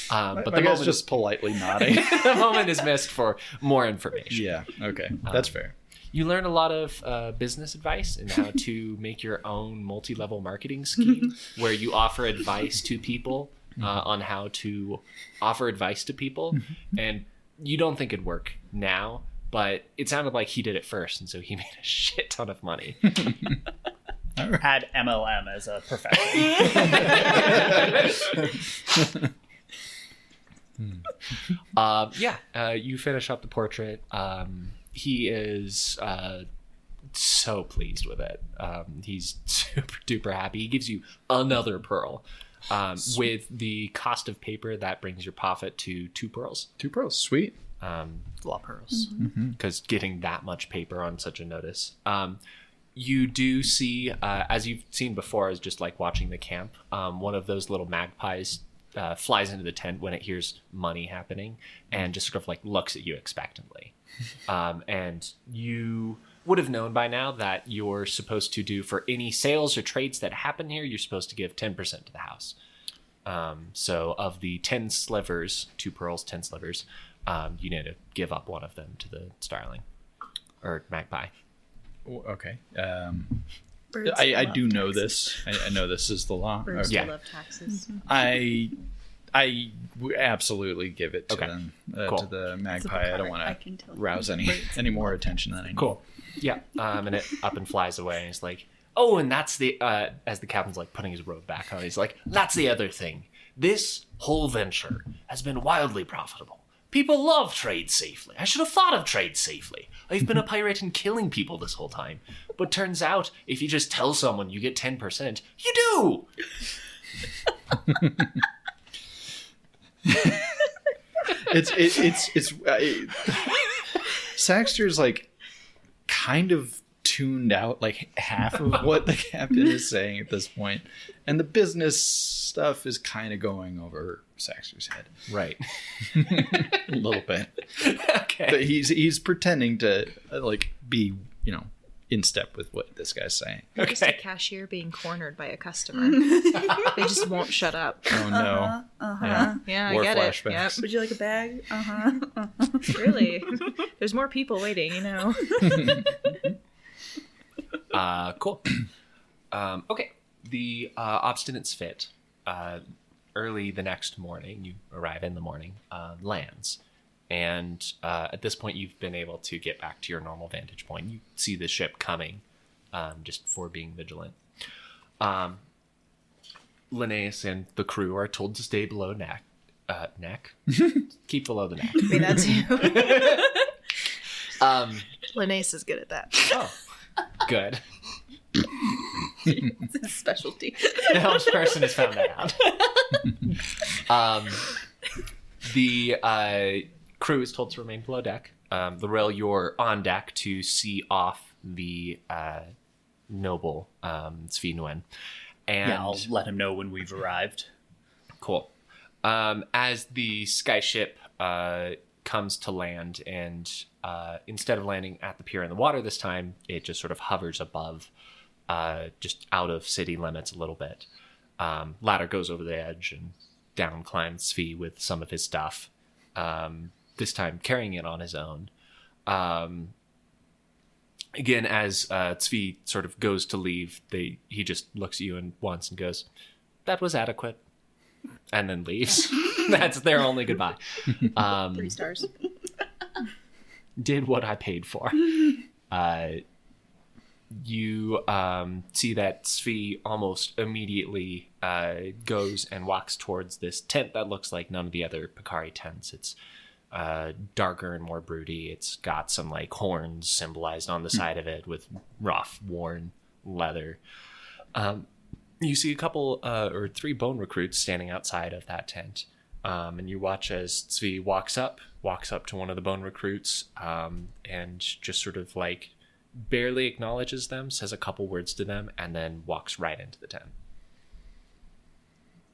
But the I guess moment just politely nodding. the moment is missed for more information. Yeah. Okay. That's fair. You learn a lot of business advice and how to make your own multi-level marketing scheme where you offer advice to people on how to offer advice to people. And you don't think it'd work now, but it sounded like he did it first, and so he made a shit ton of money. Add MLM as a profession. You finish up the portrait. He is so pleased with it. He's super duper happy. He gives you another pearl. With the cost of paper, that brings your profit to 2 pearls. 2 pearls. Sweet. A lot of pearls. Because getting that much paper on such a notice. You do see, as you've seen before, is just like watching the camp. One of those little magpies flies into the tent when it hears money happening and just sort of like looks at you expectantly. And you would have known by now that you're supposed to do, for any sales or trades that happen here, you're supposed to give 10% to the house. So of the 10 slivers, 2 pearls, 10 slivers, you need to give up one of them to the starling or magpie. Okay. Birds I love do know taxes. this. I know this is the law. Birds Okay. Yeah. love taxes. I absolutely give it to Okay. them, Cool. to the It's a magpie. I don't part. I want can tell to you. rouse any more attention than I need. Cool. Yeah. And it up and flies away. And he's like, oh, and that's the, as the captain's like putting his robe back on, he's like, that's the other thing. This whole venture has been wildly profitable. People love trade safely. I should have thought of trade safely. I've been a pirate and killing people this whole time. But turns out, if you just tell someone you get 10%, you do! It's Saxter's like kind of tuned out like half of what the captain is saying at this point, and the business stuff is kind of going over Saxter's head Right. a little bit. Okay. But he's pretending to like be in step with what this guy's saying. You're just a Okay. cashier being cornered by a customer. They just won't shut up. Oh no. Yeah, More I get flashbacks. Would you like a bag? it. Really? There's more people waiting, you know. Cool. Okay. The obstinate's fit. Early the next morning, you arrive in the morning, lands. And at this point, you've been able to get back to your normal vantage point. You see the ship coming, just for being vigilant. Linnaeus and the crew are told to stay below neck. Keep below the neck. I mean, that's you. Um, Linnaeus is good at that. oh, good. It's a specialty. The helms person has found that out. The crew is told to remain below deck. Lorel, you're on deck to see off the noble Svi Nguyen. And Yeah, I'll let him know when we've arrived. cool. As the skyship comes to land, and instead of landing at the pier in the water this time, it just sort of hovers above, just out of city limits a little bit. Ladder goes over the edge, and down climbs Svi with some of his stuff. This time carrying it on his own. Again, as Svi sort of goes to leave, he just looks at you and once and goes, "That was adequate," and then leaves. That's their only goodbye. 3 stars. Did what I paid for. You see that Svi almost immediately goes and walks towards this tent that looks like none of the other Picari tents. It's darker and more broody. It's got some like horns symbolized on the side of it with rough, worn leather. You see a couple or 3 bone recruits standing outside of that tent. And you watch as Svi walks up to one of the bone recruits, and just sort of like barely acknowledges them, says a couple words to them, and then walks right into the tent.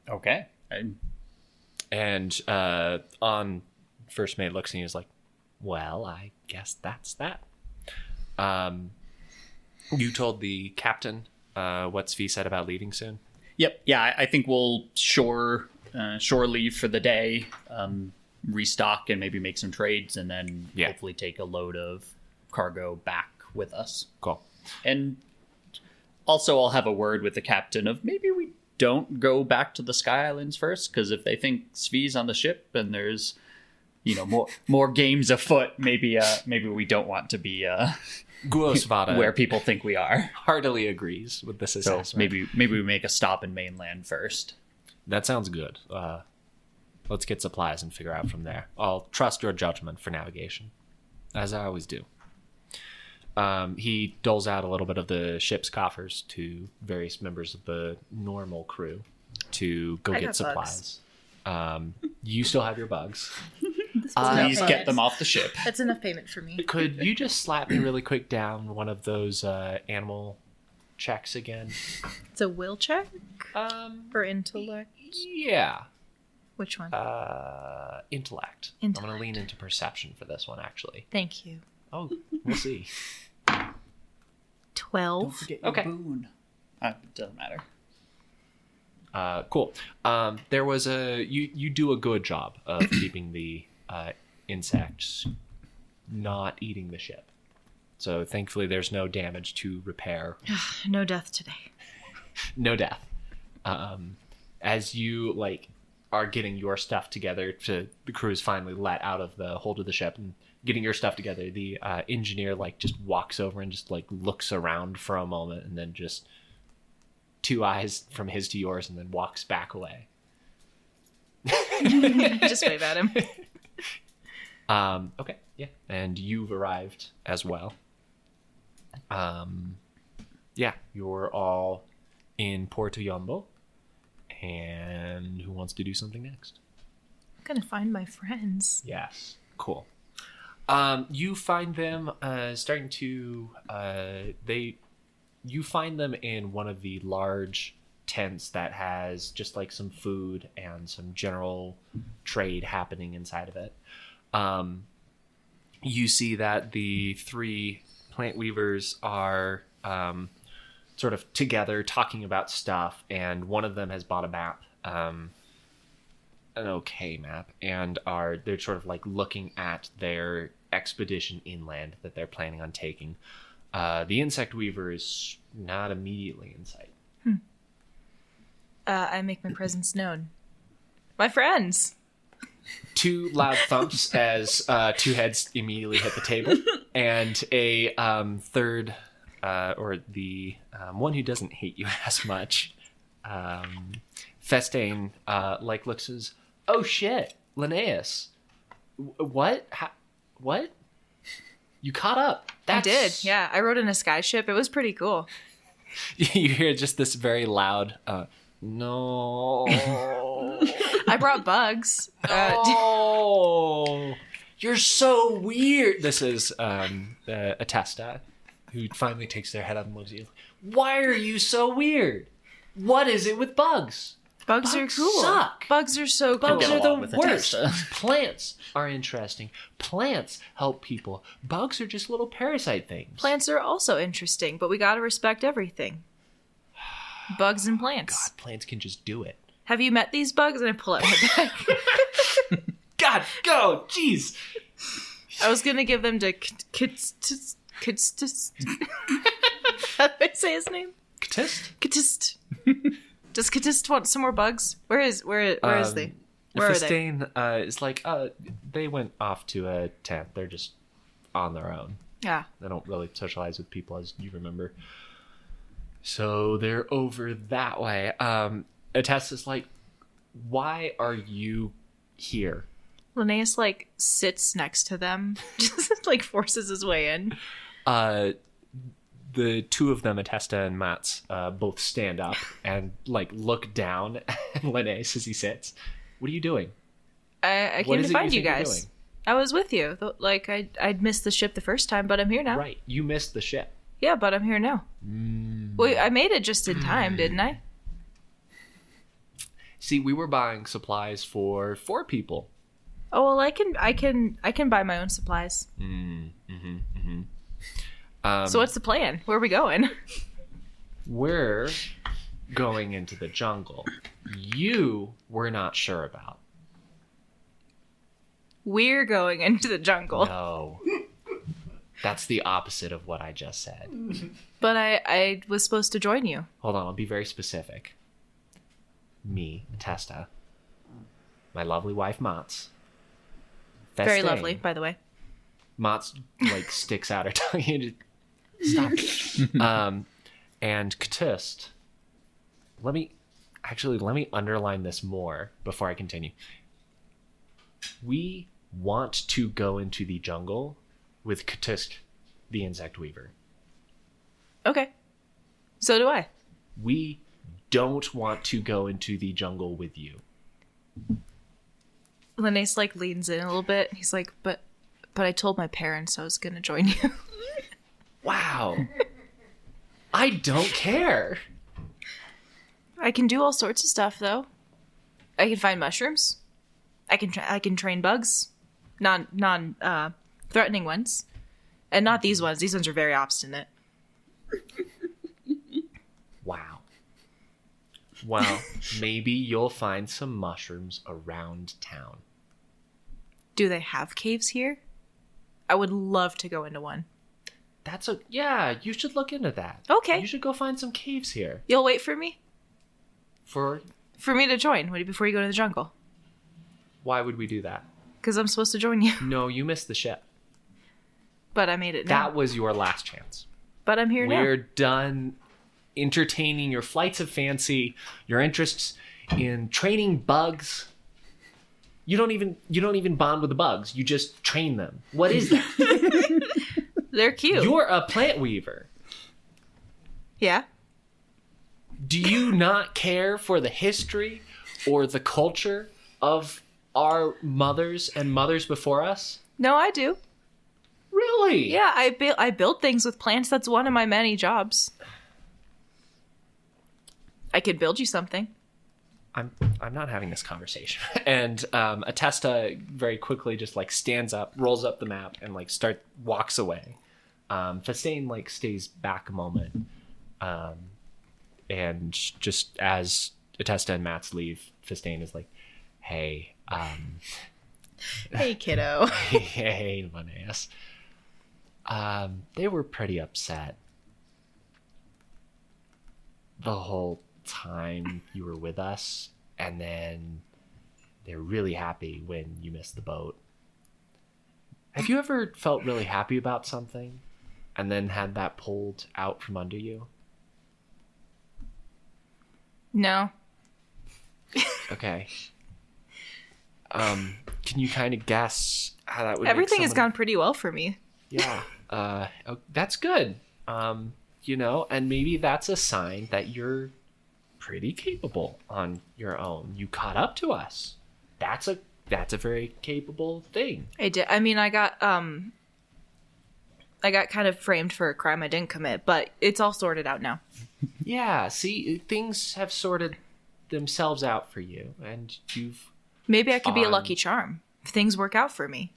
Okay. And on first mate looks and he's like, "Well, I guess that's that." You told the captain what Svi said about leaving soon? Yep. Yeah, I think we'll shore leave for the day, restock and maybe make some trades, and then hopefully take a load of cargo back with us. Cool. And also I'll have a word with the captain of maybe we don't go back to the Sky Islands first, because if they think Svi's on the ship and there's, you know, more games afoot, maybe we don't want to be Guosvada where people think we are. heartily agrees with this So assessment. maybe we make a stop in mainland first. That sounds good. Let's get supplies and figure out from there. I'll trust your judgment for navigation, as I always do. He doles out a little bit of the ship's coffers to various members of the normal crew to go I get got supplies. You still have your bugs. Please get them off the ship. That's enough payment for me. Could you just slap me really quick down one of those animal checks again? It's a will check or intellect? Yeah. Which one? Intellect. I'm Intellect. going to lean into perception for this one, actually. Thank you. Oh, we'll see. 12. Okay. Boon. It doesn't matter. Cool. There was you do a good job of keeping the insects not eating the ship. So thankfully there's no damage to repair. No death today. No death. As you are getting your stuff together, the crew is finally let out of the hold of the ship and getting your stuff together, the engineer just walks over and just looks around for a moment and then just 2 eyes from his to yours and then walks back away. Just wave at him. Okay, yeah. And you've arrived as well. Yeah, you're all in Pier Uyombo. And who wants to do something next? I'm gonna find my friends. Yes. Cool. You find them starting to you find them in one of the large tents that has just some food and some general trade happening inside of it. You see that the 3 plant weavers are sort of together talking about stuff, and one of them has bought a map, an okay map, and they're sort of like looking at their expedition inland that they're planning on taking. The insect weaver is not immediately in sight. I make my presence known. My friends. Two loud thumps as two heads immediately hit the table, and a third, or the one who doesn't hate you as much, Festain, looks as, oh shit, Linnaeus, what? What? You caught up? I did, yeah. I rode in a sky ship. It was pretty cool. You hear just this very loud, no. I brought bugs. Oh, you're so weird. This is Atesta, who finally takes their head up and looks at you. Why are you so weird? What is it with bugs? Bugs are cool. Suck. Bugs are so cool. Bugs Get are along the with worst. Atesta. Plants are interesting. Plants help people. Bugs are just little parasite things. Plants are also interesting, but we gotta respect everything. Bugs and plants. God, plants can just do it. Have you met these bugs? And I pull out my bag. God, go! Jeez! I was gonna give them to Kitst. How do I say his name? Katist? Kitst. Does Kitst want some more bugs? Where is they? Where are they? Fistain is like, they went off to a tent. They're just on their own. Yeah. They don't really socialize with people, as you remember. So they're over that way. Atess is like, why are you here? Linnaeus sits next to them, just forces his way in. The two of them, Atesta and Mats, both stand up and look down at Linnaeus as he sits. What are you doing? I What came is to it find you you think you're guys. doing? I was with you. I'd missed the ship the first time, but I'm here now. Right, you missed the ship. Yeah, but I'm here now. Wait, I made it just in time, didn't I? See, we were buying supplies for 4 people. Oh well, I can buy my own supplies. So what's the plan? Where are we going? We're going into the jungle. You were not sure about. We're going into the jungle. No. That's the opposite of what I just said. But I was supposed to join you. Hold on, I'll be very specific. Me, Testa, my lovely wife, Mats. Very Festain. lovely, by the way. Mats, sticks out her tongue. Stop. And Ktist. Let me underline this more before I continue. We want to go into the jungle with Ktist, the insect weaver. Okay. So do I. We don't want to go into the jungle with you. Linnaeus leans in a little bit. He's like, but I told my parents I was gonna join you. Wow. I don't care. I can do all sorts of stuff though. I can find mushrooms. I can train bugs, non threatening ones, and not these ones. These ones are very obstinate. Wow. Well, maybe you'll find some mushrooms around town. Do they have caves here? I would love to go into one. Yeah, you should look into that. Okay. You should go find some caves here. You'll wait for me? For me to join before you go to the jungle. why would we do that? Because I'm supposed to join you. No, you missed the ship. But I made it now. That was your last chance. But I'm here now. We're done entertaining your flights of fancy, your interests in training bugs. You don't even bond with the bugs. You just train them. What is that? They're cute. You're a plant weaver. Yeah. Do you not care for the history or the culture of our mothers and mothers before us? No, I do. Really? Yeah, I build things with plants. That's one of my many jobs. I could build you something. I'm not having this conversation. And Atesta very quickly just stands up, rolls up the map, and walks away. Fastane like stays back a moment, and just as Atesta and Mats leave, Fastane is like, "Hey, Hey, kiddo. hey, Linnaeus. They were pretty upset the whole time you were with us, and then they're really happy when you missed the boat. Have you ever felt really happy about something and then had that pulled out from under you? No. Okay. Can you kind of guess how that would Everything make has gone pretty well for me. Yeah. That's good. You know, and maybe that's a sign that you're pretty capable on your own. You caught up to us. That's a very capable thing. I did. I mean, I got kind of framed for a crime I didn't commit, but it's all sorted out now. Yeah, see, things have sorted themselves out for you, and you've... Maybe I could be a lucky charm if things work out for me.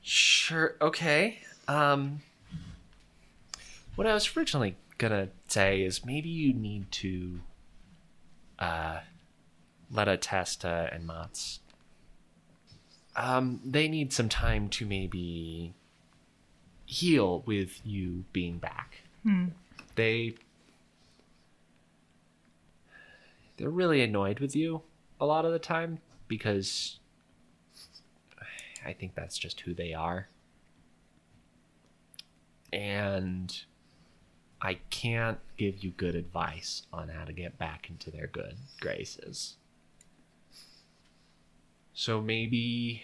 Sure, okay. What I was originally gonna say is maybe you need to let Atesta and Mats. They need some time to maybe heal with you being back. They're really annoyed with you a lot of the time because I think that's just who they are. And I can't give you good advice on how to get back into their good graces. So maybe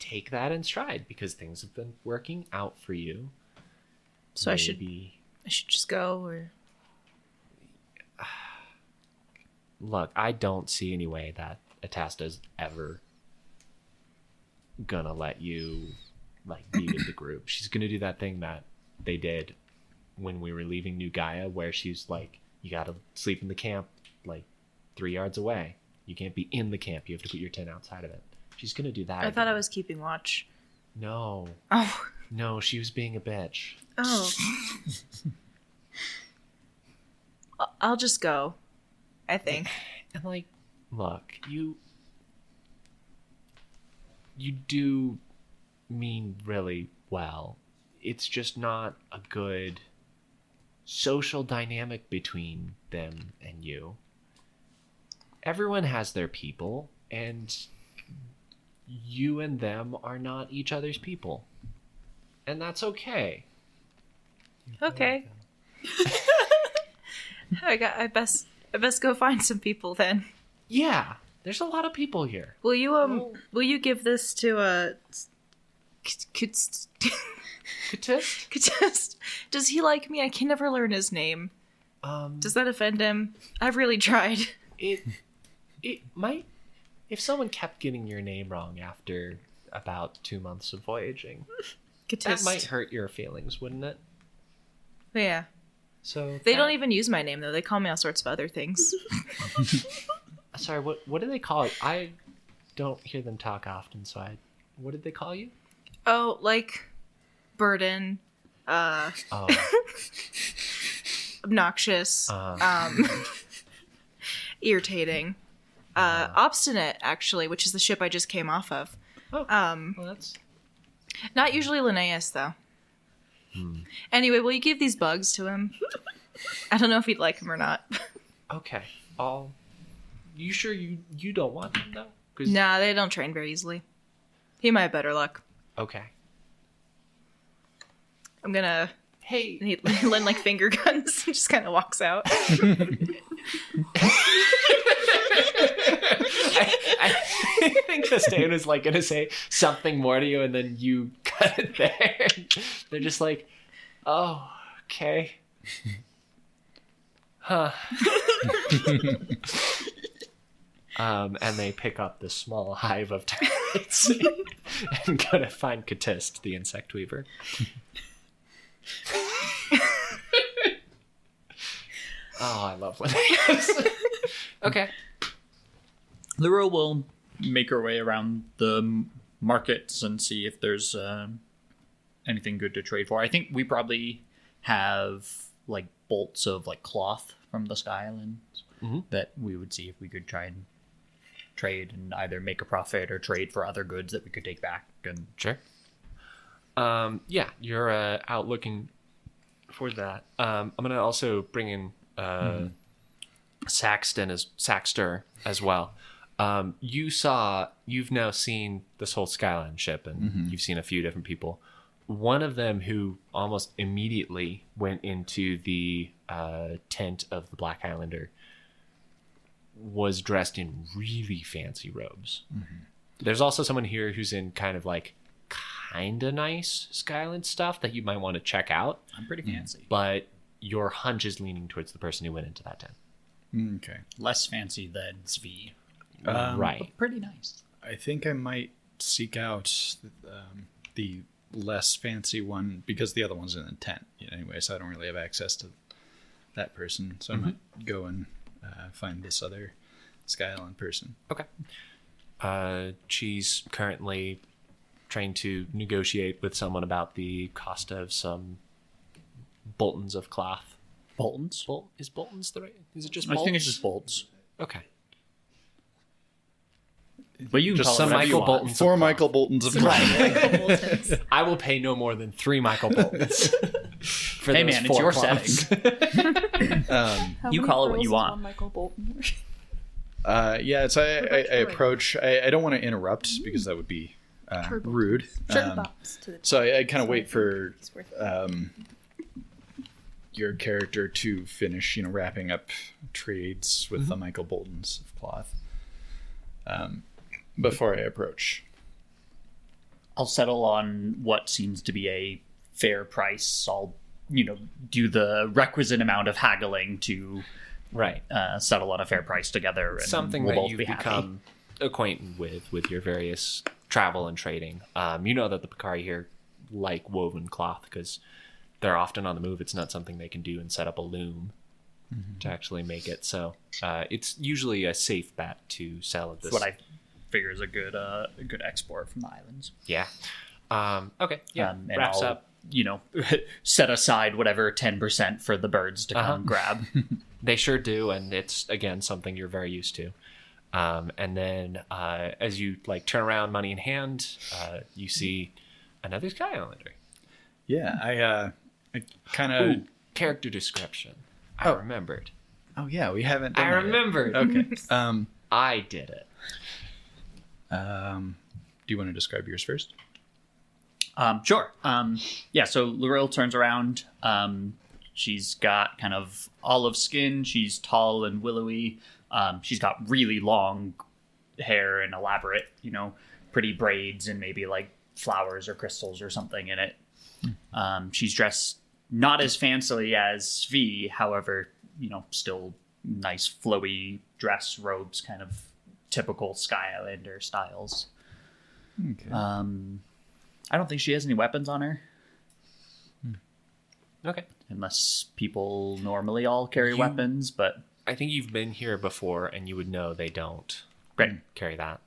take that in stride because things have been working out for you. So I should just go, or... Look, I don't see any way that Atasta's ever gonna let you be with the group. She's gonna do that thing that they did when we were leaving New Gaia, where she's like, you gotta sleep in the camp 3 yards away. You can't be in the camp. You have to put your tent outside of it. She's gonna do that. I thought I was keeping watch. No. Oh. No, she was being a bitch. Oh. I'll just go, I think. And look, you do mean really well. It's just not a good social dynamic between them and you. Everyone has their people, and you and them are not each other's people. And that's okay. Okay. I best go find some people then. Yeah, there's a lot of people here. Will you give this to Katist? Katist? Does he like me? I can never learn his name. Does that offend him? I've really tried. It might, if someone kept getting your name wrong after about 2 months of voyaging, Katist. that might hurt your feelings, wouldn't it? Yeah. So they don't even use my name though. They call me all sorts of other things. Sorry, what do they call it? I don't hear them talk often, so what did they call you? Oh, burden, obnoxious, irritating, obstinate, actually, which is the ship I just came off of. Oh, well, that's not usually Linnaeus, though. Anyway, will you give these bugs to him? I don't know if he'd like them or not. okay. You sure you don't want them though? Nah, they don't train very easily. He might have better luck. Okay. I'm gonna... Hey. He lend finger guns and just kind of walks out. I think Fastane was gonna say something more to you, and then you cut it there. They're just like, oh, okay. Huh. And they pick up this small hive of termites and go to find Katist, the insect weaver. Oh, I love when Okay. Lyra will make her way around the markets and see if there's anything good to trade for. I think we probably have like bolts of like cloth from the Sky Islands that we would see if we could try and trade and either make a profit or trade for other goods that we could take back. And Sure. Yeah, you're out looking for that. I'm gonna also bring in Saxter as well. You've now seen this whole Skyline ship, and you've seen a few different people. One of them who almost immediately went into the tent of the Black Islander was dressed in really fancy robes. There's also someone here who's in kind of nice Skyland stuff that you might want to check out. I'm pretty fancy. But your hunch is leaning towards the person who went into that tent. Okay. Less fancy than Svi. Right. But pretty nice. I think I might seek out the less fancy one because the other one's in the tent anyway, so I don't really have access to that person. So I might go and find this other Sky Island person. Okay. She's currently trying to negotiate with someone about the cost of some boltons of cloth. Boltons? Is boltons the right? Is it just I bolts? think it's just bolts. Okay. But you can Just call some it whatever you Michael want. Boltons. 4 Michael Boltons of cloth. I will pay no more than 3 Michael Boltons. For Hey those man, it's 4 your cloths. setting. How You many call it what girls you is want. on Michael Bolton? Yeah, so I approach. I don't want to interrupt because that would be rude. So I kind of wait for your character to finish, wrapping up trades with the Michael Boltons of cloth before I approach. I'll settle on what seems to be a fair price. I'll, do the requisite amount of haggling to Right. settle on a fair price together. And Something we'll that both you've be happy. become acquainted with your various travel and trading. You know that the Picari here like woven cloth because they're often on the move. It's not something they can do and set up a loom to actually make it. So it's usually a safe bet to sell at this. That's what I figure is a good export from the islands. Yeah. Okay. Yeah. And Wraps I'll, up. set aside whatever 10% for the birds to come grab. They sure do, and it's again something you're very used to. And then as you turn around, money in hand, you see another Sky Islander. Yeah, I kind of Character description. I remembered. Oh yeah, we haven't. Done I that yet. remembered. Okay. I did it. Do you want to describe yours first? Sure. So Lorel turns around. She's got kind of olive skin. She's tall and willowy. She's got really long hair and elaborate, pretty braids and maybe flowers or crystals or something in it. She's dressed not as fancily as Svi, however, still nice flowy dress robes, kind of typical Sky Islander styles. Okay. I don't think she has any weapons on her. Okay. Unless people normally all carry weapons, but I think you've been here before, and you would know they don't carry that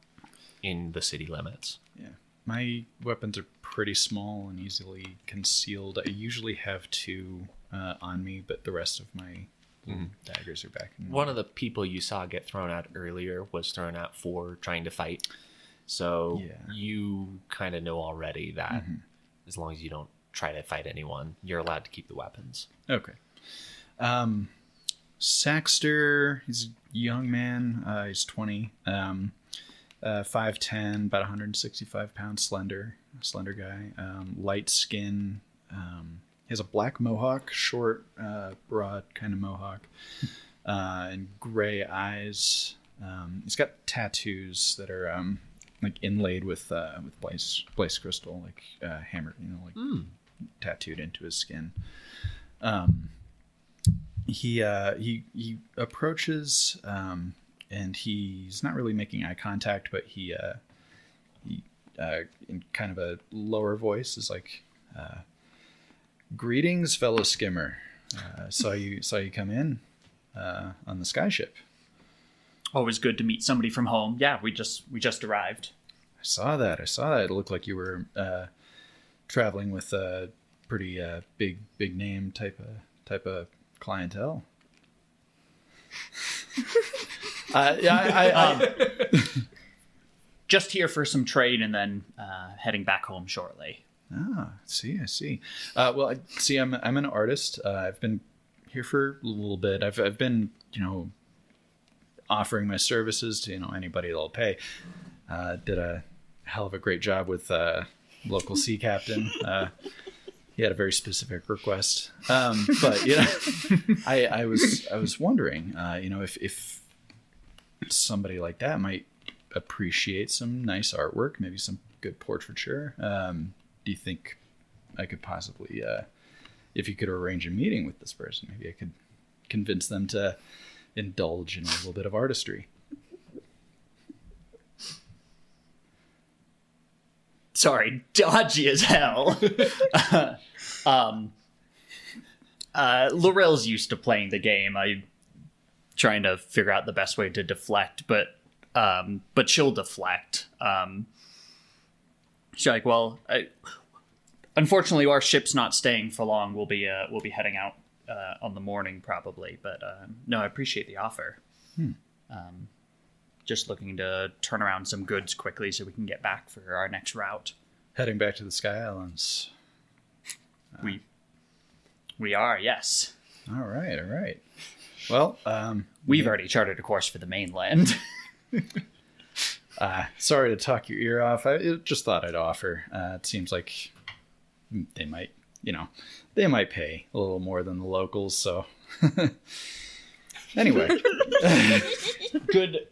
in the city limits. Yeah. My weapons are pretty small and easily concealed. I usually have 2 on me, but the rest of my daggers are back. One of the people you saw get thrown out earlier was thrown out for trying to fight. So you kind of know already that as long as you don't try to fight anyone, you're allowed to keep the weapons. Okay. Saxter, he's a young man. He's 20. 5'10", about 165 pounds, slender guy. Light skin. He has a black mohawk, short, broad kind of mohawk, and gray eyes. He's got tattoos that are inlaid with blaze crystal, hammered, tattooed into his skin. He approaches, and he's not really making eye contact, but he in kind of a lower voice is like, "Greetings, fellow skimmer. Saw you come in on the skyship. always good to meet somebody from home. Yeah, we just arrived. I saw that. It looked like you were traveling with a pretty big name type of clientele. Just here for some trade and then heading back home shortly. I see. Well, I'm an artist. I've been here for a little bit. I've been, offering my services to, anybody that'll pay. Did a hell of a great job with local sea captain. He had a very specific request. But, I was wondering, if somebody like that might appreciate some nice artwork, maybe some good portraiture. Do you think I could possibly, if you could arrange a meeting with this person, maybe I could convince them to indulge in a little bit of artistry? Sorry, dodgy as hell. Laurel's used to playing the game. I'm trying to figure out the best way to deflect, but she'll deflect. She's like, well, unfortunately, our ship's not staying for long. We'll be heading out on the morning probably. But no, I appreciate the offer. Just looking to turn around some goods quickly so we can get back for our next route. Heading back to the Sky Islands. We are, yes. All right. Well, we've already charted a course for the mainland. Sorry to talk your ear off. I just thought I'd offer. It seems like they might pay a little more than the locals. So anyway, good.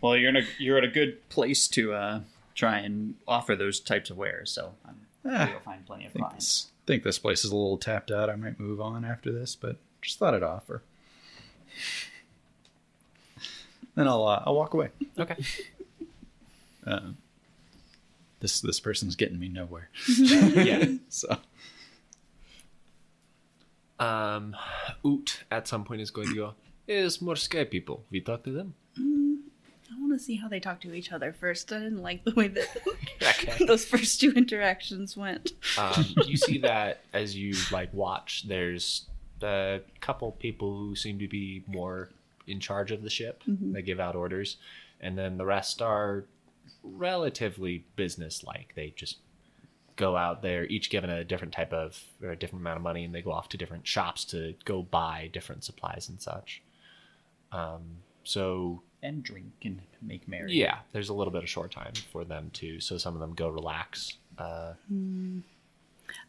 Well, you're at a good place to try and offer those types of wares. So I'm sure you'll find plenty of clients. I think this place is a little tapped out. I might move on after this, but just thought I'd offer. Then I'll walk away. Okay. This person's getting me nowhere. Yeah. So. Oot at some point is going to go, "Is more sky people. We talk to them." I want to see how they talk to each other first. I didn't like the way that Okay. those first two interactions went. You see that as you watch, there's a couple people who seem to be more in charge of the ship. Mm-hmm. They give out orders, and then the rest are relatively business-like. They just go out there, each given a different type of or a different amount of money, and they go off to different shops to go buy different supplies and such. And drink and make merry. Yeah, there's a little bit of short time for them too. So some of them go relax. I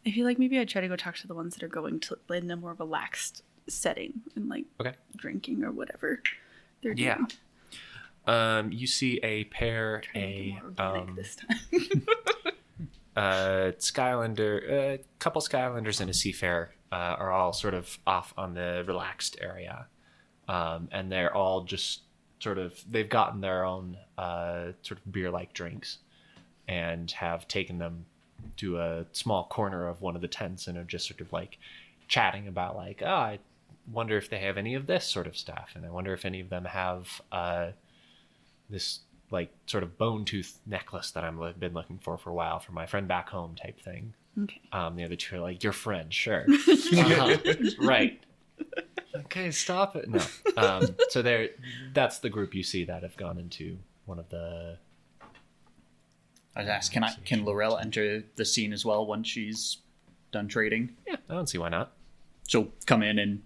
feel like maybe I'd try to go talk to the ones that are going to in a more relaxed setting and Okay. drinking or whatever they're Yeah. doing. You see a pair, This time. Skylander, a couple Skylanders and a Seafarer are all sort of off on the relaxed area. And they're all just they've gotten their own sort of beer-like drinks and have taken them to a small corner of one of the tents and are just sort of chatting about I wonder if they have any of this sort of stuff. And I wonder if any of them have this sort of bone tooth necklace that I've been looking for a while for my friend back home type thing. Okay. The other two are your friend, sure. Right. Okay, stop it. No. So that's the group you see that have gone into one of the... I was asked, can Laurel enter the scene as well once she's done trading? Yeah, I don't see why not. She'll come in and,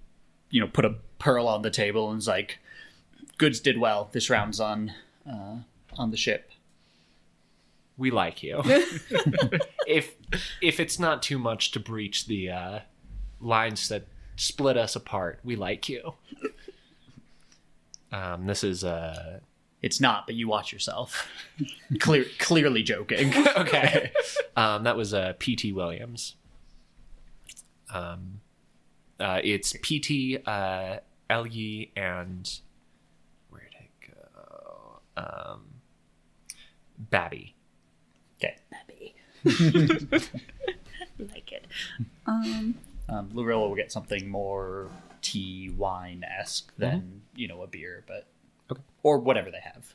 put a pearl on the table and is like, goods did well. This round's on the ship. We like you. If it's not too much to breach the lines that split us apart, we like you. This is It's not, but you watch yourself. Clearly joking. okay. That was P.T. Williams. It's P.T. L.E. and where'd it go? Babby. Okay. Babby. Like it. Laurel will get something more tea wine-esque than, a beer, but Okay. Or whatever they have.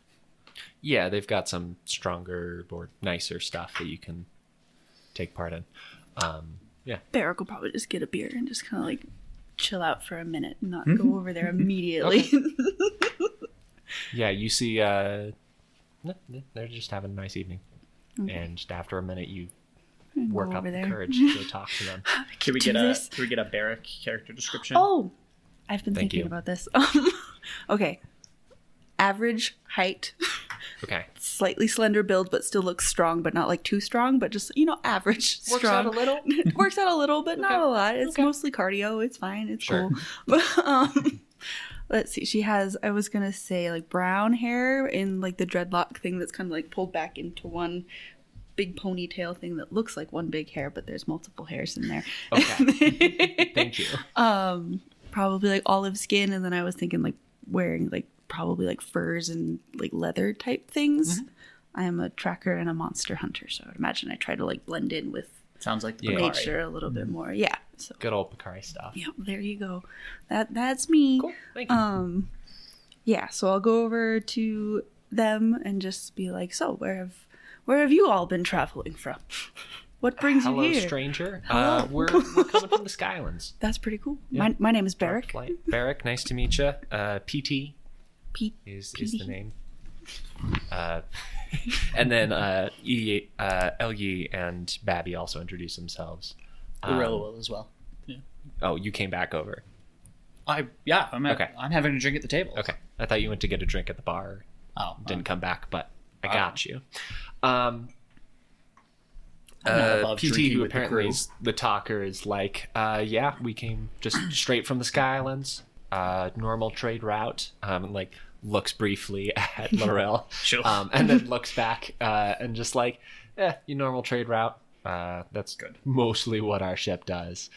Yeah, they've got some stronger or nicer stuff that you can take part in. Barrick will probably just get a beer and just kind of like chill out for a minute and not go over there immediately. Yeah, you see, they're just having a nice evening. And just after a minute, you work up over the there. courage to go talk to them. Can we do this. get a Barrack character description? Oh, I've been Thank thinking you. about this. Okay. Average height, Okay. slightly slender build, but still looks strong, but not like too strong, but just, average Works strong. out a little. Works out a little, but not a lot. It's mostly cardio. It's fine. It's Sure. cool. But, let's see. She has, I was going to say, like brown hair in like the dreadlock thing that's kind of like pulled back into one big ponytail thing that looks like one big hair, but there's multiple hairs in there. Okay. Thank you. Probably like olive skin, and then I was thinking like wearing like probably like furs and like leather type things. I am a tracker and a monster hunter, so I would imagine I try to like blend in with Sounds like the Yeah. Bakari. nature a little bit more. Yeah. So Good old Picari stuff. yeah, there you go. That's me. Cool. Thank you. Yeah, so I'll go over to them and just be like, so where have you all been traveling from? What brings Hello, you here? stranger. Hello. We're coming from the Skylands. That's pretty cool. Yeah. My name is Dark Barrick. Flight. Barrick, nice to meet you. PT Pete. is the name. And then Elyi and Babby also introduce themselves. Gorilla will as well. Oh, you came back over. I'm Okay. I'm having a drink at the table. Okay. I thought you went to get a drink at the bar. Oh, Didn't come back, but I Oh. got you. I'm not above PT, drinking who with the apparently crew. is the talker, is like, yeah, we came just straight from the Skylands, normal trade route. Like looks briefly at Laurel, Sure. and then looks back and just like, your normal trade route. That's Good. mostly what our ship does.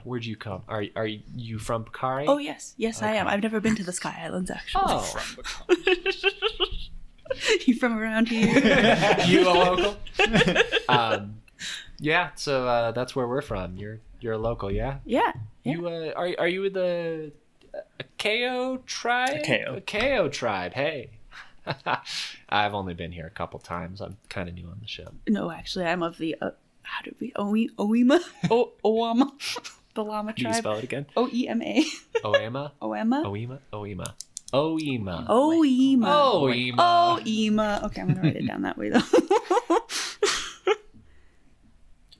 Where'd you come? Are you from Picari? Oh yes, I am. I've never been to the Sky Islands actually. Oh, You from around here? you a local? Yeah. So that's where we're from. You're a local, yeah. Yeah. You are you with the Akeo tribe? Akeo. Tribe. Hey. I've only been here a couple times. I'm kind of new on the ship. No, actually, I'm of the how do we Oema? Oama, the llama Do you tribe. spell it again? Oema. Oema? Oema. Oema? Oema. Oema. Oema. Oema. Oema. Okay, I'm gonna write it down that way though.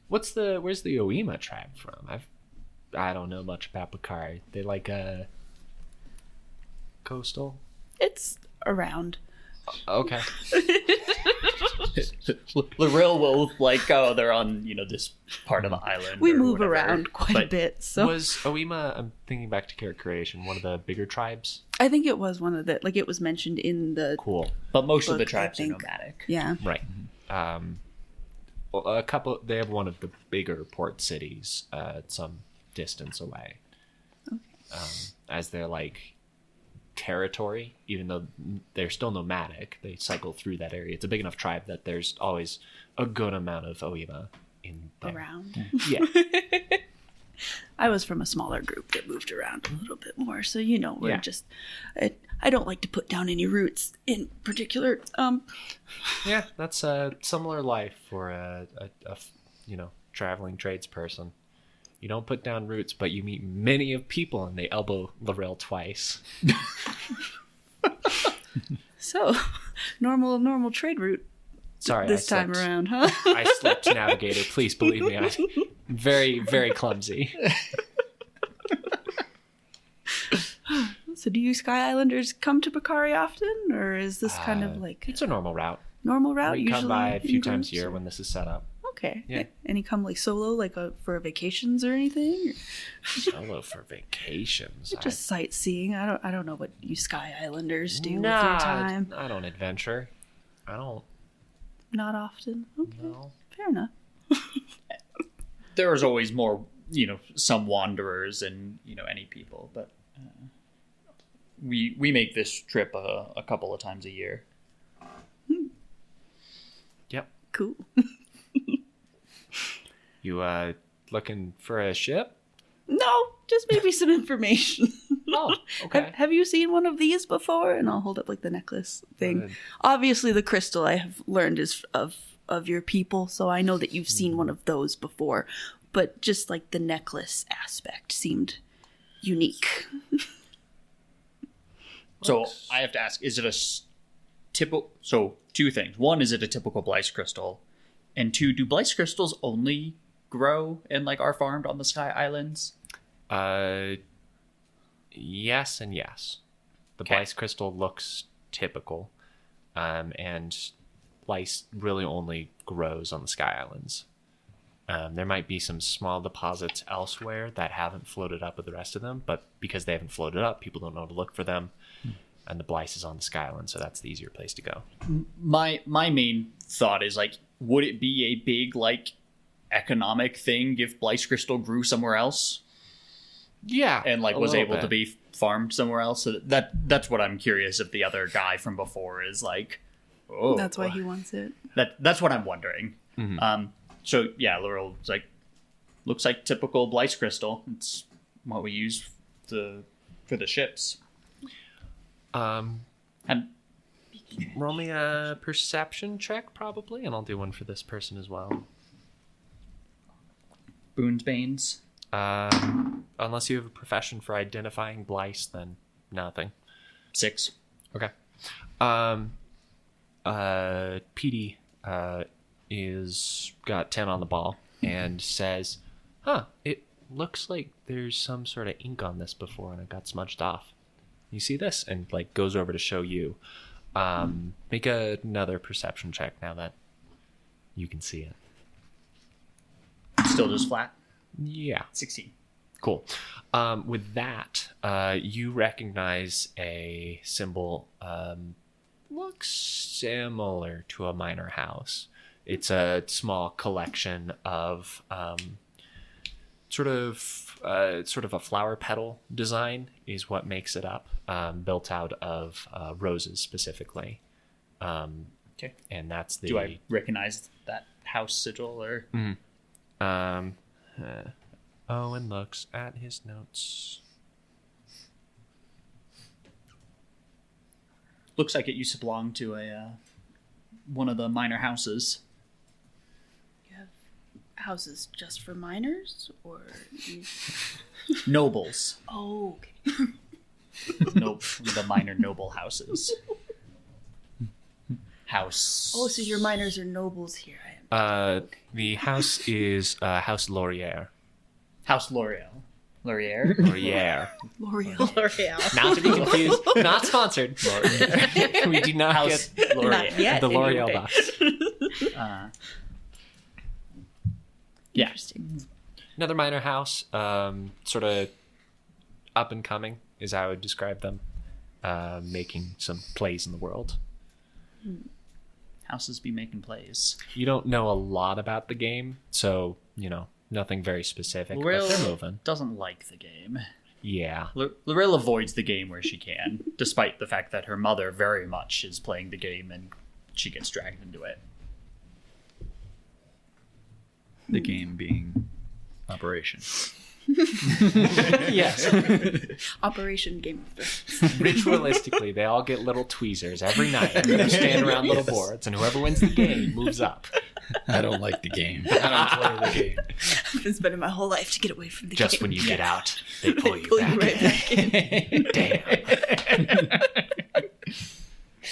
Where's the Oema tribe from? I don't know much about Picari. They like coastal? It's around. Okay. Laurel will they're on this part of the island. We or move whatever. around quite a But bit, so Was Oema, I'm thinking back to character creation, one of the bigger tribes? I think it was one of the it was mentioned in the Cool. But most of the book, I tribes are think. nomadic. yeah. Right. Well, they have one of the bigger port cities some distance away. As their territory, even though they're still nomadic, they cycle through that area. It's a big enough tribe that there's always a good amount of Oema in there. Around. Yeah. I was from a smaller group that moved around a little bit more, so we're Yeah. just. I don't like to put down any roots in particular. Yeah, that's a similar life for a traveling tradesperson. You don't put down roots, but you meet many of people, and they elbow Laurel twice. So, normal trade route Sorry, this time around, huh? I slept navigator. Please believe me, I'm very, very clumsy. So, do you Sky Islanders come to Picari often, or is this kind of It's a normal route. normal route? We usually come by a in few times a groups, year or- when this is set up. Okay. Yeah. And you come solo, for vacations or anything? Solo for vacations. Just sightseeing. I don't know what you Sky Islanders do with your Nah, time. I don't adventure. I don't Not often. Okay. know. Fair enough. There's always more, some wanderers and any people, but we make this trip a couple of times a year. Yep. Cool. You looking for a ship? No, just maybe some information. Oh, okay. Have you seen one of these before? And I'll hold up the necklace thing. Good. Obviously, the crystal I have learned is of of your people, so I know that you've seen one of those before. But just like the necklace aspect seemed unique. So I have to ask, is it a typical... So 2 things. 1, is it a typical Blyce crystal? And 2, do Blyce crystals only grow and like are farmed on the Sky Islands? Yes and yes. The Okay. Blyce crystal looks typical, and Blyce really only grows on the Sky Islands. There might be some small deposits elsewhere that haven't floated up with the rest of them, but because they haven't floated up, people don't know to look for them. And the Blyce is on the Sky Island, so that's the easier place to go. My main thought is like, would it be a big like economic thing if Blyce crystal grew somewhere else Yeah, and like a was little able to bit. be farmed somewhere else? So that's what I'm curious if the other guy from before is like, oh, That's why he wants it. That's what I'm wondering. So yeah, Laurel was like, looks like typical Blyce crystal. It's what we use for the ships. And Roll me a perception check, probably, and I'll do one for this person as well. Boons Banes. Unless you have a profession for identifying Blyce, then nothing. 6. Okay. PD is got 10 on the ball and says, it looks like there's some sort of ink on this before and it got smudged off. You see this? And like goes over to show you. Make another perception check now that you can see it. Still just flat. Yeah. 16. Cool. With that, you recognize a symbol looks similar to a minor house. It's a small collection of sort of a flower petal design is what makes it up, built out of roses specifically. Okay. And that's the... Do I recognize that house sigil or? Owen looks at his notes. Looks like it used to belong to one of the minor houses. You have houses just for minors, or Nobles. oh, okay. The minor noble houses. House. Oh, so your minors are nobles here. The house is House Laurier. House L'Oreal. L'Oreal. Laurier. L'Oreal. L'Oreal. Not to be confused. Not sponsored. We do not House get L'Oreal. yet, the L'Oreal anyway. box. Yeah. Interesting. Another minor house, sort of up and coming is how I would describe them. Making some plays in the world. Houses be making plays. You don't know a lot about the game, so, nothing very specific, but they're moving. Doesn't like the game. Yeah. Lorel avoids the game where she can, despite the fact that her mother very much is playing the game and she gets dragged into it. The game being Operation. Yes. Operation Game of Thrones. Ritualistically, they all get little tweezers every night. And they stand around little boards, and whoever wins the game moves up. I don't like the game. I don't play the game. I've been spending my whole life to get away from the Just game. when you get out, they pull you Pull back. you right back in.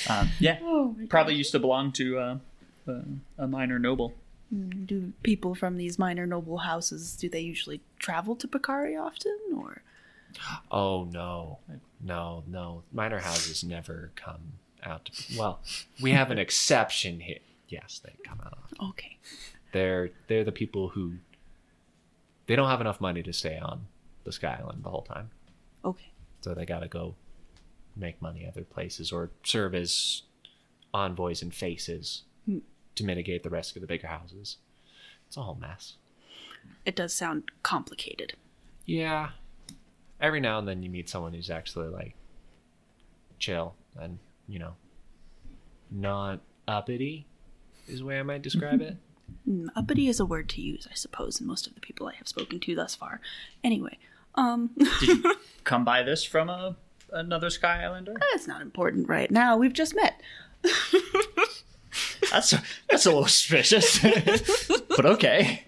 Damn. Yeah. Oh my Probably used to belong to a minor noble. Do people from these minor noble houses, do they usually travel to Bakari often, or? Oh, no. No. Minor houses never come out. Well, we have an exception here. Yes, they come out. Okay. They're the people who... They don't have enough money to stay on the Sky Island the whole time. Okay. So they gotta go make money other places or serve as envoys and faces to mitigate the risk of the bigger houses. It's a whole mess. It does sound complicated. Yeah. Every now and then you meet someone who's actually like chill and, not uppity is the way I might describe it. Uppity is a word to use, I suppose, in most of the people I have spoken to thus far. Anyway, Did you come by this from another Sky Islander? it's not important right now. We've just met. That's a little suspicious. But okay.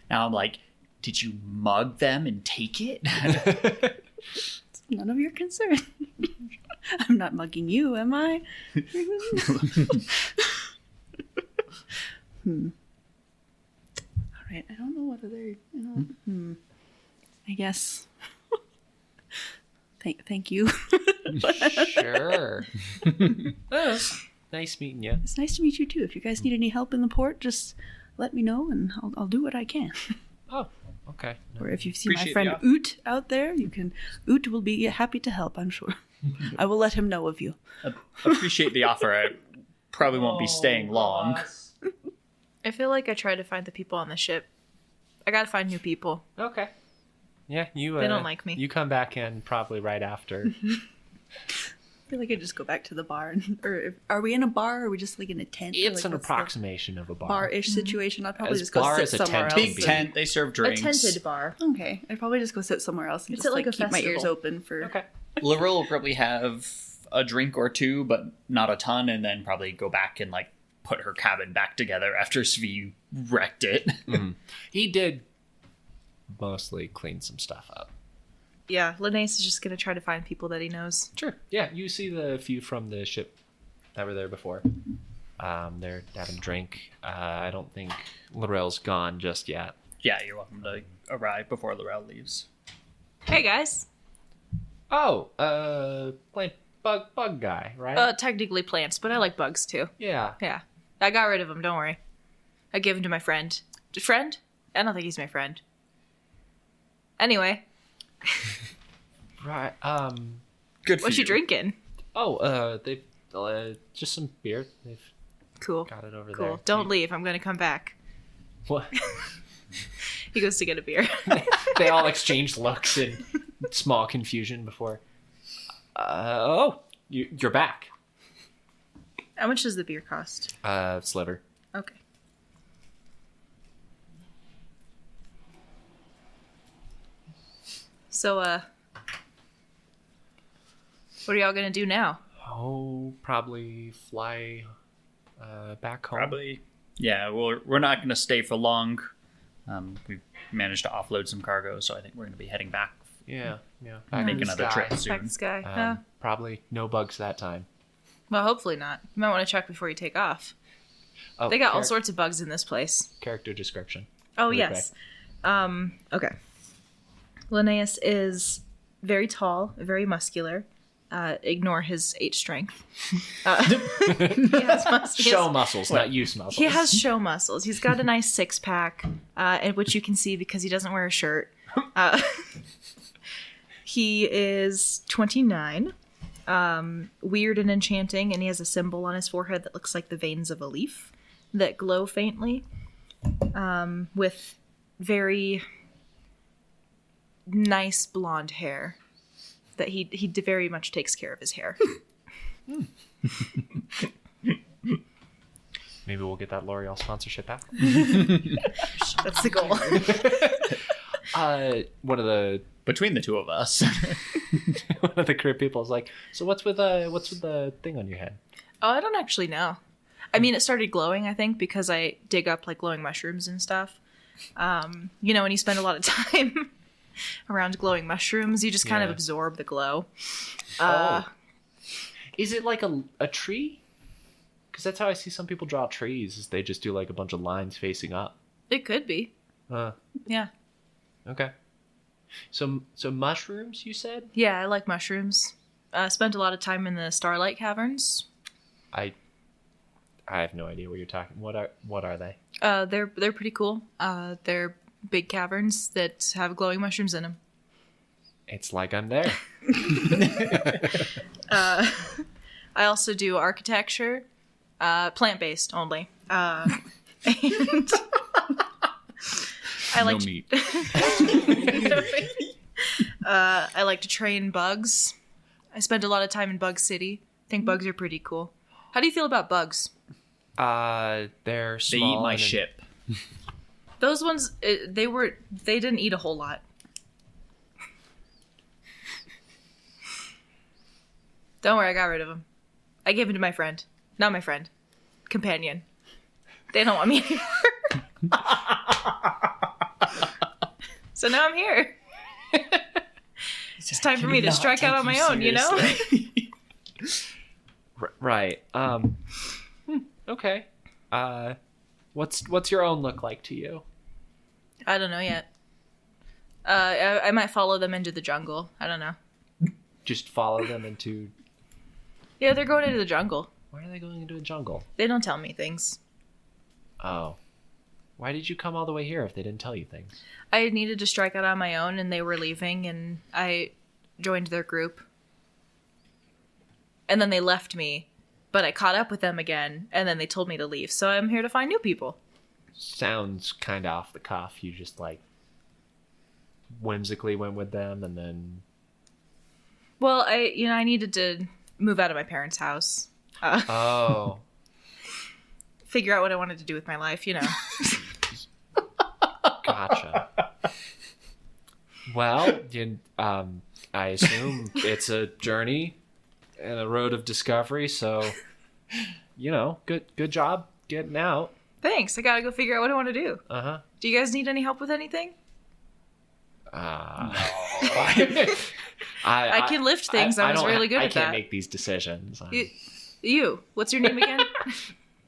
Now I'm like, did you mug them and take it? It's none of your concern. I'm not mugging you, am I? All right, I don't know what other. I guess. Thank you. Sure. Nice meeting you. It's nice to meet you too. If you guys need any help in the port, just let me know and I'll do what I can. Oh, okay. Or if you see Appreciate my friend the offer. Oot out there, Oot will be happy to help, I'm sure. I will let him know of you. Appreciate the offer. I probably won't be staying long. I feel like I try to find the people on the ship. I gotta find new people. Okay. Yeah, you. They don't like me. You come back in probably right after. I feel like I just go back to the bar. Are we in a bar or are we just like in a tent? It's like, an what's the approximation of a bar. bar-ish situation. I'll probably As just go bar sit as a somewhere tent else. can Big be. tent. They serve drinks. A tented bar. Okay, I'd probably just go sit somewhere else and It's just like a keep my ears festival. open for. Okay. Lorel will probably have a drink or two, but not a ton, and then probably go back and like put her cabin back together after Svi wrecked it. He did mostly clean some stuff up. Yeah, Linnaeus is just gonna try to find people that he knows. Sure. Yeah, you see the few from the ship that were there before. They're having a drink. I don't think Lorel's gone just yet. Yeah, you're welcome to arrive before Lorel leaves. Hey guys. Oh, plant bug guy, right? Technically plants, but I like bugs too. Yeah. Yeah. I got rid of him, don't worry. I gave him to my friend. Friend? I don't think he's my friend. Anyway, Right. Good for what you drinking? Oh, they've just some beer. They've Cool. got it over Cool. there. Don't leave. I'm gonna come back. What? He goes to get a beer. They all exchange looks in small confusion before. You're back. How much does the beer cost? Sliver. Okay. So, what are y'all gonna do now? Oh, probably fly back home. Probably. Yeah, we're not going to stay for long. We've managed to offload some cargo, so I think we're going to be heading back. Yeah. Make in the another sky. trip soon. Back to Sky. Probably no bugs that time. Well, hopefully not. You might want to check before you take off. Oh, They got all sorts of bugs in this place. character description. Oh, Really yes. Okay. Linnaeus is very tall, very muscular. Ignore his 8 strength. He has Show muscles, not use muscles. He has show muscles. He's got a nice 6-pack, which you can see because he doesn't wear a shirt. He is 29, weird and enchanting, and he has a symbol on his forehead that looks like the veins of a leaf that glow faintly, with very nice blonde hair. That he very much takes care of his hair. Maybe we'll get that L'Oreal sponsorship after. That's the goal. One of the Between the two of us. crew people is like, so what's with the thing on your head? Oh, I don't actually know. I mean, it started glowing, I think, because I dig up like glowing mushrooms and stuff. When you spend a lot of time around glowing mushrooms, you just kind of Yeah. absorb the glow. Is it like a tree? Because that's how I see some people draw trees. Is they just do like a bunch of lines facing up. It could be. Yeah. Okay. So mushrooms, you said? Yeah, I like mushrooms. Spent a lot of time in the Starlight Caverns. I have no idea what you're talking. What are they? They're pretty cool. They're big caverns that have glowing mushrooms in them. It's like I'm there. I also do architecture, plant-based only. And I like No meat. I like to train bugs. I spend a lot of time in Bug City. I think bugs are pretty cool. How do you feel about bugs? They're They small. eat my and- ship. Those ones, they didn't eat a whole lot. Don't worry, I got rid of them. I gave them to my friend. Not my friend. Companion. They don't want me anymore. So now I'm here. It's time for me to strike out on my own, you know? Right. Okay. What's your own look like to you? I don't know yet. I might follow them into the jungle. I don't know. Just follow them into... Yeah, they're going into the jungle. Why are they going into a jungle? They don't tell me things. Oh. Why did you come all the way here if they didn't tell you things? I needed to strike out on my own, and they were leaving, and I joined their group. And then they left me, but I caught up with them again, and then they told me to leave. So I'm here to find new people. Sounds kind of off the cuff. You just, like, whimsically went with them, and then... Well, I needed to move out of my parents' house. Oh. Figure out what I wanted to do with my life, you know. Gotcha. Well, I assume it's a journey and a road of discovery, so, good job getting out. Thanks. I gotta go figure out what I want to do. Uh-huh. Do you guys need any help with anything? No. I can lift things. I was really good at that. I can't make these decisions. You. What's your name again?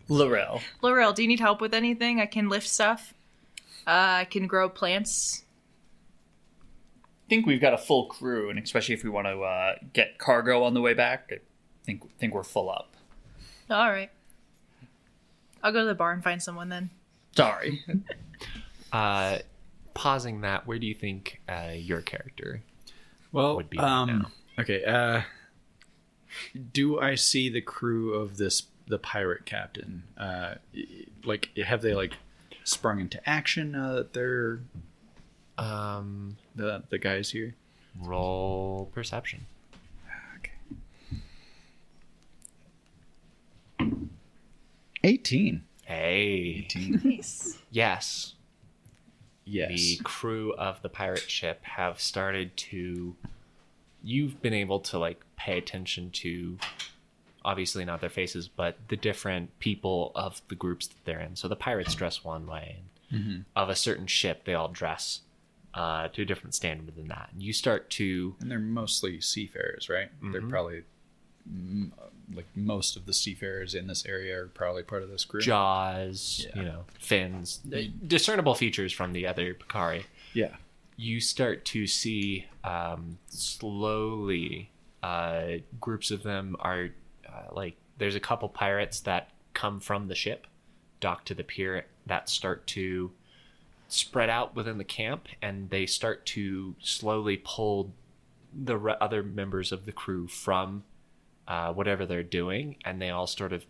Laurel. Laurel, do you need help with anything? I can lift stuff. I can grow plants. I think we've got a full crew, and especially if we want to get cargo on the way back, I think we're full up. All right. I'll go to the bar and find someone then. Sorry. Pausing that, where do you think your character would be now? Okay. Do I see the crew of the pirate captain? Have they sprung into action now that they're the guys here? Roll perception. Okay. 18. Hey. 18. Nice. Yes. Yes. The crew of the pirate ship have started to... You've been able to, pay attention to, obviously not their faces, but the different people of the groups that they're in. So the pirates dress one way. And of a certain ship, they all dress to a different standard than that. And you start to... And they're mostly seafarers, right? They're probably... most of the seafarers in this area are probably part of this group. Jaws, fins, discernible features from the other Picari. Yeah. You start to see slowly groups of them are there's a couple pirates that come from the ship, dock to the pier, that start to spread out within the camp, and they start to slowly pull the other members of the crew from whatever they're doing, and they all sort of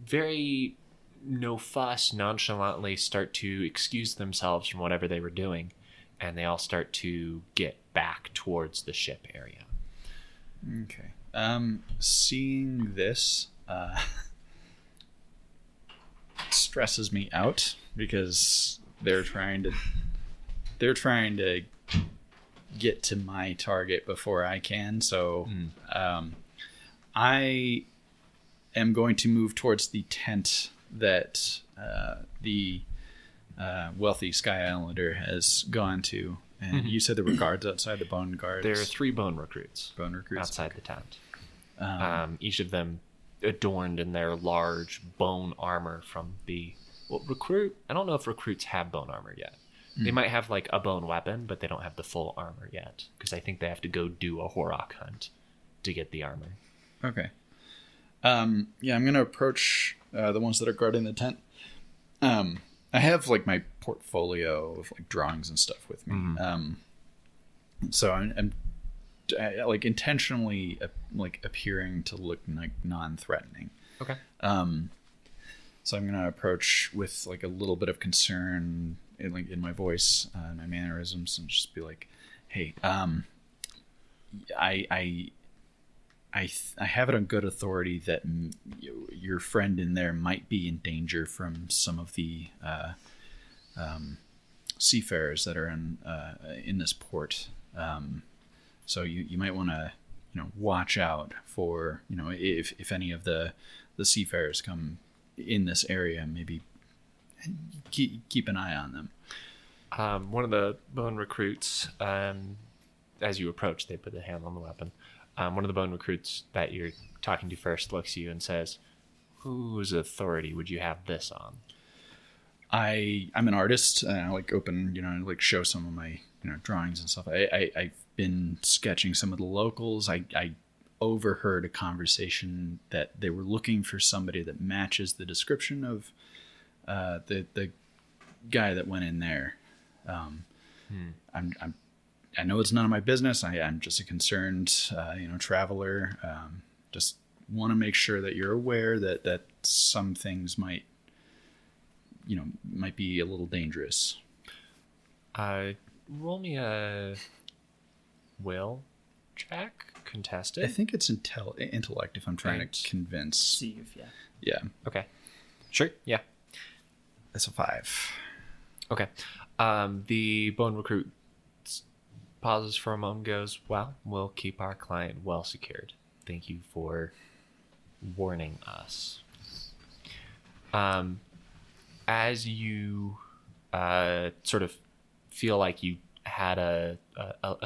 very no fuss, nonchalantly start to excuse themselves from whatever they were doing, and they all start to get back towards the ship area. Okay. Seeing this stresses me out because they're trying to get to my target before I can. So I am going to move towards the tent that the wealthy Sky Islander has gone to. And you said there were guards outside, the bone guards. There are 3 bone recruits. Outside the tent. Each of them adorned in their large bone armor from the... Well, I don't know if recruits have bone armor yet. They might have a bone weapon, but they don't have the full armor yet. Because I think they have to go do a Horok hunt to get the armor. Okay. I'm going to approach the ones that are guarding the tent. I have my portfolio of drawings and stuff with me. So I'm intentionally appearing to look non-threatening. Okay. So I'm going to approach with a little bit of concern in my voice, my mannerisms, and just be like, "Hey, I have it on good authority that your friend in there might be in danger from some of the seafarers that are in this port. So you might want to watch out for if any of the the seafarers come in this area, maybe keep an eye on them. One of the bone recruits, as you approach, they put a hand on the weapon. One of the bone recruits that you're talking to first looks at you and says, "Whose authority would you have this on?" I'm an artist. I like open, like show some of my, drawings and stuff. I've been sketching some of the locals. I overheard a conversation that they were looking for somebody that matches the description of the guy that went in there. I know it's none of my business. I'm just a concerned, traveler. Just want to make sure that you're aware that some things might be a little dangerous. Roll me a will check, contested. I think it's intellect if I'm trying to convince. See if Yeah. Okay. Sure. Yeah. That's a 5. Okay. The bone recruit pauses for a moment and goes, "Well, we'll keep our client well secured. Thank you for warning us." As you sort of feel like you had a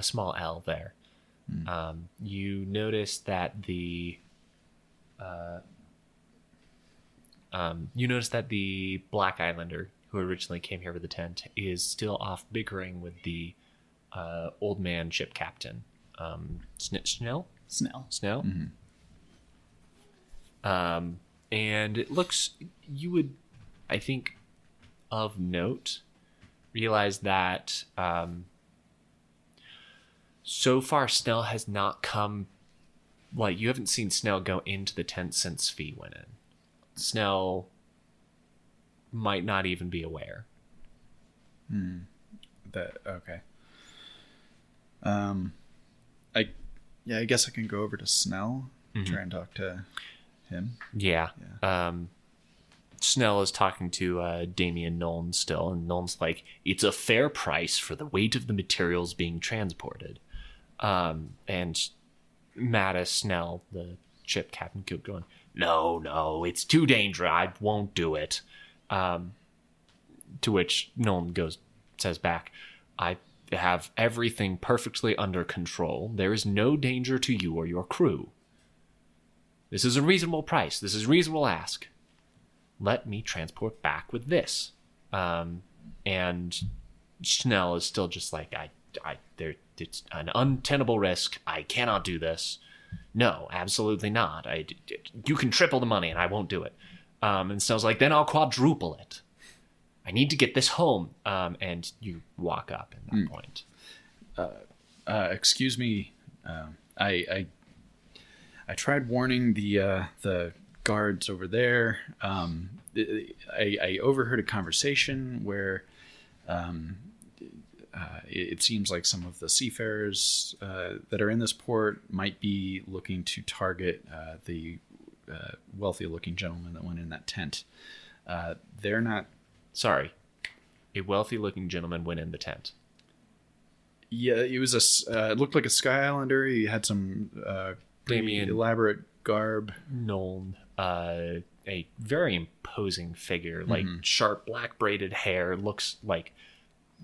small L there, you notice that the Black Islander who originally came here with the tent is still off bickering with the old man ship captain, Snell. Mm-hmm. And it looks, you would, I think, of note, realize that so far Snell has not come, like, you haven't seen Snell go into the tent since Fee went in. Snell might not even be aware. Okay. I guess I can go over to Snell, try and talk to him. Yeah. Snell is talking to Damien Noln still, and Noln's like, "It's a fair price for the weight of the materials being transported." And Mattis Snell, the ship captain, kept going, No, it's too dangerous. I won't do it. To which Noln says back, "I have everything perfectly under control. There is no danger to you or your crew. This is a reasonable price. This is a reasonable ask. Let me transport back with this." And Schnell is still just like, it's an untenable risk. I cannot do this. No, absolutely not. You can triple the money and I won't do it. And Snell's like, "Then I'll quadruple it. I need to get this home." And you walk up at that point. Excuse me. I tried warning the guards over there. I overheard a conversation where it seems like some of the seafarers that are in this port might be looking to target the wealthy-looking gentleman that went in that tent. They're not... Sorry. A wealthy-looking gentleman went in the tent. Yeah, it was it looked like a Sky Islander. He had some Damien elaborate garb. Noln, a very imposing figure, like sharp black braided hair, looks like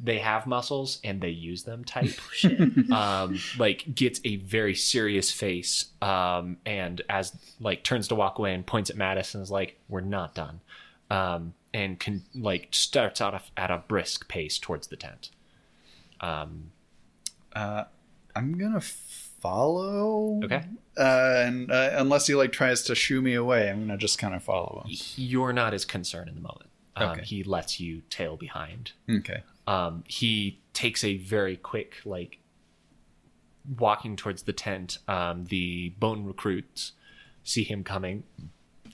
they have muscles and they use them type. Like gets a very serious face, and as like turns to walk away and points at Mattis and is like, "We're not done," and starts out at a brisk pace towards the tent. I'm gonna follow. Okay. And unless he tries to shoo me away, I'm gonna just kind of follow him. You're not as concerned in the moment. Okay. He lets you tail behind. Okay. He takes a very quick, walking towards the tent. The bone recruits see him coming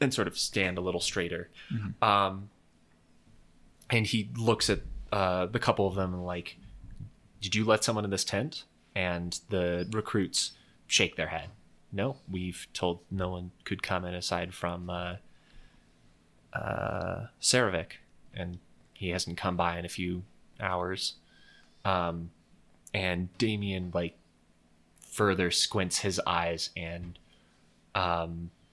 and sort of stand a little straighter. And he looks at the couple of them and like, "Did you let someone in this tent?" And the recruits shake their head. "No, we've told no one could come in aside from Saravik, and he hasn't come by in a few hours." And Damien further squints his eyes and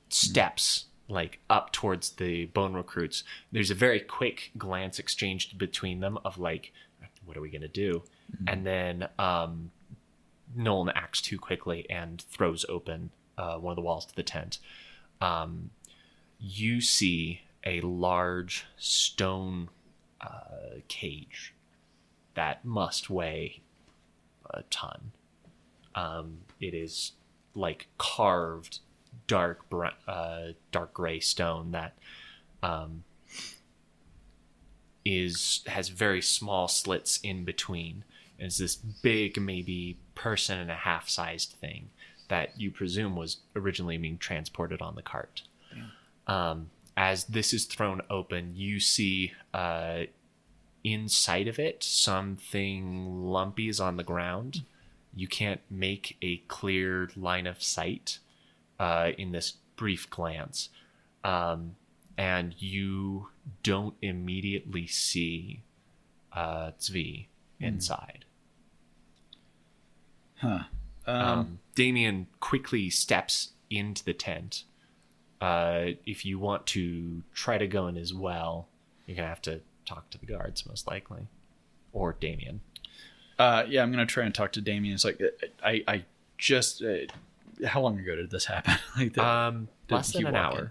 steps like up towards the bone recruits, there's a very quick glance exchanged between them of like, what are we gonna do? And then Nolan acts too quickly and throws open one of the walls to the tent. You see a large stone cage that must weigh a ton. It is like carved dark gray stone that has very small slits in between. It's this big, maybe person and a half sized thing that you presume was originally being transported on the cart. As this is thrown open, you see inside of it something lumpy is on the ground. You can't make a clear line of sight in this brief glance. And you don't immediately see Zvi inside. Damien quickly steps into the tent. If you want to try to go in as well, you're going to have to talk to the guards, most likely. Or Damien. Yeah, I'm going to try and talk to Damien. It's like, I just... how long ago did this happen? Like less than an hour. In?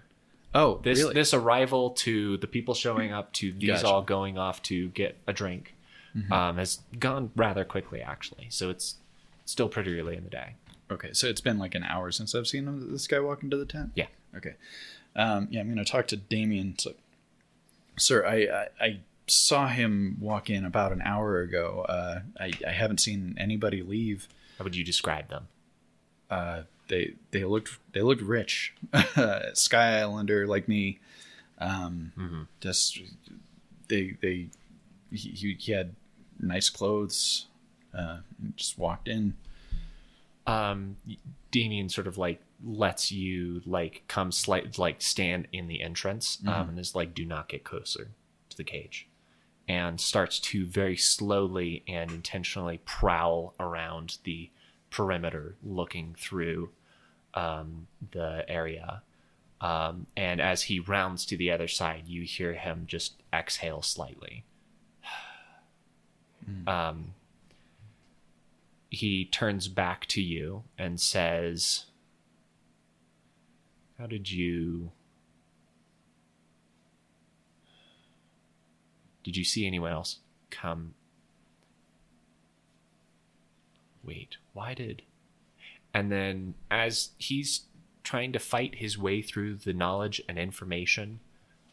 Oh, really? This arrival to the people showing up to these Gotcha. all going off to get a drink has gone rather quickly, actually. So it's still pretty early in the day. Okay, so it's been like an hour since I've seen this guy walk into the tent? Yeah. Okay. Yeah, I'm going to talk to Damien. So, sir, I saw him walk in about an hour ago. I haven't seen anybody leave. How would you describe them? They looked rich. Sky Islander like me. Just he had nice clothes. Just walked in. Damien sort of like lets you like come stand in the entrance and is like, do not get closer to the cage, and starts to very slowly and intentionally prowl around the perimeter looking through the area. And as he rounds to the other side, you hear him just exhale slightly. He turns back to you and says, did you see anyone else come? Wait, and then as he's trying to fight his way through the knowledge and information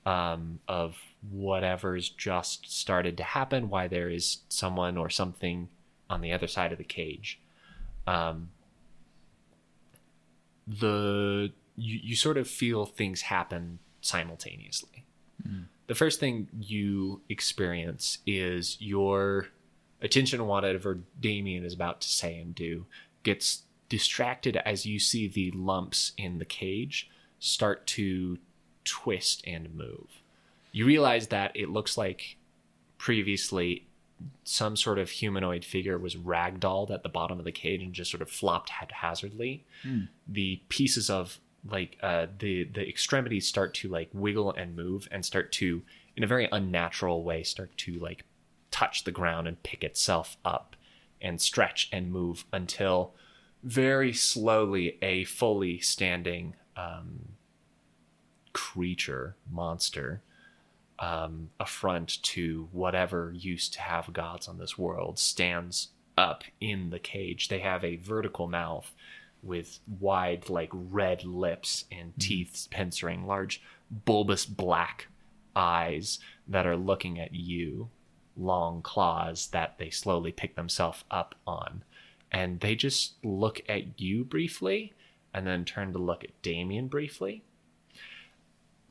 of whatever's just started to happen, why there is someone or something on the other side of the cage, you sort of feel things happen simultaneously. The first thing you experience is your attention, whatever Damien is about to say and do, gets distracted as you see the lumps in the cage start to twist and move. You realize that it looks like previously some sort of humanoid figure was ragdolled at the bottom of the cage and just sort of flopped haphazardly. The pieces of like the extremities start to like wiggle and move and start to, in a very unnatural way, start to like touch the ground and pick itself up and stretch and move until very slowly a fully standing monster, affront to whatever used to have gods on this world, stands up in the cage. They have a vertical mouth with wide, like, red lips and teeth pincering, large, bulbous black eyes that are looking at you, long claws that they slowly pick themselves up on. And they just look at you briefly and then turn to look at Damien briefly.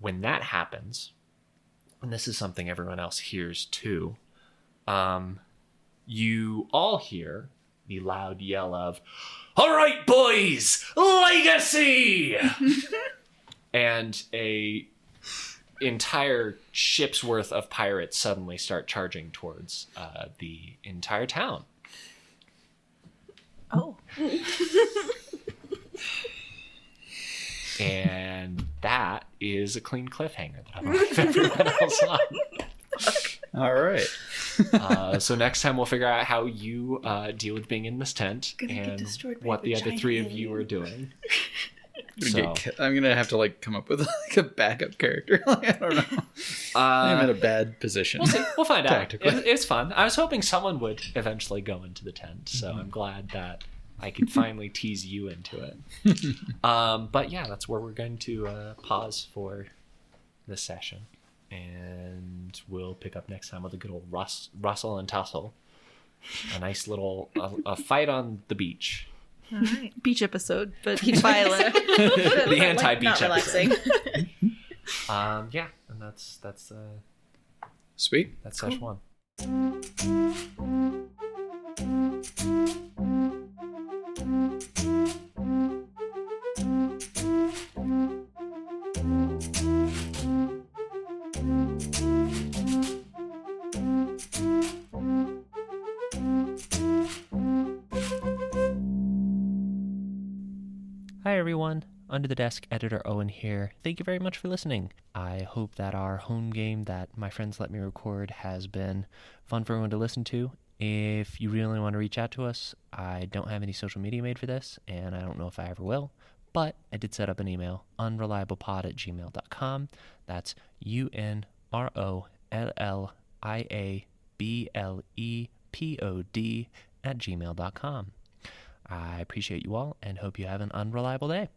When that happens, and this is something everyone else hears too, you all hear the loud yell of, "All right, boys, legacy!" And a entire ship's worth of pirates suddenly start charging towards the entire town. Oh. And that is a clean cliffhanger that I'm with everyone else on. All right. So next time we'll figure out how you deal with being in this tent Gonna get and destroyed by what the other giant three of you alien. are doing. I'm gonna have to like come up with like a backup character. Like, I don't know. I'm in a bad position. We'll see. We'll find out. Tactically. It's fun. I was hoping someone would eventually go into the tent, so I'm glad that I could finally tease you into it. But yeah, that's where we're going to pause for this session. And we'll pick up next time with a good old rustle and tussle. A nice little a fight on the beach. All right. Beach episode, but Beach violent. The anti-beach Not relaxing. Yeah, and that's Sweet. session 1. Hi everyone, Under the Desk editor Owen here. Thank you very much for listening. I hope that our home game that my friends let me record has been fun for everyone to listen to. If you really want to reach out to us, I don't have any social media made for this, and I don't know if I ever will, but I did set up an email, unrolliablepod@gmail.com. That's unrolliablepod@gmail.com. I appreciate you all and hope you have an unreliable day.